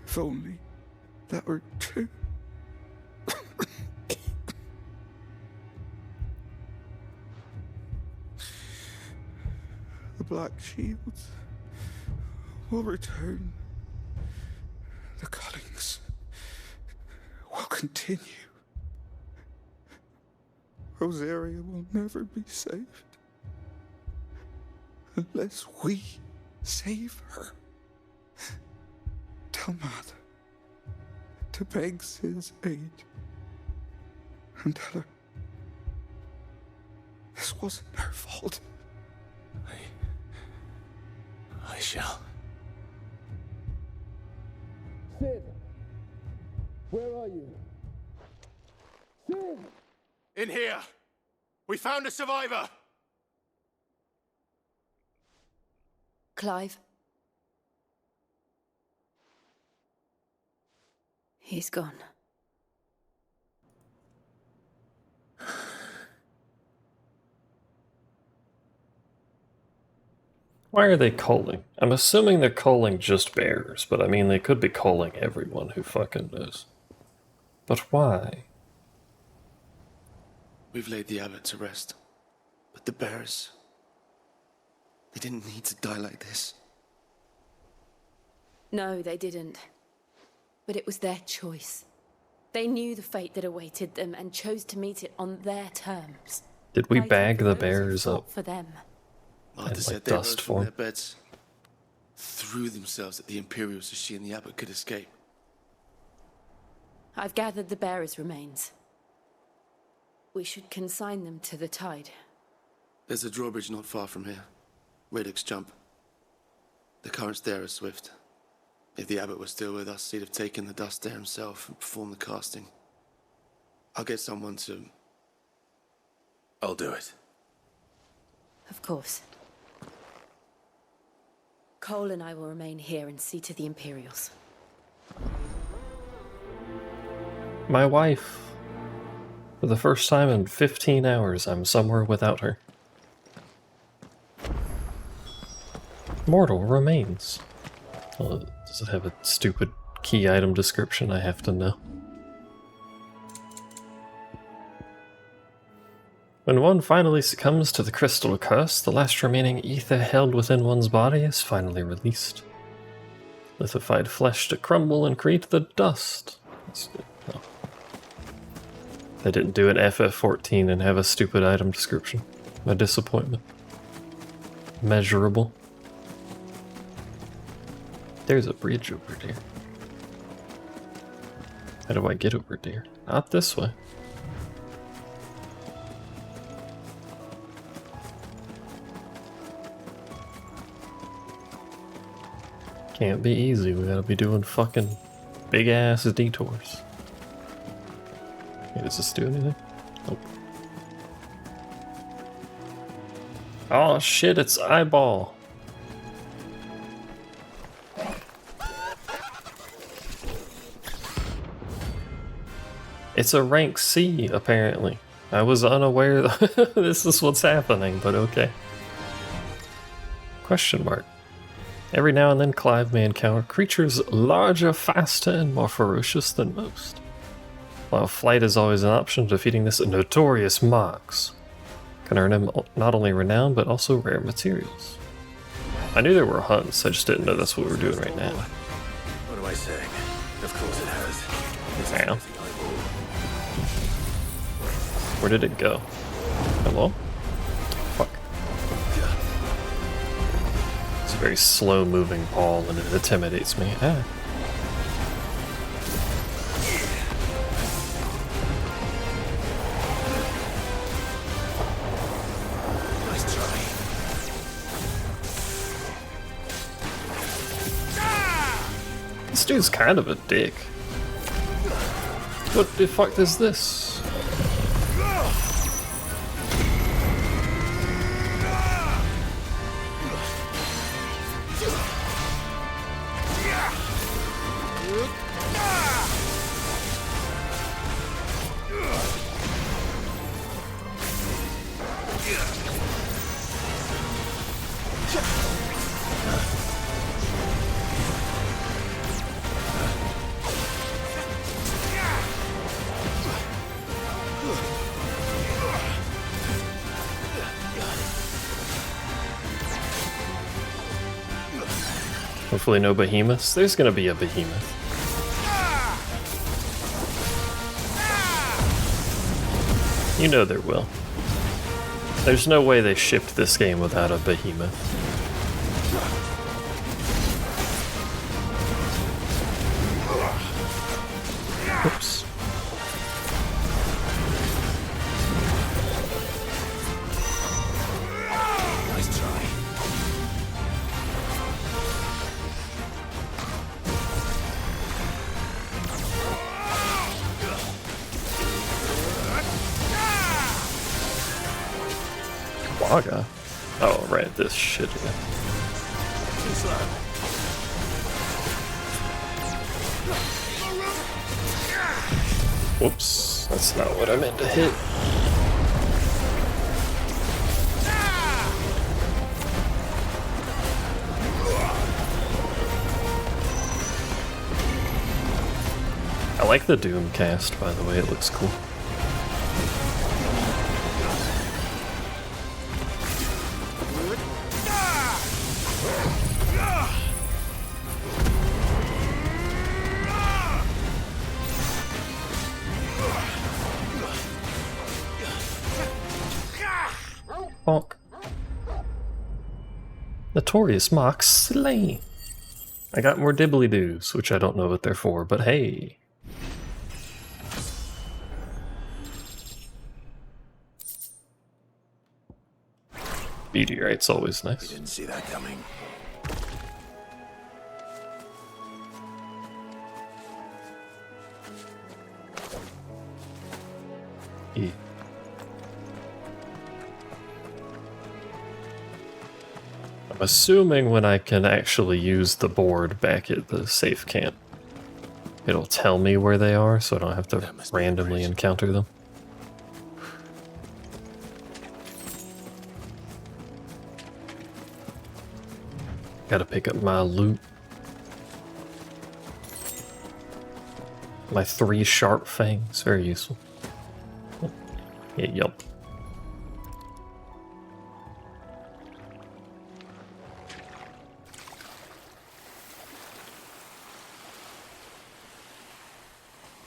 If only that were true. The Black Shields will return. The cuttings will continue. Rosaria will never be saved unless we save her. Tell Mother to beg Sid's aid and tell her this wasn't her fault. I shall. Sid! Where are you? Sid! In here! We found a survivor! Clive. He's gone. Why are they calling? I'm assuming they're calling just bearers, but I mean they could be calling everyone who fucking knows. But why? We've laid the abbot to rest. But the bearers... they didn't need to die like this. No, they didn't. But it was their choice. They knew the fate that awaited them and chose to meet it on their terms. Did we bag the bearers up? For them. Martha said they rose from their beds, threw themselves at the Imperials so she and the abbot could escape. I've gathered the bearers' remains. We should consign them to the tide. There's a drawbridge not far from here. Radix Jump. The currents there are swift. If the abbot was still with us, he'd have taken the dust there himself and performed the casting. I'll get someone to... I'll do it. Of course. Cole and I will remain here and see to the Imperials. My wife. For the first time in 15 hours, I'm somewhere without her. Mortal remains. Does it have a stupid key item description I have to know? When one finally succumbs to the crystal curse, the last remaining ether held within one's body is finally released. Lithified flesh to crumble and create the dust. That's good. No. They didn't do an FF14 and have a stupid item description. My disappointment. measurable. There's a bridge over there. How do I get over there? Not this way. Can't be easy, we gotta be doing fucking big ass detours. Hey, does this do anything? Nope. Oh shit, it's eyeball. It's a rank C, apparently. I was unaware that this is what's happening, but okay. Question mark. Every now and then Clive may encounter creatures larger, faster, and more ferocious than most. While flight is always an option, defeating this notorious Mox can earn him not only renown, but also rare materials. I knew there were hunts, I just didn't know that's what we were doing right now. What am I saying? Of course it has. It's Damn. Where did it go? Hello? Fuck. It's a very slow moving ball and it intimidates me. Ah. Nice try. This dude's kind of a dick. What the fuck is this? Hopefully no behemoths. There's gonna be a behemoth. You know there will. There's no way they shipped this game without a behemoth. Oops. Nice try. Waga? Oh, right, this shit again. Whoops, that's not what I meant to hit. I like the Doom cast, by the way, it looks cool. Bonk. Notorious Mox slain. I got more dibbly-doos, which I don't know what they're for, but hey. Meteorite's always nice. Didn't see that coming. E. I'm assuming when I can actually use the board back at the safe camp, it'll tell me where they are so I don't have to randomly encounter them. Gotta pick up my loot. My 3 sharp fangs, very useful. Yeah, yup.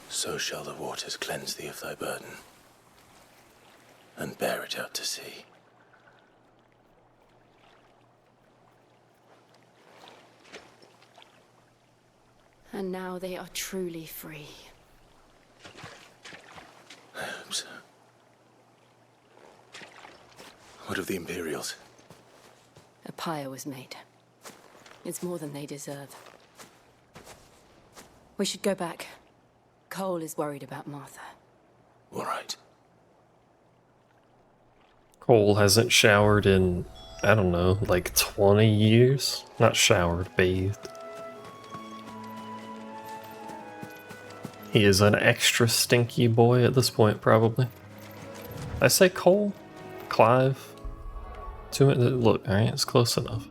So shall the waters cleanse thee of thy burden, and bear it out to sea. And now they are truly free. I hope so. What of the Imperials? A pyre was made. It's more than they deserve. We should go back. Cole is worried about Martha. All right. Cole hasn't showered in, I don't know, like 20 years? Not showered, bathed. He is an extra stinky boy at this point, probably. I say Cole? Clive? 2 minutes. Look, alright, it's close enough.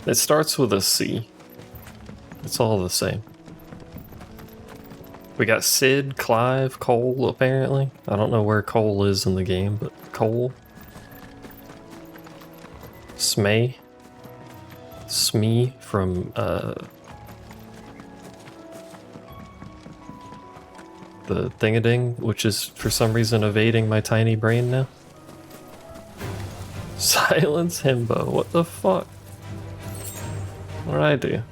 It starts with a C. It's all the same. We got Sid, Clive, Cole, apparently. I don't know where Cole is in the game, but Cole. Smee. Smee from, the Thing-a-Ding, which is for some reason evading my tiny brain now. Silence Himbo, what the fuck? What did I do?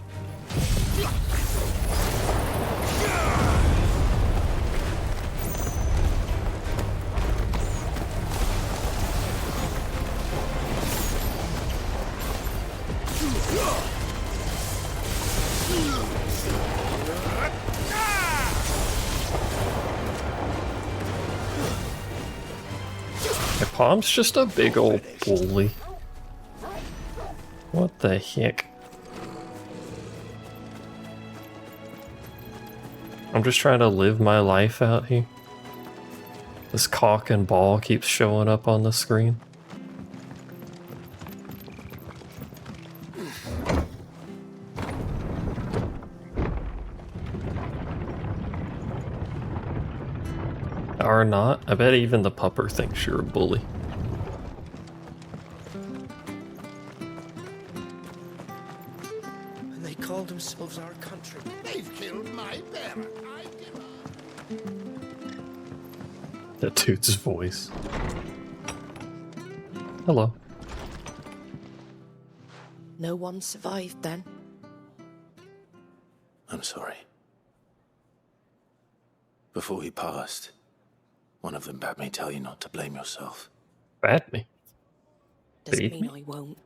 My palm's just a big old bully. What the heck? I'm just trying to live my life out here. This cock and ball keeps showing up on the screen. Or not. I bet even the pupper thinks you're a bully. And they call themselves our country. They've killed my parent. I give up. That dude's voice. Hello. No one survived then. I'm sorry. Before he passed, one of them bade me tell you not to blame yourself. Bade me? Doesn't mean I won't.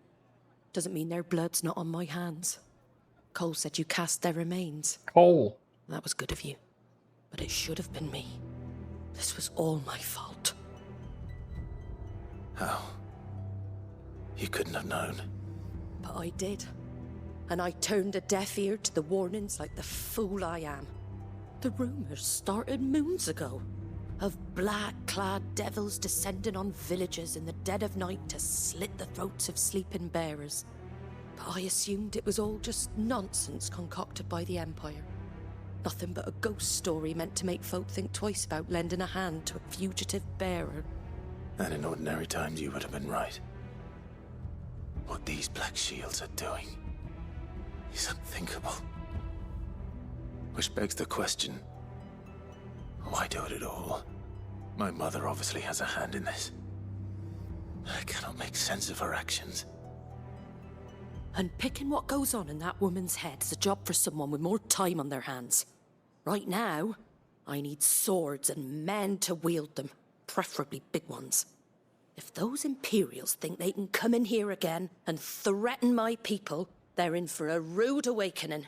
Doesn't mean their blood's not on my hands. Cole said you cast their remains. Cole. That was good of you. But it should have been me. This was all my fault. How? You couldn't have known. But I did. And I turned a deaf ear to the warnings like the fool I am. The rumors started moons ago. Of black-clad devils descending on villages in the dead of night to slit the throats of sleeping bearers. But I assumed it was all just nonsense concocted by the Empire. Nothing but a ghost story meant to make folk think twice about lending a hand to a fugitive bearer. And in ordinary times you would have been right. What these Black Shields are doing is unthinkable. Which begs the question, why do it at all? My mother obviously has a hand in this. I cannot make sense of her actions. And picking what goes on in that woman's head is a job for someone with more time on their hands. Right now, I need swords and men to wield them, preferably big ones. If those Imperials think they can come in here again and threaten my people, they're in for a rude awakening.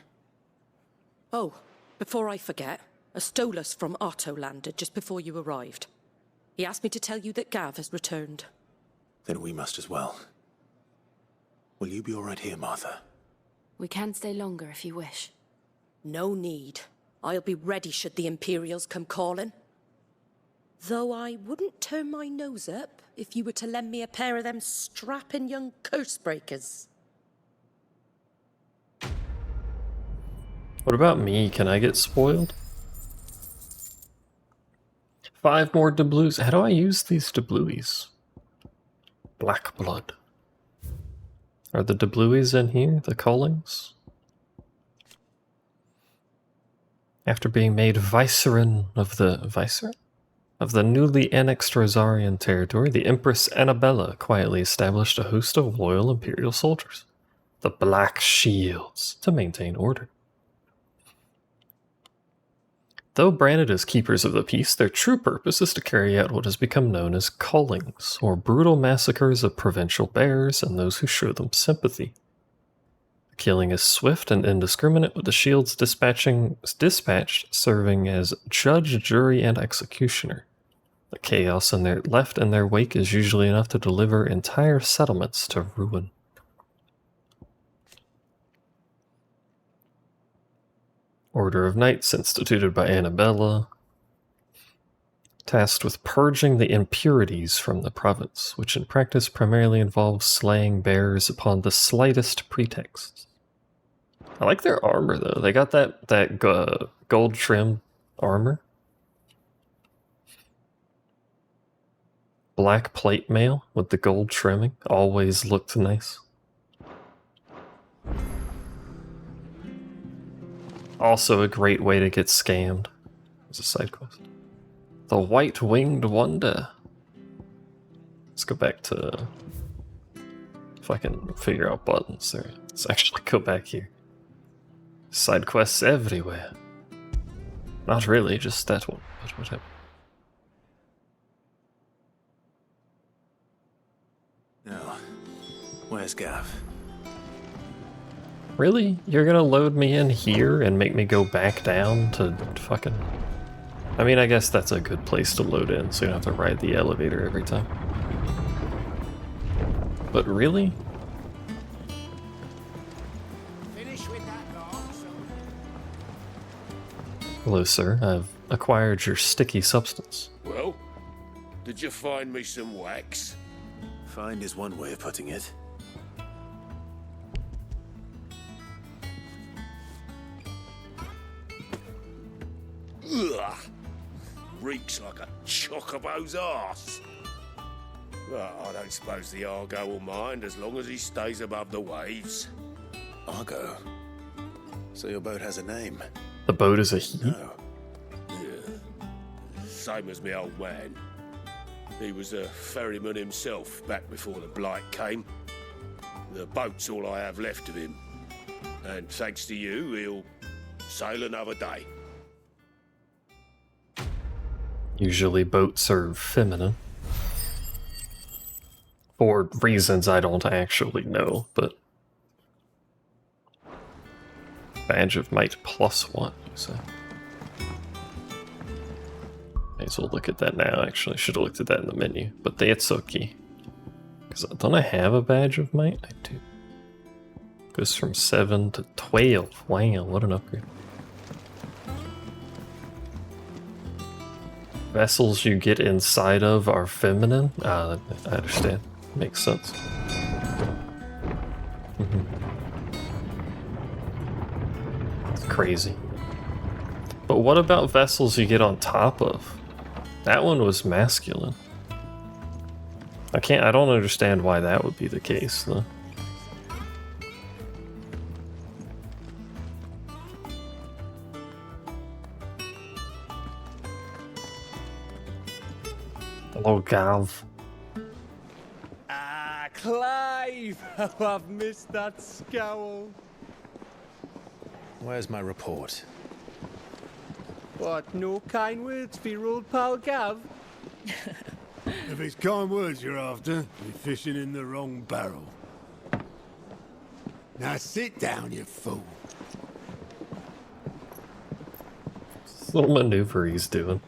Oh, before I forget, a Stolas from Otto landed just before you arrived. He asked me to tell you that Gav has returned. Then we must as well. Will you be all right here, Martha? We can stay longer if you wish. No need. I'll be ready should the Imperials come calling. Though I wouldn't turn my nose up if you were to lend me a pair of them strapping young curse-breakers. What about me? Can I get spoiled? 5 more doubloons. How do I use these doubloons? Black blood. Are the doubloons in here? The Cullings? After being made Viceroy of the... Viceroy? of the newly annexed Rosarian territory, the Empress Annabella quietly established a host of loyal Imperial soldiers, the Black Shields, to maintain order. Though branded as keepers of the peace, their true purpose is to carry out what has become known as cullings, or brutal massacres of provincial bears and those who show them sympathy. The killing is swift and indiscriminate, with the shields dispatched serving as judge, jury, and executioner. The chaos left in their wake is usually enough to deliver entire settlements to ruin. Order of Knights instituted by Annabella, tasked with purging the impurities from the province, which in practice primarily involves slaying bears upon the slightest pretexts. I like their armor though. They got that gold trim armor. Black plate mail with the gold trimming always looked nice. Also a great way to get scammed as a side quest. The White-Winged Wonder. Let's go back to... If I can figure out buttons there. Let's actually go back here. Side quests everywhere. Not really, just that one, but whatever. Now, where's Gav? Really? You're gonna load me in here and make me go back down to fucking... I mean, I guess that's a good place to load in, so you don't have to ride the elevator every time. But really? Hello, sir. I've acquired your sticky substance. Well, did you find me some wax? Find is one way of putting it. Ugh! Reeks like a chocobo's arse. Well, I don't suppose the Argo will mind as long as he stays above the waves. Argo? So your boat has a name? The boat is a he? No. Yeah. Same as me old man. He was a ferryman himself back before the Blight came. The boat's all I have left of him. And thanks to you, he'll sail another day. Usually boats are feminine. For reasons I don't actually know, but... Badge of Might +1, you say? May as well look at that now, actually. Should have looked at that in the menu. But it's okay. Because don't I have a Badge of Might? I do. Goes from 7 to 12. Wow, what an upgrade. Vessels you get inside of are feminine? I understand. Makes sense. It's crazy. But what about vessels you get on top of? That one was masculine. I don't understand why that would be the case, though. Hello, Gav. Ah, Clive! How I've missed that scowl. Where's my report? What, no kind words for your old pal Gav? If it's kind words you're after, you're fishing in the wrong barrel. Now sit down, you fool. This little maneuver he's doing.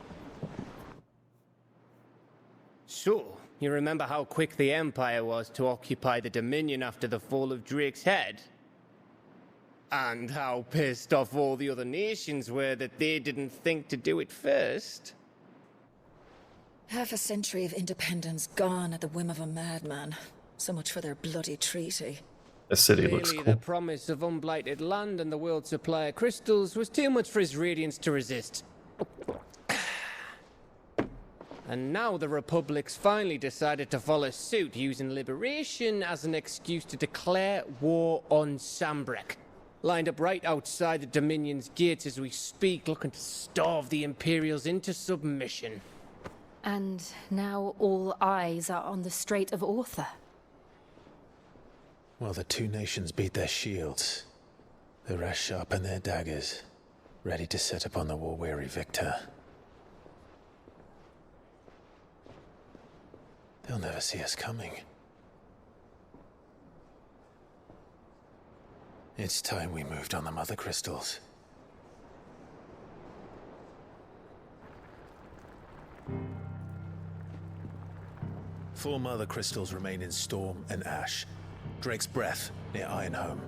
So, you remember how quick the Empire was to occupy the Dominion after the fall of Drake's head? And how pissed off all the other nations were that they didn't think to do it first? Half a century of independence gone at the whim of a madman. So much for their bloody treaty. The city looks Clearly, cool. the promise of unblighted land and the world's supply of crystals was too much for his radiance to resist. And now the Republic's finally decided to follow suit, using liberation as an excuse to declare war on Sambrek. Lined up right outside the Dominion's gates as we speak, looking to starve the Imperials into submission. And now all eyes are on the Strait of Author. While the two nations beat their shields, the rest sharpen their daggers, ready to set upon the war-weary victor. They'll never see us coming. It's time we moved on the Mother Crystals. Four Mother Crystals remain in Storm and Ash. Drake's Breath near Ironhome.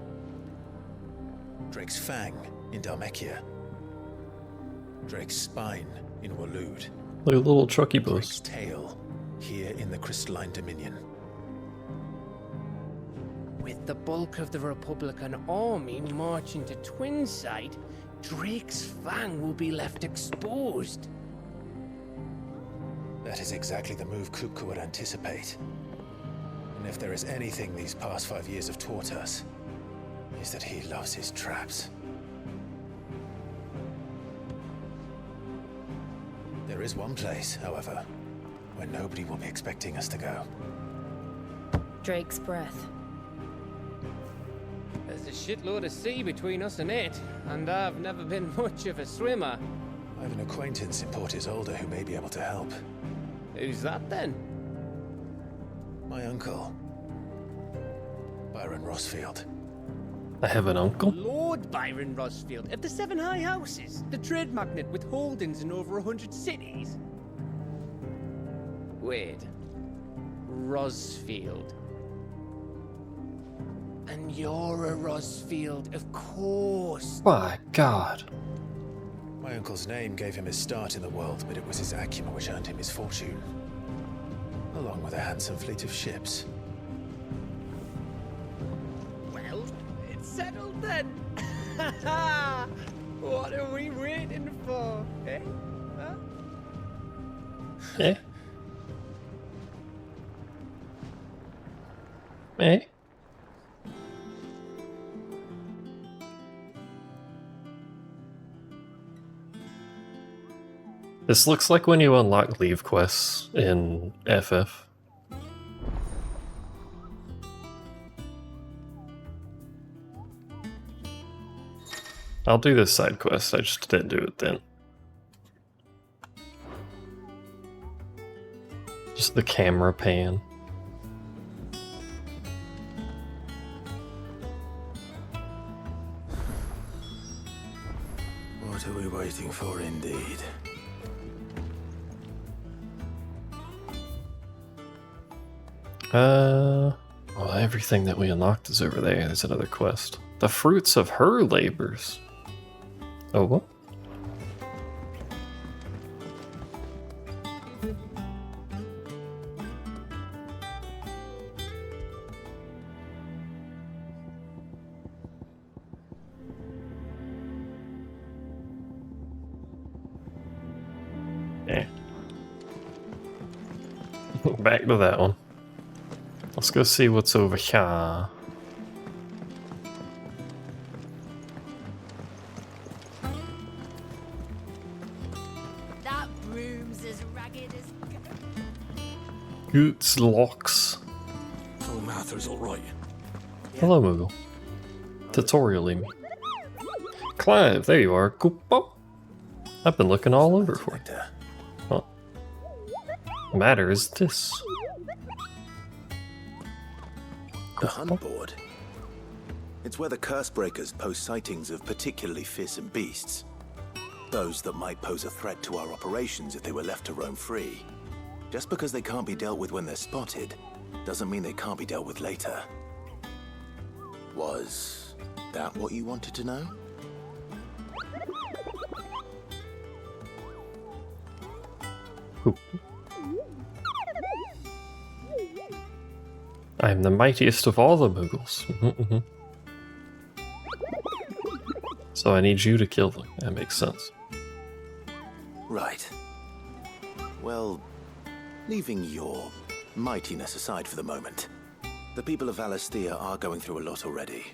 Drake's Fang in Dhalmekia. Drake's Spine in Waloed. Like a little trucky bus. Drake's Tail here in the Crystalline Dominion. With the bulk of the Republican army marching to Twinside, Drake's Fang will be left exposed. That is exactly the move Kupka would anticipate. And if there is anything these past 5 years have taught us, is that he loves his traps. There is one place, however, where nobody will be expecting us to go. Drake's Breath. There's a shitload of sea between us and it, and I've never been much of a swimmer. I have an acquaintance in Port Isolde who may be able to help. Who's that then? My uncle, Byron Rossfield. I have an uncle? Lord Byron Rossfield of the Seven High Houses, the trade magnate with holdings in over 100 cities. Wait. Rossfield. And you're a Rossfield, of course. My God. My uncle's name gave him his start in the world, but it was his acumen which earned him his fortune, along with a handsome fleet of ships. Well, it's settled then. What are we waiting for, eh? Huh? Eh? Eh? This looks like when you unlock leave quests in FF. I'll do this side quest, I just didn't do it then. Just the camera pan. What are we waiting for, indeed? Well, everything that we unlocked is over there. There's another quest. The fruits of her labors. Oh, what? Yeah. Back to that one. Let's go see what's over here. That broom's as ragged as... Goots locks. Oh, Martha's all right. Hello, Moogle. Tutorialing me. Clive, there you are. Koopa. I've been looking all over for you. What matter is this? The hunt board. It's where the curse breakers post sightings of particularly fearsome beasts. Those that might pose a threat to our operations if they were left to roam free. Just because they can't be dealt with when they're spotted, doesn't mean they can't be dealt with later. Was that what you wanted to know? I am the mightiest of all the Moogles. So I need you to kill them. That makes sense. Right. Well, leaving your mightiness aside for the moment, the people of Valisthea are going through a lot already.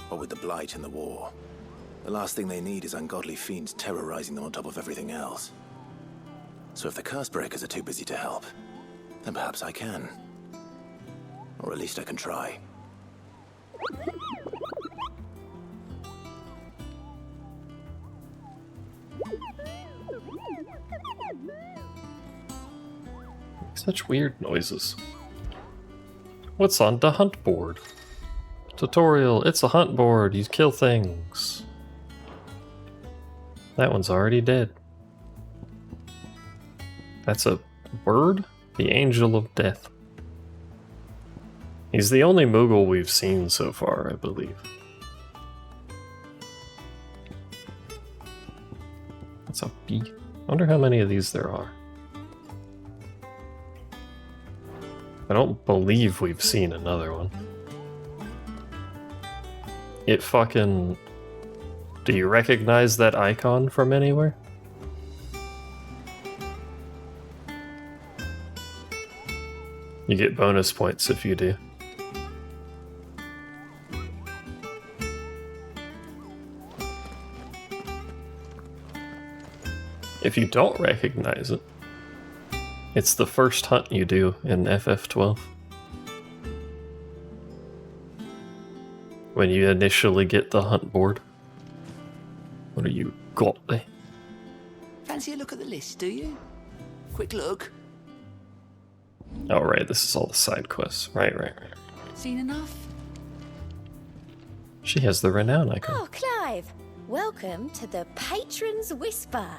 What with the Blight and the war. The last thing they need is ungodly fiends terrorizing them on top of everything else. So if the curse breakers are too busy to help, then perhaps I can. Or at least I can try. Such weird noises. What's on the hunt board? Tutorial, it's a hunt board, you kill things. That one's already dead. That's a bird? The Angel of Death. He's the only Moogle we've seen so far, I believe. That's a bee. I wonder how many of these there are. I don't believe we've seen another one. It fucking... Do you recognize that icon from anywhere? You get bonus points if you do. If you don't recognize it, it's the first hunt you do in FF12. When you initially get the hunt board. What are you got there? Fancy a look at the list, do you? Quick look. Oh right, this is all the side quests. Right. Seen enough? She has the renown icon. Oh, Clive! Welcome to the Patron's Whisper.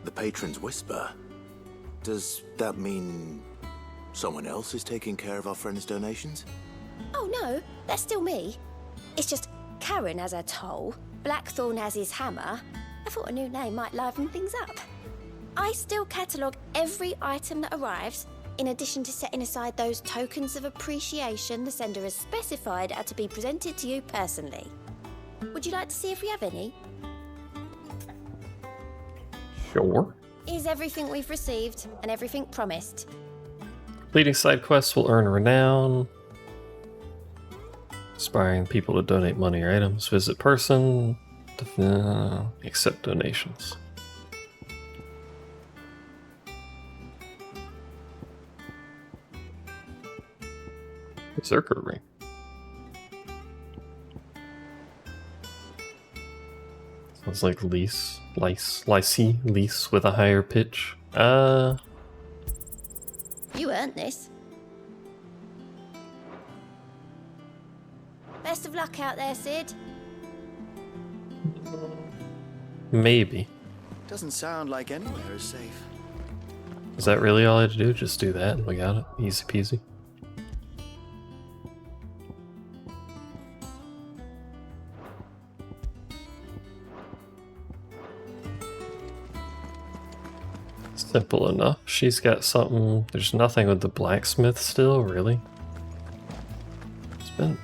The Patron's Whisper? Does that mean someone else is taking care of our friends' donations? Oh no, that's still me. It's just Karen has her toll, Blackthorn has his hammer. I thought a new name might liven things up. I still catalogue every item that arrives, in addition to setting aside those tokens of appreciation the sender has specified are to be presented to you personally. Would you like to see if we have any? Sure. Is everything we've received and everything promised? Completing side quests will earn renown. Inspiring people to donate money or items. Visit person. Accept donations. Berserker ring. Sounds like lease with a higher pitch. You earned this. Best of luck out there, Sid. Maybe. Doesn't sound like anywhere is safe. Is that really all I had to do? Just do that and we got it. Easy peasy. Simple enough. She's got something. There's nothing with the blacksmith still, really. It's been...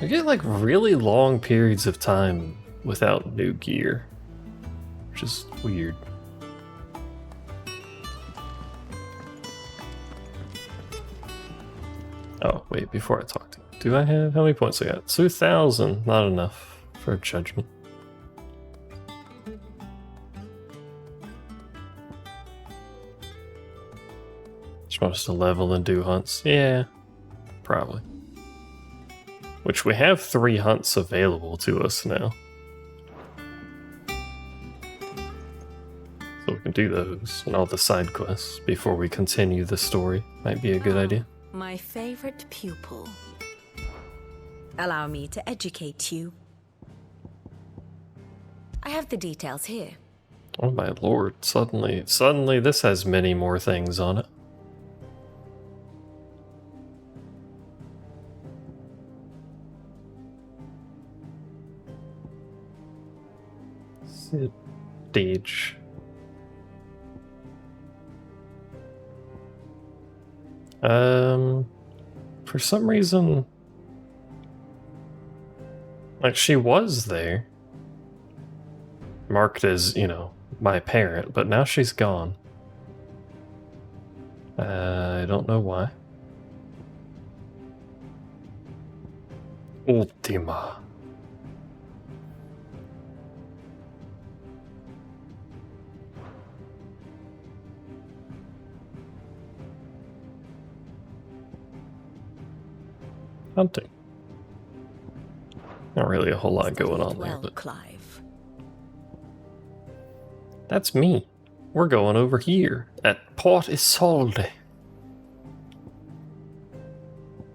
I get like really long periods of time without new gear. Which is weird. Oh, wait, before I talk to you. Do I have... How many points I got? 2,000. Not enough for judgment. Supposed to level and do hunts? Yeah, probably. Which we have 3 hunts available to us now. So we can do those and all the side quests before we continue the story. Might be a good idea. My favorite pupil. Allow me to educate you. I have the details here. Oh my lord, suddenly this has many more things on it. Stage. For some reason, like she was there, marked as, you know, my parent, but now she's gone. I don't know why. Ultima. hunting. Not really a whole lot going on there, Well, but Clive. that's me. We're going over here at Port Isolde.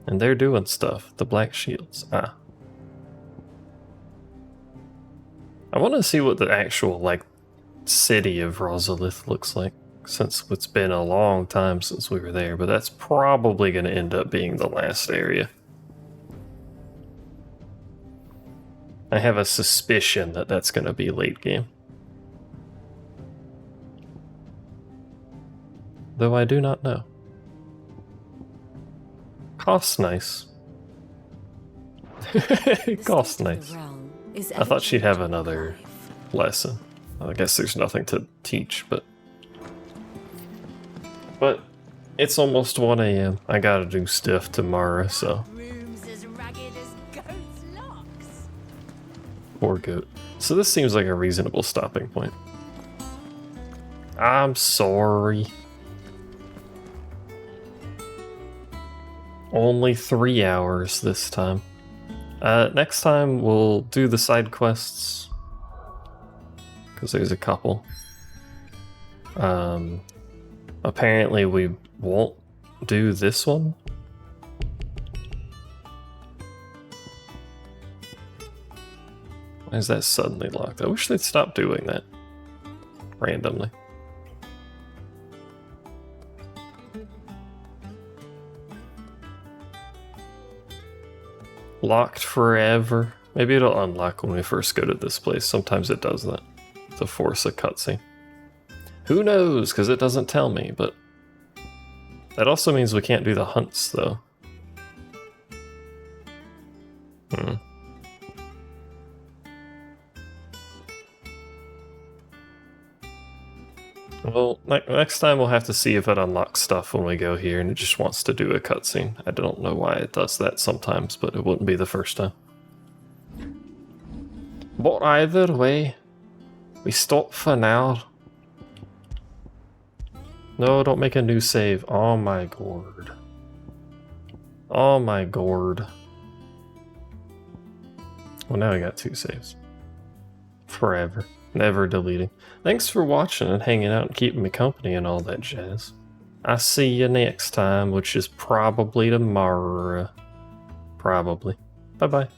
And they're doing stuff. The Black Shields. Ah. I want to see what the actual, like, city of Rosalith looks like, since it's been a long time since we were there, but that's probably going to end up being the last area. I have a suspicion that that's going to be late game. Though I do not know. Costs nice. It costs nice. I thought she'd have another lesson. I guess there's nothing to teach, but it's almost 1 AM. I gotta do stuff tomorrow, so. Poor goat. So this seems like a reasonable stopping point. I'm sorry. Only 3 hours this time. Next time we'll do the side quests. Because there's a couple. Apparently we won't do this one. Why is that suddenly locked? I wish they'd stop doing that. Randomly. Locked forever. Maybe it'll unlock when we first go to this place. Sometimes it does that to force a cutscene. Who knows, because it doesn't tell me, but that also means we can't do the hunts, though. Well, next time we'll have to see if it unlocks stuff when we go here, and it just wants to do a cutscene. I don't know why it does that sometimes, but it wouldn't be the first time. But either way, we stop for now. No, don't make a new save. Oh my god. Oh my god. Well, now I got 2 saves. Forever. Never deleting. Thanks for watching and hanging out and keeping me company and all that jazz. I'll see you next time, which is probably tomorrow. Probably. Bye-bye.